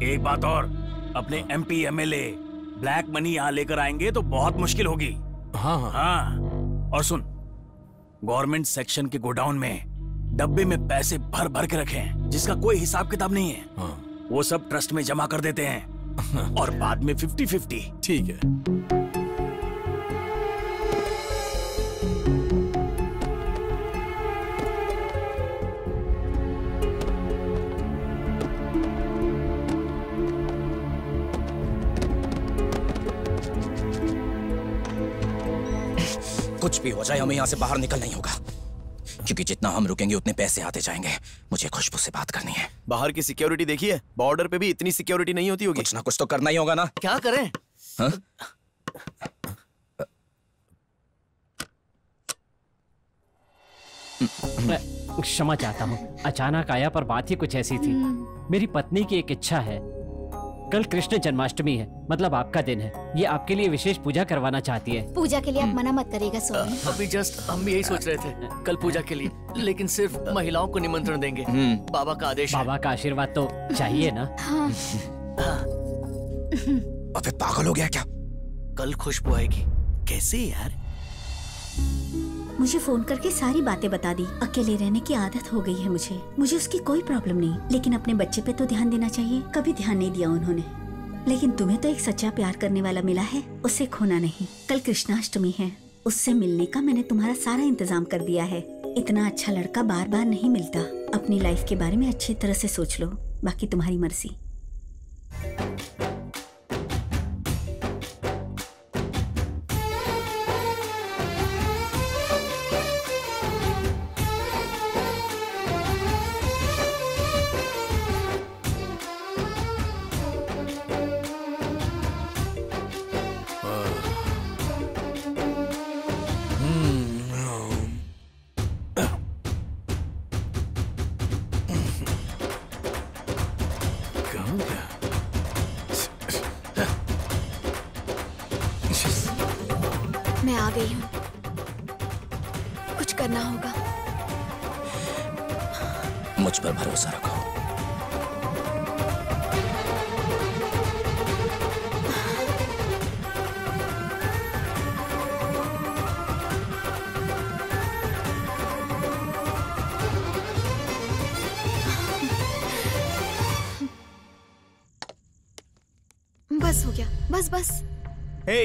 एक बात और, अपने एमपी एमएलए ब्लैक मनी यहाँ लेकर आएंगे तो बहुत मुश्किल होगी। हाँ। और सुन, गवर्नमेंट सेक्शन के गोडाउन में डब्बे में पैसे भर भर के रखे हैं जिसका कोई हिसाब किताब नहीं है। वो सब ट्रस्ट में जमा कर देते हैं और बाद में 50-50। ठीक है। कुछ भी हो जाए, हमें यहाँ से बाहर निकलना ही होगा, क्योंकि जितना हम रुकेंगे उतने पैसे आते जाएंगे। मुझे खुशबू से बात करनी है। बाहर की सिक्योरिटी देखी है? बॉर्डर पे भी इतनी सिक्योरिटी नहीं होती होगी। कुछ ना कुछ तो करना ही होगा ना। क्या करें? हाँ? क्षमा चाहता हूँ, अचानक आया, पर बात ही कुछ ऐसी थी। मेरी पत्नी की एक इच्छा है। कल कृष्ण जन्माष्टमी है, मतलब आपका दिन है। ये आपके लिए विशेष पूजा करवाना चाहती है। पूजा के लिए आप मना मत करिएगा स्वामी। अभी जस्ट हम भी यही सोच रहे थे, कल पूजा के लिए, लेकिन सिर्फ महिलाओं को निमंत्रण देंगे। बाबा का आदेश है। बाबा का आशीर्वाद तो चाहिए ना। हाँ। अबे पागल हो गया क्या? कल खुशबू आएगी। कैसे यार? मुझे फोन करके सारी बातें बता दी। अकेले रहने की आदत हो गई है मुझे उसकी कोई प्रॉब्लम नहीं, लेकिन अपने बच्चे पे तो ध्यान देना चाहिए। कभी ध्यान नहीं दिया उन्होंने। लेकिन तुम्हें तो एक सच्चा प्यार करने वाला मिला है, उसे खोना नहीं। कल कृष्णाष्टमी है, उससे मिलने का मैंने तुम्हारा सारा इंतजाम कर दिया है। इतना अच्छा लड़का बार बार नहीं मिलता। अपनी लाइफ के बारे में अच्छी तरह से सोच लो, बाकी तुम्हारी मर्जी। मैं आ गई हूँ, कुछ करना होगा। मुझ पर भरोसा रखो। बस हो गया, बस। हे,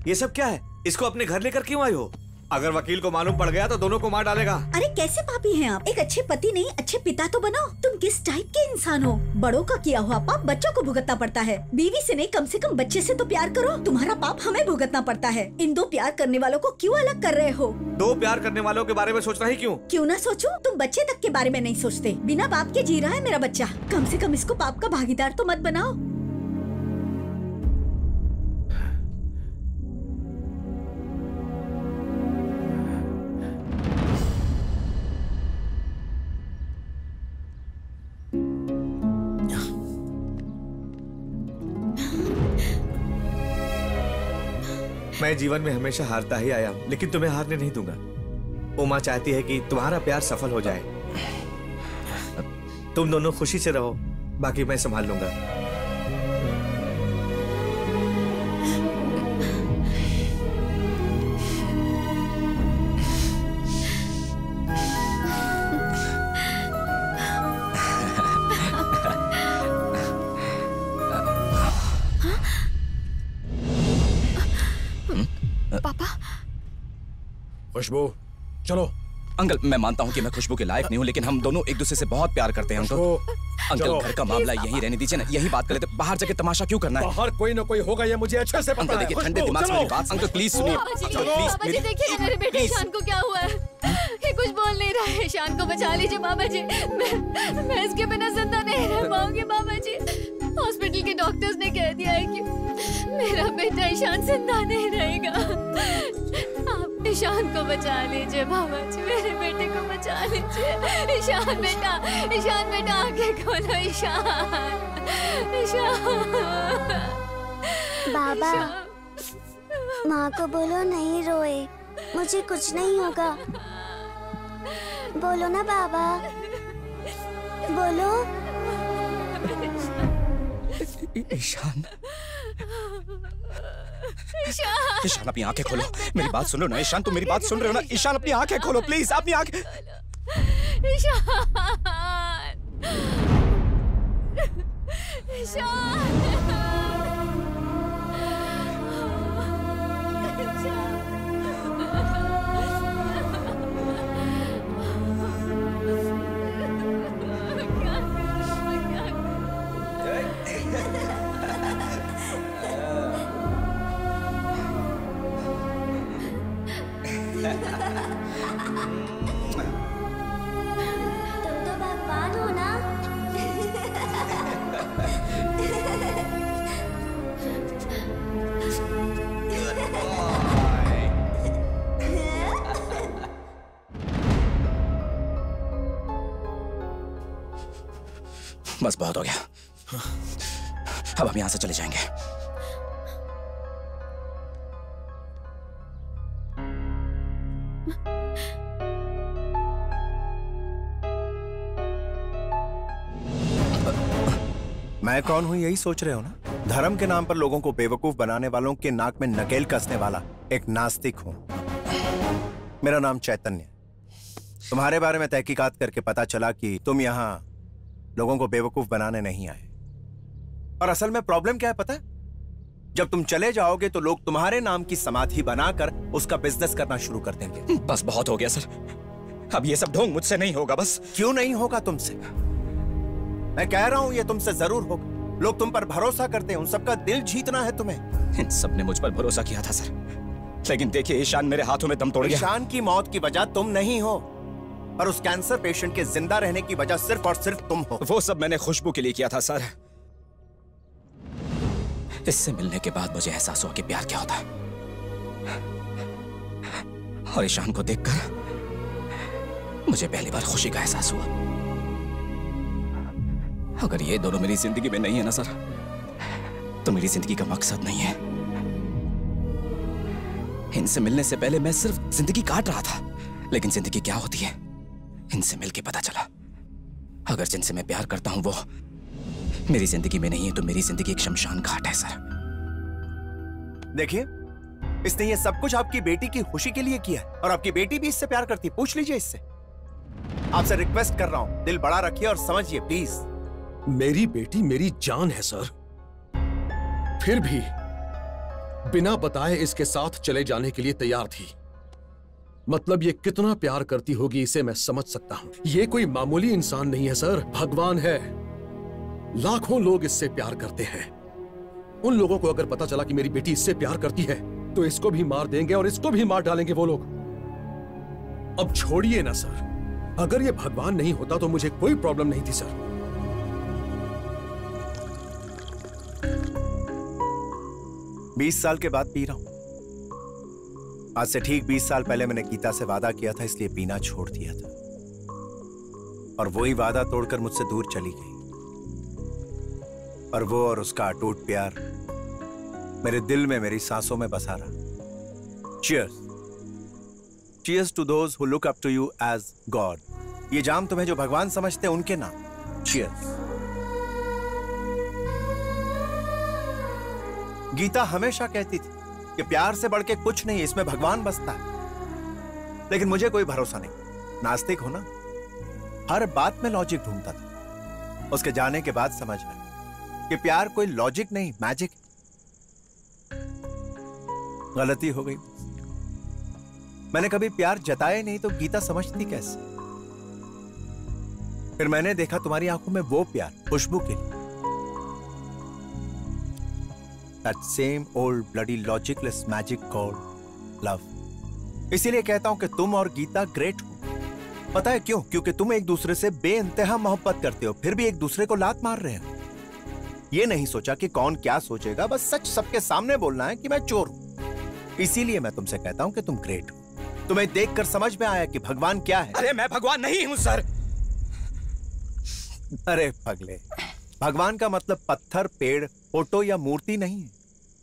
ये सब क्या है? इसको अपने घर लेकर क्यों आई हो? अगर वकील को मालूम पड़ गया तो दोनों को मार डालेगा। अरे कैसे पापी हैं आप? एक अच्छे पति नहीं, अच्छे पिता तो बनो। तुम किस टाइप के इंसान हो? बड़ों का किया हुआ पाप बच्चों को भुगतना पड़ता है। बीवी से नहीं, कम से कम बच्चे से तो प्यार करो। तुम्हारा पाप हमें भुगतना पड़ता है। इन दो प्यार करने वालों को क्यों अलग कर रहे हो? दो प्यार करने वालों के बारे में सोचना ही क्यों? क्यों ना सोचूं? तुम बच्चे तक के बारे में नहीं सोचते। बिना बाप के जी रहा है मेरा बच्चा। कम से कम इसको पाप का भागीदार तो मत बनाओ। मैं जीवन में हमेशा हारता ही आया हूँ, लेकिन तुम्हें हारने नहीं दूंगा। उमा चाहती है कि तुम्हारा प्यार सफल हो जाए। तुम दोनों खुशी से रहो, बाकी मैं संभाल लूंगा। पापा। खुशबू चलो। अंकल मैं मानता हूँ कि मैं खुशबू के लायक नहीं हूँ, लेकिन हम दोनों एक दूसरे से बहुत प्यार करते हैं अंकल। अंकल घर का मामला यही रहने दीजिए ना, यही बात कर लेते, बाहर जाके तमाशा क्यों करना है? बाहर कोई ना कोई होगा, ये मुझे अच्छे से पता है। अंकल देखिए ठंडे दिमाग से मेरी बात, अंकल प्लीज सुनिए। बाबा जी देखिए मेरे बेटे ईशान को क्या हुआ है, ये कुछ बोल नहीं रहा है। ईशान को बचा लीजिए बाबा जी, मैं इसके बिना जिंदा नहीं रह पाऊंगी बाबा जी। हॉस्पिटल के डॉक्टर्स ने कह दिया है कि मेरा बेटा ईशान जिंदा नहीं रहेगा। आप ईशान को बचा लीजिए बाबा जी, मेरे बेटे को बचा लीजिए। ईशान बेटा आंखें खोलो। ईशान बाबा, माँ को बोलो नहीं रोए, मुझे कुछ नहीं होगा। बोलो ना बाबा, बोलो। ईशान ईशान अपनी आंखें खोलो, मेरी बात सुन रहे हो ना? ईशान तुम मेरी बात सुन रहे हो ना? ईशान अपनी आंखें खोलो प्लीज, अपनी आंखें। तुम तो भगवान हो ना। बस बहुत हो गया, अब हम यहां से चले जाएंगे। मैं कौन हूं यही सोच रहे हो ना? धर्म के नाम पर लोगों को बेवकूफ बनाने वालों के नाक में नकेल कसने वाला एक नास्तिक हूं। मेरा नाम चैतन्य। तुम्हारे बारे में तहकीकात करके पता चला कि तुम यहां लोगों को बेवकूफ बनाने नहीं आए। और असल में प्रॉब्लम क्या है पता है? जब तुम चले जाओगे तो लोग तुम्हारे नाम की समाधि बनाकर उसका बिजनेस करना शुरू कर देंगे। बस बहुत हो गया सर, अब ये सब ढोंग मुझसे नहीं होगा। बस क्यों नहीं होगा तुमसे? मैं कह रहा हूं ये तुमसे जरूर होगा। लोग तुम पर भरोसा करते हैं, उन सबका दिल जीतना है तुम्हें। इन सब ने मुझ पर भरोसा किया था सर, लेकिन देखिए ईशान मेरे हाथों में दम तोड़ गया। ईशान की मौत की वजह तुम नहीं हो, और उस कैंसर पेशेंट के जिंदा रहने की वजह सिर्फ और सिर्फ तुम हो। वो सब मैंने खुशबू के लिए किया था सर। इससे मिलने के बाद मुझे एहसास हुआ कि प्यार क्या होता है, और ईशान को देखकर मुझे पहली बार खुशी का एहसास हुआ। अगर ये दोनों मेरी जिंदगी में नहीं है ना सर, तो मेरी जिंदगी का मकसद नहीं है। इनसे मिलने से पहले मैं सिर्फ जिंदगी काट रहा था, लेकिन जिंदगी क्या होती है इनसे मिलके पता चला। अगर जिनसे मैं प्यार करता हूं वो मेरी जिंदगी में नहीं है, तो मेरी जिंदगी एक शमशान घाट है सर। देखिए, इसने ये सब कुछ आपकी बेटी की खुशी के लिए किया है, और आपकी बेटी भी इससे प्यार करती। पूछ लीजिए इससे। आपसे रिक्वेस्ट कर रहा हूं, दिल बड़ा रखिए और समझिए प्लीज। मेरी बेटी मेरी जान है सर, फिर भी बिना बताए इसके साथ चले जाने के लिए तैयार थी। मतलब ये कितना प्यार करती होगी इसे मैं समझ सकता हूं। ये कोई मामूली इंसान नहीं है सर, भगवान है। लाखों लोग इससे प्यार करते हैं। उन लोगों को अगर पता चला कि मेरी बेटी इससे प्यार करती है तो इसको भी मार देंगे और इसको भी मार डालेंगे वो लोग। अब छोड़िए ना सर, अगर ये भगवान नहीं होता तो मुझे कोई प्रॉब्लम नहीं थी सर। 20 साल के बाद पी रहा हूं। आज से ठीक 20 साल पहले मैंने गीता से वादा किया था, इसलिए पीना छोड़ दिया था, और वही वादा तोड़कर मुझसे दूर चली गई। और वो और उसका अटूट प्यार मेरे दिल में, मेरी सांसों में बसा रहा। Cheers. Cheers to those who look up to you as God. ये जाम तुम्हें जो भगवान समझते हैं उनके नाम। Cheers. गीता हमेशा कहती थी कि प्यार से बढ़ के कुछ नहीं, इसमें भगवान बसता है। लेकिन मुझे कोई भरोसा नहीं, नास्तिक हो ना, हर बात में लॉजिक ढूंढता था। उसके जाने के बाद समझ में कि प्यार कोई लॉजिक नहीं, मैजिक। गलती हो गई। मैंने कभी प्यार जताया नहीं तो गीता समझती कैसे? फिर मैंने देखा तुम्हारी आंखों में वो प्यार, खुशबू के लिए। That same old bloody logicless magic called love. इसीलिए कहता हूं कि तुम और गीता ग्रेट हो। पता है क्यों? क्योंकि तुम एक दूसरे से बेइंतहा मोहब्बत करते हो, फिर भी एक दूसरे को लात मार रहे हो। ये नहीं सोचा कि कौन क्या सोचेगा, बस सच सबके सामने बोलना है कि मैं चोर हूं। इसीलिए मैं तुमसे कहता हूं कि तुम ग्रेट हो। तुम्हें देखकर समझ में आया कि भगवान क्या है। अरे मैं भगवान नहीं हूं सर। अरे पगले, भगवान का मतलब पत्थर, पेड़, फोटो या मूर्ति नहीं है,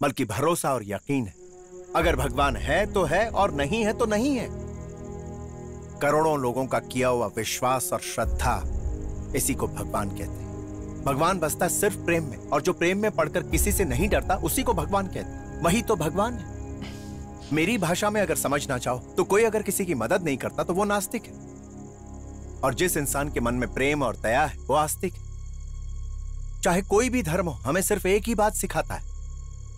बल्कि भरोसा और यकीन है। अगर भगवान है तो है और नहीं है तो नहीं है। करोड़ों लोगों का किया हुआ विश्वास और श्रद्धा, इसी को भगवान कहते हैं। भगवान बसता सिर्फ प्रेम में, और जो प्रेम में पड़कर किसी से नहीं डरता उसी को भगवान कहते हैं। वही तो भगवान है। मेरी भाषा में अगर समझना चाहो तो कोई अगर किसी की मदद नहीं करता तो वो नास्तिक है, और जिस इंसान के मन में प्रेम और दया है वो आस्तिक है। चाहे कोई भी धर्म हो, हमें सिर्फ एक ही बात सिखाता है,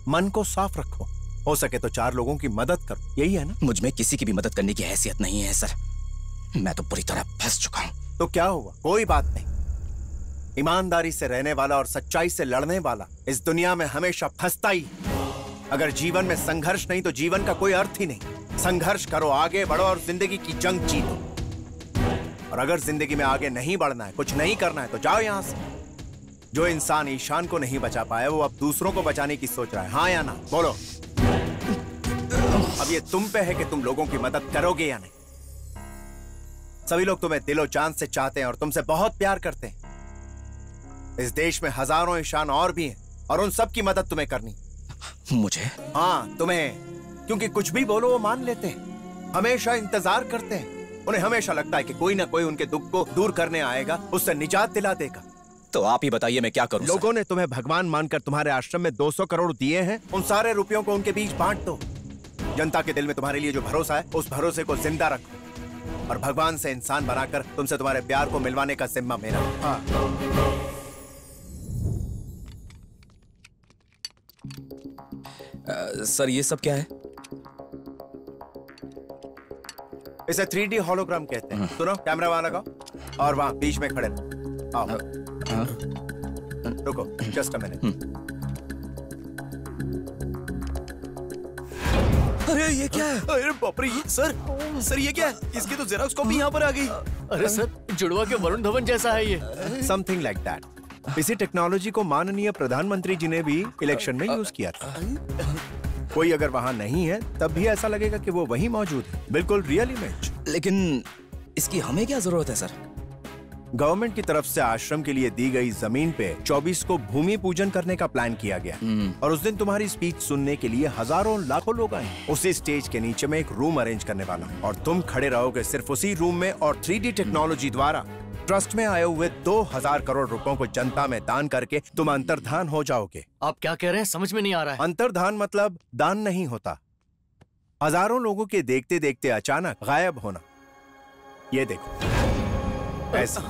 मन को साफ रखो, हो सके तो 4 लोगों की मदद करो। यही है ना? मुझ में किसी की भी मदद करने की हैसियत नहीं है सर। मैं तो पूरी तरह फंस चुका हूं। तो क्या हुआ? कोई बात नहीं। ईमानदारी से रहने वाला और सच्चाई से लड़ने वाला इस दुनिया में हमेशा फंसता ही। अगर जीवन में संघर्ष नहीं तो जीवन का कोई अर्थ ही नहीं। संघर्ष करो, आगे बढ़ो और जिंदगी की जंग जीतो। और अगर जिंदगी में आगे नहीं बढ़ना है, कुछ नहीं करना है, तो जाओ यहां से। जो इंसान ईशान को नहीं बचा पाया वो अब दूसरों को बचाने की सोच रहा है। हाँ या ना? बोलो। अब ये तुम पे है कि तुम लोगों की मदद करोगे या नहीं। सभी लोग तुम्हें दिलो जान से चाहते हैं और तुमसे बहुत प्यार करते हैं। इस देश में हजारों ईशान और भी हैं, और उन सब की मदद तुम्हें करनी। मुझे? हाँ तुम्हें, क्योंकि कुछ भी बोलो वो मान लेते हैं, हमेशा इंतजार करते हैं। उन्हें हमेशा लगता है कि कोई ना कोई उनके दुख को दूर करने आएगा, उससे निजात दिला देगा। तो आप ही बताइए मैं क्या करूं? लोगों ने तुम्हें भगवान मानकर तुम्हारे आश्रम में 200 करोड़ दिए हैं। उन सारे रुपयों को उनके बीच बांट दो। जनता के दिल में तुम्हारे लिए जो भरोसा है, उस भरोसे को जिंदा रखो, और भगवान से इंसान बनाकर तुमसे तुम्हारे प्यार को मिलवाने का जिम्मा मेरा। हाँ। सर ये सब क्या है? इसे 3D होलोग्राम कहते हैं। सुनो, कैमरा वहां लगाओ और वहां बीच में खड़े रहो। आओ। रुको, जस्ट अ मिनट। अरे ये क्या है? अरे बाप रे, सर ये क्या है? इसकी तो जेरॉक्स कॉपी यहाँ पर आ गई। अरे सर, जुड़वा के वरुण धवन जैसा है ये। Something like that. इसी टेक्नोलॉजी को माननीय प्रधानमंत्री जी ने भी इलेक्शन में यूज किया था। कोई अगर वहां नहीं है तब भी ऐसा लगेगा कि वो वहीं मौजूद है, बिल्कुल रियल इमेज। लेकिन इसकी हमें क्या जरूरत है सर? गवर्नमेंट की तरफ से आश्रम के लिए दी गई जमीन पे 24 को भूमि पूजन करने का प्लान किया गया, और उस दिन तुम्हारी स्पीच सुनने के लिए हजारों लाखों लोग आए। उसी स्टेज के नीचे में एक रूम अरेंज करने वाला हूं, और तुम खड़े रहोगे सिर्फ उसी रूम में, और 3D टेक्नोलॉजी द्वारा ट्रस्ट में आए हुए 2000 करोड़ रुपयों को जनता में दान करके तुम अंतर्धान हो जाओगे। आप क्या कह रहे हैं? समझ में नहीं आ रहा है। अंतर्धान मतलब दान नहीं होता, हजारों लोगों के देखते देखते अचानक गायब होना। ये देखो ऐसा।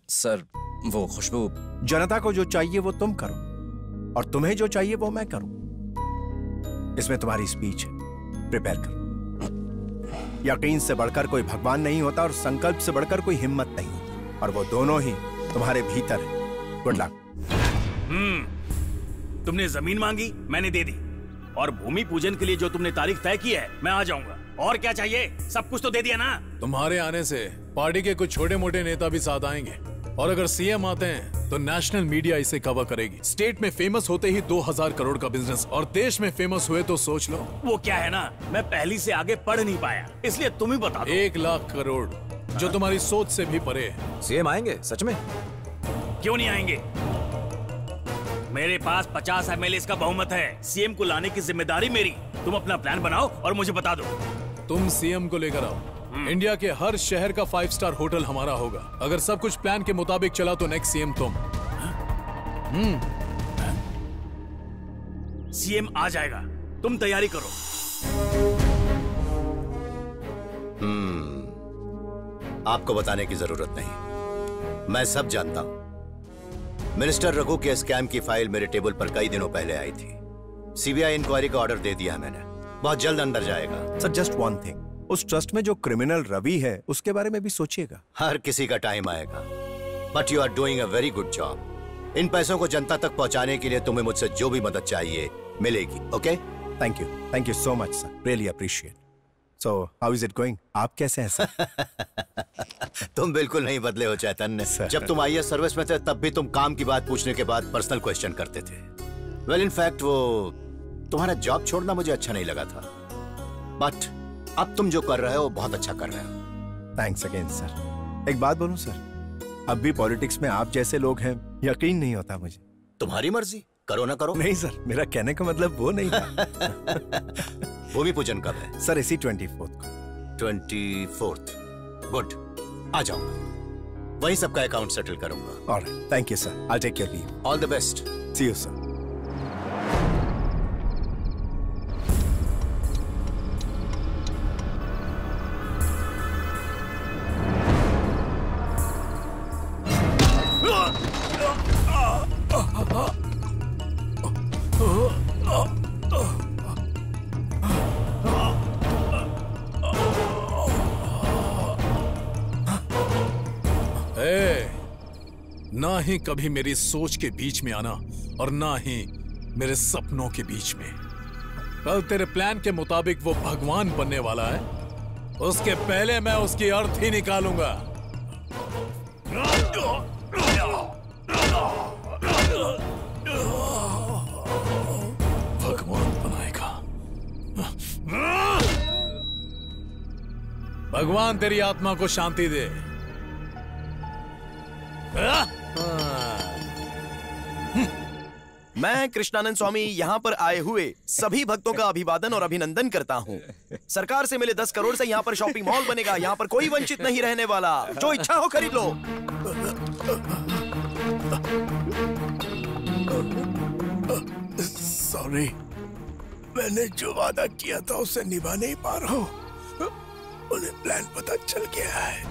सर वो खुशबू, जनता को जो चाहिए वो तुम करो, और तुम्हें जो चाहिए वो मैं करूं। इसमें तुम्हारी स्पीच है, प्रिपेयर करो। यकीन से बढ़कर कोई भगवान नहीं होता, और संकल्प से बढ़कर कोई हिम्मत नहीं होती, और वो दोनों ही तुम्हारे भीतर है। Good luck. तुमने जमीन मांगी, मैंने दे दी, और भूमि पूजन के लिए जो तुमने तारीख तय की है मैं आ जाऊंगा। और क्या चाहिए? सब कुछ तो दे दिया ना। तुम्हारे आने से पार्टी के कुछ छोटे मोटे नेता भी साथ आएंगे, और अगर सीएम आते हैं तो नेशनल मीडिया इसे कवर करेगी। स्टेट में फेमस होते ही 2000 करोड़ का बिजनेस, और देश में फेमस हुए तो सोच लो। वो क्या है ना, मैं पहली से आगे पढ़ नहीं पाया, इसलिए तुम ही बता दो। 1 लाख करोड़, जो तुम्हारी सोच से भी परे है। सीएम आएंगे सच में? क्यों नहीं आएंगे? मेरे पास 50 MLA का बहुमत है। सीएम को लाने की जिम्मेदारी मेरी। तुम अपना प्लान बनाओ और मुझे बता दो। तुम सीएम को लेकर आओ, इंडिया के हर शहर का 5 स्टार होटल हमारा होगा। अगर सब कुछ प्लान के मुताबिक चला तो नेक्स्ट सीएम तुम। सीएम आ जाएगा, तुम तैयारी करो। आपको बताने की जरूरत नहीं, मैं सब जानता हूं। मिनिस्टर रघु के स्कैम की फाइल मेरे टेबल पर कई दिनों पहले आई थी। सीबीआई इंक्वायरी का ऑर्डर दे दिया है मैंने, बहुत जल्द अंदर जाएगा। सर जस्ट वन थिंग, उस ट्रस्ट में जो क्रिमिनल रवि है उसके बारे में भी सोचिएगा। हर किसी का टाइम आएगा, but you are doing a very good job. इन पैसों को जनता तक पहुंचाने के लिए तुम्हें मुझसे जो भी मदद चाहिए मिलेगी। Okay? Thank you so much sir, really appreciate. So how is it going? आप कैसे हैं सर? तुम बिल्कुल नहीं बदले हो चैतन्य। जब तुम आईएएस सर्विस में थे तब भी तुम काम की बात पूछने के बाद पर्सनल क्वेश्चन करते थे। वेल इनफैक्ट वो तुम्हारा जॉब छोड़ना मुझे अच्छा नहीं लगा था, बट अब तुम जो कर रहे हो बहुत अच्छा कर रहे हो। Thanks again sir. एक बात बोलूं सर, अब भी पॉलिटिक्स में आप जैसे लोग हैं यकीन नहीं होता मुझे। तुम्हारी मर्जी, करो ना करो। नहीं सर, मेरा कहने का मतलब वो नहीं था। भूमि पूजन कब है? सर इसी 24th को। 24th, गुड, आ जाऊंगा, वहीं सबका अकाउंट सेटल करूंगा। Alright, thank you sir, I take your leave. All the best. See you sir. ना ही कभी मेरी सोच के बीच में आना और ना ही मेरे सपनों के बीच में। कल तेरे प्लान के मुताबिक वो भगवान बनने वाला है, उसके पहले मैं उसकी अर्थ ही निकालूंगा। भगवान बनाएगा। भगवान तेरी आत्मा को शांति दे। मैं कृष्णानंद स्वामी यहाँ पर आए हुए सभी भक्तों का अभिवादन और अभिनंदन करता हूँ। सरकार से मिले 10 करोड़ से यहाँ पर शॉपिंग मॉल बनेगा। यहाँ पर कोई वंचित नहीं रहने वाला, जो इच्छा हो खरीद लो। सॉरी, मैंने जो वादा किया था उसे निभा नहीं पा रहा हूँ। उन्हें प्लान पता चल गया है।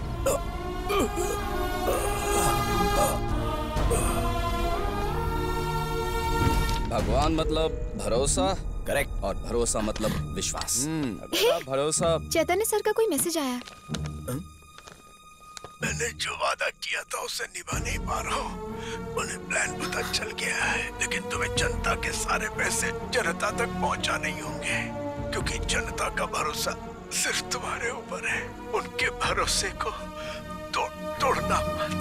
भगवान मतलब भरोसा, करेक्ट, और भरोसा मतलब विश्वास। अगर आप भरोसा। चैतन्य सर का कोई मैसेज आया। मैंने जो वादा किया था उसे निभा नहीं पा रहा हूँ। उन्हें प्लान पता चल गया है, लेकिन तुम्हें जनता के सारे पैसे जनता तक पहुँचा नहीं होंगे, क्योंकि जनता का भरोसा सिर्फ तुम्हारे ऊपर है। उनके भरोसे को तोड़ना मत।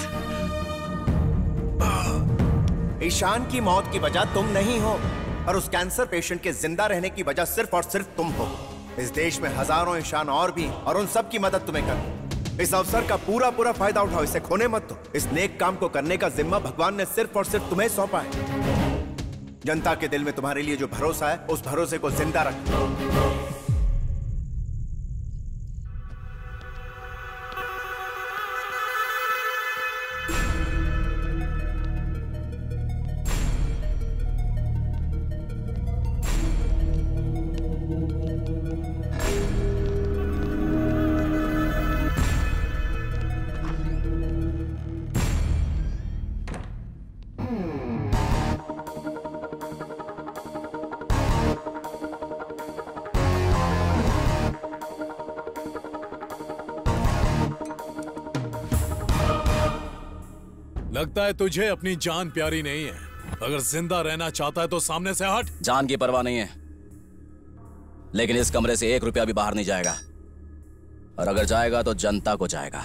ईशान की मौत की वजह तुम नहीं हो, और उस कैंसर पेशेंट के जिंदा रहने की वजह सिर्फ और सिर्फ तुम हो। इस देश में हजारों ईशान और भी, और उन सब की मदद तुम्हें करनी। इस अवसर का पूरा फायदा उठाओ, इसे खोने मत दो। इस नेक काम को करने का जिम्मा भगवान ने सिर्फ और सिर्फ तुम्हें सौंपा है। जनता के दिल में तुम्हारे लिए जो भरोसा है, उस भरोसे को जिंदा रखो। लगता है तुझे अपनी जान प्यारी नहीं है। अगर जिंदा रहना चाहता है तो सामने से हट। जान की परवाह नहीं है, लेकिन इस कमरे से 1 रुपया भी बाहर नहीं जाएगा, और अगर जाएगा तो जनता को जाएगा।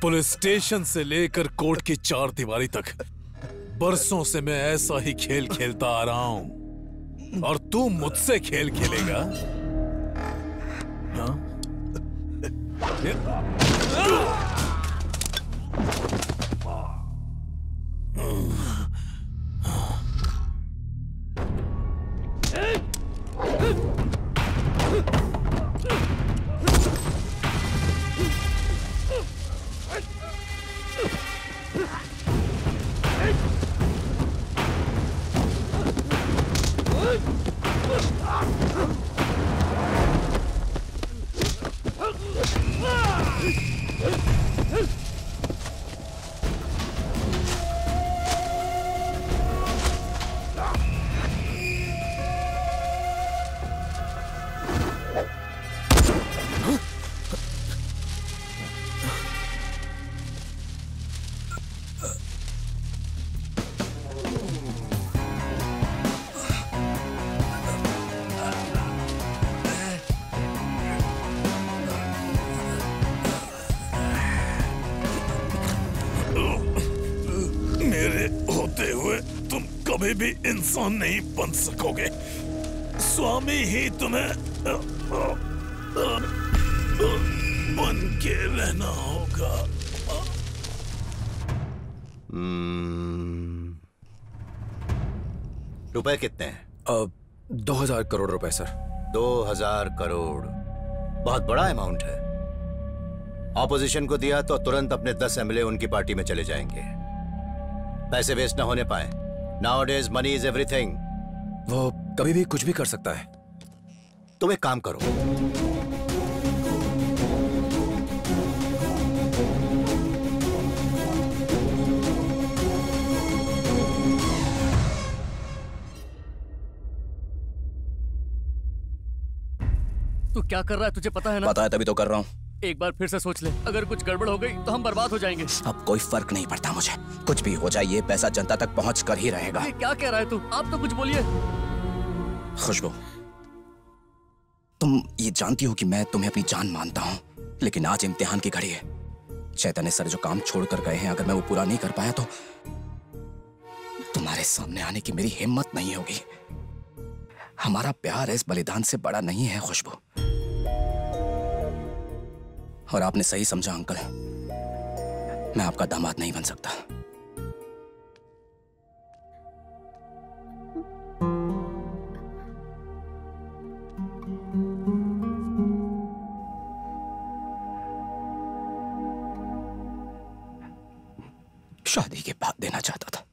पुलिस स्टेशन से लेकर कोर्ट की चार दीवारी तक बरसों से मैं ऐसा ही खेल खेलता आ रहा हूं, और तू मुझसे खेल खेलेगा? हाँ? कभी भी इंसान नहीं बन सकोगे। स्वामी ही तुम्हें बन के रहना होगा। रुपए कितने हैं? 2000 करोड़ रुपए सर। 2000 करोड़ बहुत बड़ा अमाउंट है। ऑपोजिशन को दिया तो तुरंत अपने 10 एमएलए उनकी पार्टी में चले जाएंगे, पैसे वेस्ट ना होने पाए। Nowadays money is everything। वो कभी भी कुछ भी कर सकता है। तुम एक काम करो, तू क्या कर रहा है तुझे पता है ना? पता है तभी तो कर रहा हूँ। एक बार फिर से सोच ले, अगर कुछ गड़बड़ हो गई तो हम बर्बाद हो जाएंगे। अब कोई फर्क नहीं पड़ता मुझे, कुछ भी हो जाए ये पैसा जनता तक पहुंच कर ही रहेगा। ये क्या कह रहा है तू? आप तो कुछ बोलिए। खुशबू, तुम ये जानती हो कि मैं तुम्हें अपनी जान मानता हूँ, लेकिन आज इम्तिहान की घड़ी है। चैतन्य सर जो काम छोड़ कर गए हैं, अगर मैं वो पूरा नहीं कर पाया तो तुम्हारे सामने आने की मेरी हिम्मत नहीं होगी। हमारा प्यार इस बलिदान से बड़ा नहीं है खुशबू। और आपने सही समझा अंकल, मैं आपका दामाद नहीं बन सकता। शादी के बाद देना चाहता था।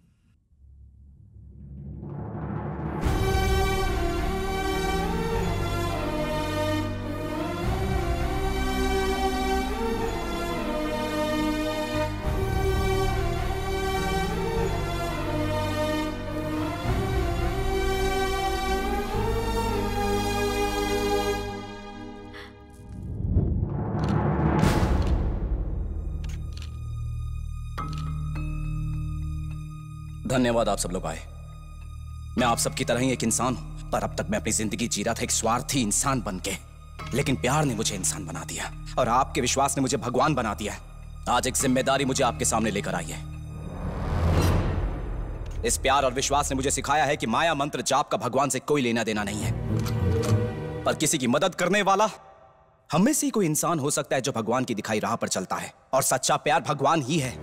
धन्यवाद आप सब लोग आए। मैं आप सबकी तरह ही एक इंसान हूं, पर अब तक मैं अपनी जिंदगी जी रहा था एक स्वार्थी इंसान बन के, लेकिन प्यार ने मुझे इंसान बना दिया और आपके विश्वास ने मुझे भगवान बना दिया। आज एक जिम्मेदारी मुझे आपके सामने लेकर आई है। इस प्यार और विश्वास ने मुझे सिखाया है कि माया मंत्र जाप का भगवान से कोई लेना देना नहीं है, पर किसी की मदद करने वाला हम में से कोई इंसान हो सकता है जो भगवान की दिखाई राह पर चलता है, और सच्चा प्यार भगवान ही है।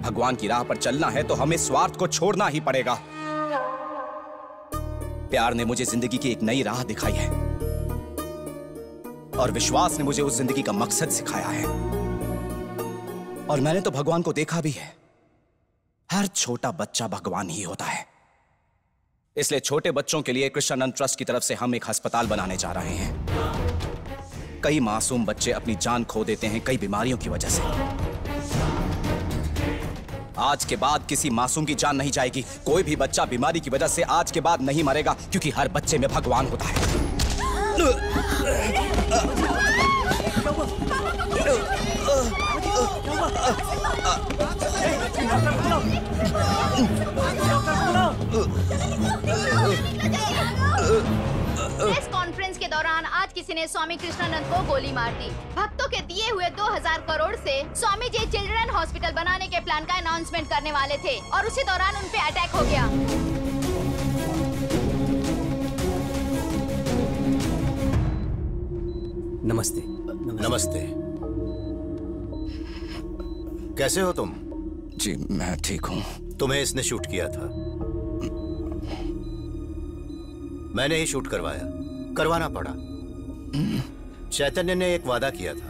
भगवान की राह पर चलना है तो हमें स्वार्थ को छोड़ना ही पड़ेगा। प्यार ने मुझे जिंदगी की एक नई राह दिखाई है, और विश्वास ने मुझे उस जिंदगी का मकसद सिखाया है। और मैंने तो भगवान को देखा भी है। हर छोटा बच्चा भगवान ही होता है। इसलिए छोटे बच्चों के लिए कृष्णानंद ट्रस्ट की तरफ से हम एक अस्पताल बनाने जा रहे हैं। कई मासूम बच्चे अपनी जान खो देते हैं कई बीमारियों की वजह से। आज के बाद किसी मासूम की जान नहीं जाएगी। कोई भी बच्चा बीमारी की वजह से आज के बाद नहीं मरेगा, क्योंकि हर बच्चे में भगवान होता है। प्रेस कॉन्फ्रेंस के दौरान आज किसी ने स्वामी कृष्णानंद को गोली मार दी। भक्तों के दिए हुए 2000 करोड़ से स्वामी जी चिल्ड्रन हॉस्पिटल बनाने के प्लान का अनाउंसमेंट करने वाले थे और उसी दौरान उन पे अटैक हो गया। नमस्ते। नमस्ते। कैसे हो तुम? जी मैं ठीक हूँ। तुम्हें इसने शूट किया था? मैंने ही शूट करवाना पड़ा। चैतन्य ने एक वादा किया था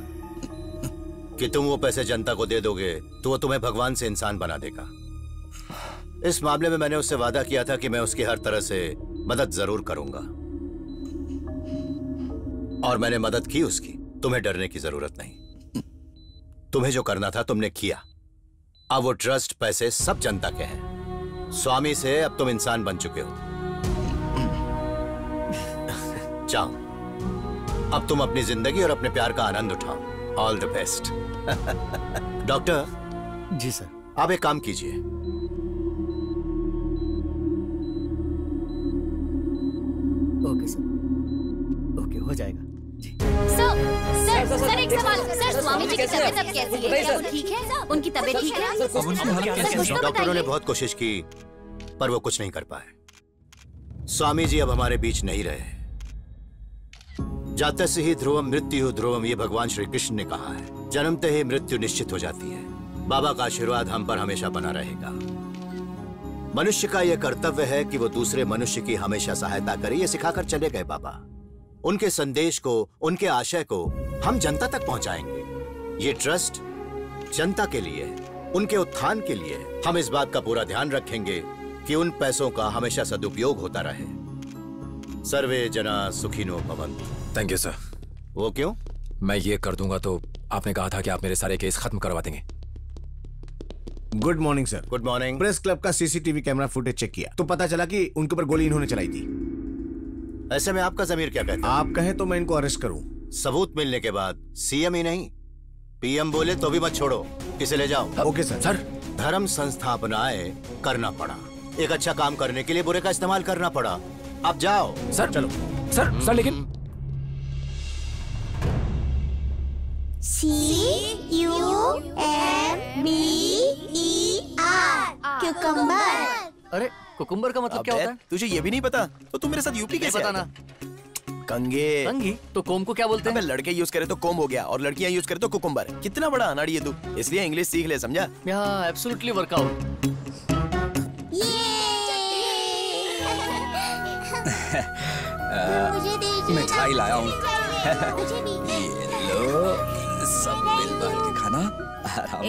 कि तुम वो पैसे जनता को दे दोगे तो वो तुम्हें भगवान से इंसान बना देगा। इस मामले में मैंने उससे वादा किया था कि मैं उसकी हर तरह से मदद जरूर करूंगा और मैंने मदद की उसकी। तुम्हें डरने की जरूरत नहीं। तुम्हें जो करना था तुमने किया। अब वो ट्रस्ट, पैसे सब जनता के हैं। स्वामी से अब तुम इंसान बन चुके हो। जाओ, अब तुम अपनी जिंदगी और अपने प्यार का आनंद उठाओ। All the best. डॉक्टर। जी सर। आप एक काम कीजिए। ओके सर, ओके हो जाएगा। सर एक सवाल। सर स्वामी जी की तबीयत अब कैसी है? क्या वो ठीक है? उनकी तबीयत ठीक है? डॉक्टरों ने बहुत कोशिश की पर वो कुछ नहीं कर पाए। स्वामी जी अब हमारे बीच नहीं रहे। जाते से ही ध्रुवम मृत्यु ध्रुवम, ये भगवान श्री कृष्ण ने कहा है। जन्मते ही मृत्यु निश्चित हो जाती है। बाबा का आशीर्वाद हम पर हमेशा बना रहेगा। मनुष्य का यह कर्तव्य है कि वो दूसरे मनुष्य की हमेशा सहायता करे। ये सिखाकर चले गए बाबा। उनके संदेश को, उनके आशय को हम जनता तक पहुंचाएंगे। ये ट्रस्ट जनता के लिए, उनके उत्थान के लिए। हम इस बात का पूरा ध्यान रखेंगे कि उन पैसों का हमेशा सदुपयोग होता रहे। सर्वे जना सुखिनो भवन्तु। Thank you sir. वो क्यों? मैं ये कर दूंगा तो आपने कहा था कि आप मेरे सारे केस खत्म करवा देंगे। Good morning sir. Good morning. Press club का सीसीटीवी कैमरा फुटेज चेक किया तो पता चला कि उनके ऊपर गोली इन्होंने चलाई थी। ऐसे में आपका ज़मीर क्या कहता है? आप कहें तो मैं इनको अरेस्ट करूं। सबूत मिलने के बाद सीएम ही नहीं पीएम बोले तो भी मत छोड़ो, इसे ले जाओ। Okay sir. सर, धर्म संस्थापनाएं करना पड़ा। एक अच्छा काम करने के लिए बुरे का इस्तेमाल करना पड़ा। अब जाओ। सर चलो। सर लेकिन CUMBER अरे कुकुम्बर का मतलब क्या होता है? तुझे ये भी नहीं पता? तो तुम मेरे साथ यूपी कैसे पता ना? कंगे। कंगी? तो कोम को क्या बोलते हैं? लड़के यूज करे तो कोम हो गया और लड़कियां यूज करे तो कुकुम्बर। कितना बड़ा अनाड़ी है तू, इसलिए इंग्लिश सीख ले, समझा? हाँ, एब्सोल्युटली वर्कआउट। मिठाई लाया हूँ। ये लो, सब मिल बांट के खाना आराम से।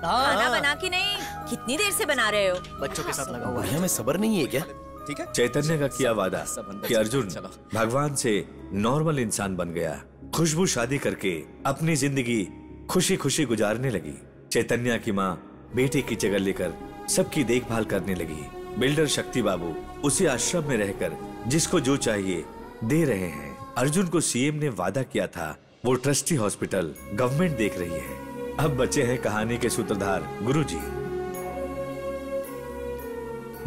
खाना बना के नहीं, कितनी देर से बना रहे हो? बच्चों के साथ लगा हुआ है। हमें सब्र नहीं है क्या? ठीक है। चैतन्य का किया वादा कि अर्जुन भगवान से नॉर्मल इंसान बन गया। खुशबू शादी करके अपनी जिंदगी खुशी खुशी गुजारने लगी। चैतन्य की माँ बेटे की जगह लेकर सबकी देखभाल करने लगी। बिल्डर शक्ति बाबू उसी आश्रम में रहकर जिसको जो चाहिए दे रहे हैं। अर्जुन को सीएम ने वादा किया था, वो ट्रस्टी हॉस्पिटल गवर्नमेंट देख रही है। अब बचे हैं कहानी के सूत्रधार गुरुजी।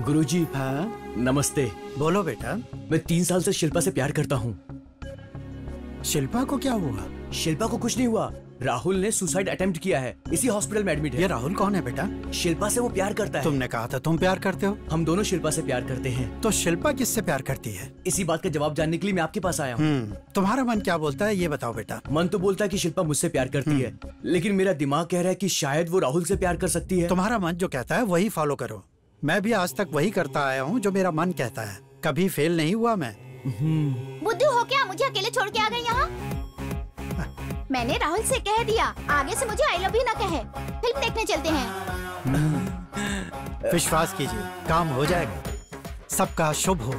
गुरुजी। हाँ नमस्ते। बोलो बेटा। मैं 3 साल से शिल्पा से प्यार करता हूँ। शिल्पा को क्या हुआ? शिल्पा को कुछ नहीं हुआ। राहुल ने सुसाइड अटेम्प्ट किया है, इसी हॉस्पिटल में एडमिट है। ये राहुल कौन है बेटा? शिल्पा से वो प्यार करता है। तुमने कहा था तुम प्यार करते हो। हम दोनों शिल्पा से प्यार करते हैं। तो शिल्पा किससे प्यार करती है? इसी बात का जवाब जानने के लिए मैं आपके पास आया हूँ। तुम्हारा मन क्या बोलता है ये बताओ बेटा। मन तो बोलता है कि शिल्पा मुझसे प्यार करती है, लेकिन मेरा दिमाग कह रहा है कि शायद वो राहुल से प्यार कर सकती है। तुम्हारा मन जो कहता है वही फॉलो करो। मैं भी आज तक वही करता आया हूँ जो मेरा मन कहता है। कभी फेल नहीं हुआ मैं। बुद्धू हो क्या मुझे अकेले छोड़ के आ गए यहाँ? मैंने राहुल से कह दिया आगे से मुझे आई लव यू ना कहे। फिल्म देखने चलते हैं। विश्वास कीजिए काम हो जाएगा। सबका शुभ हो।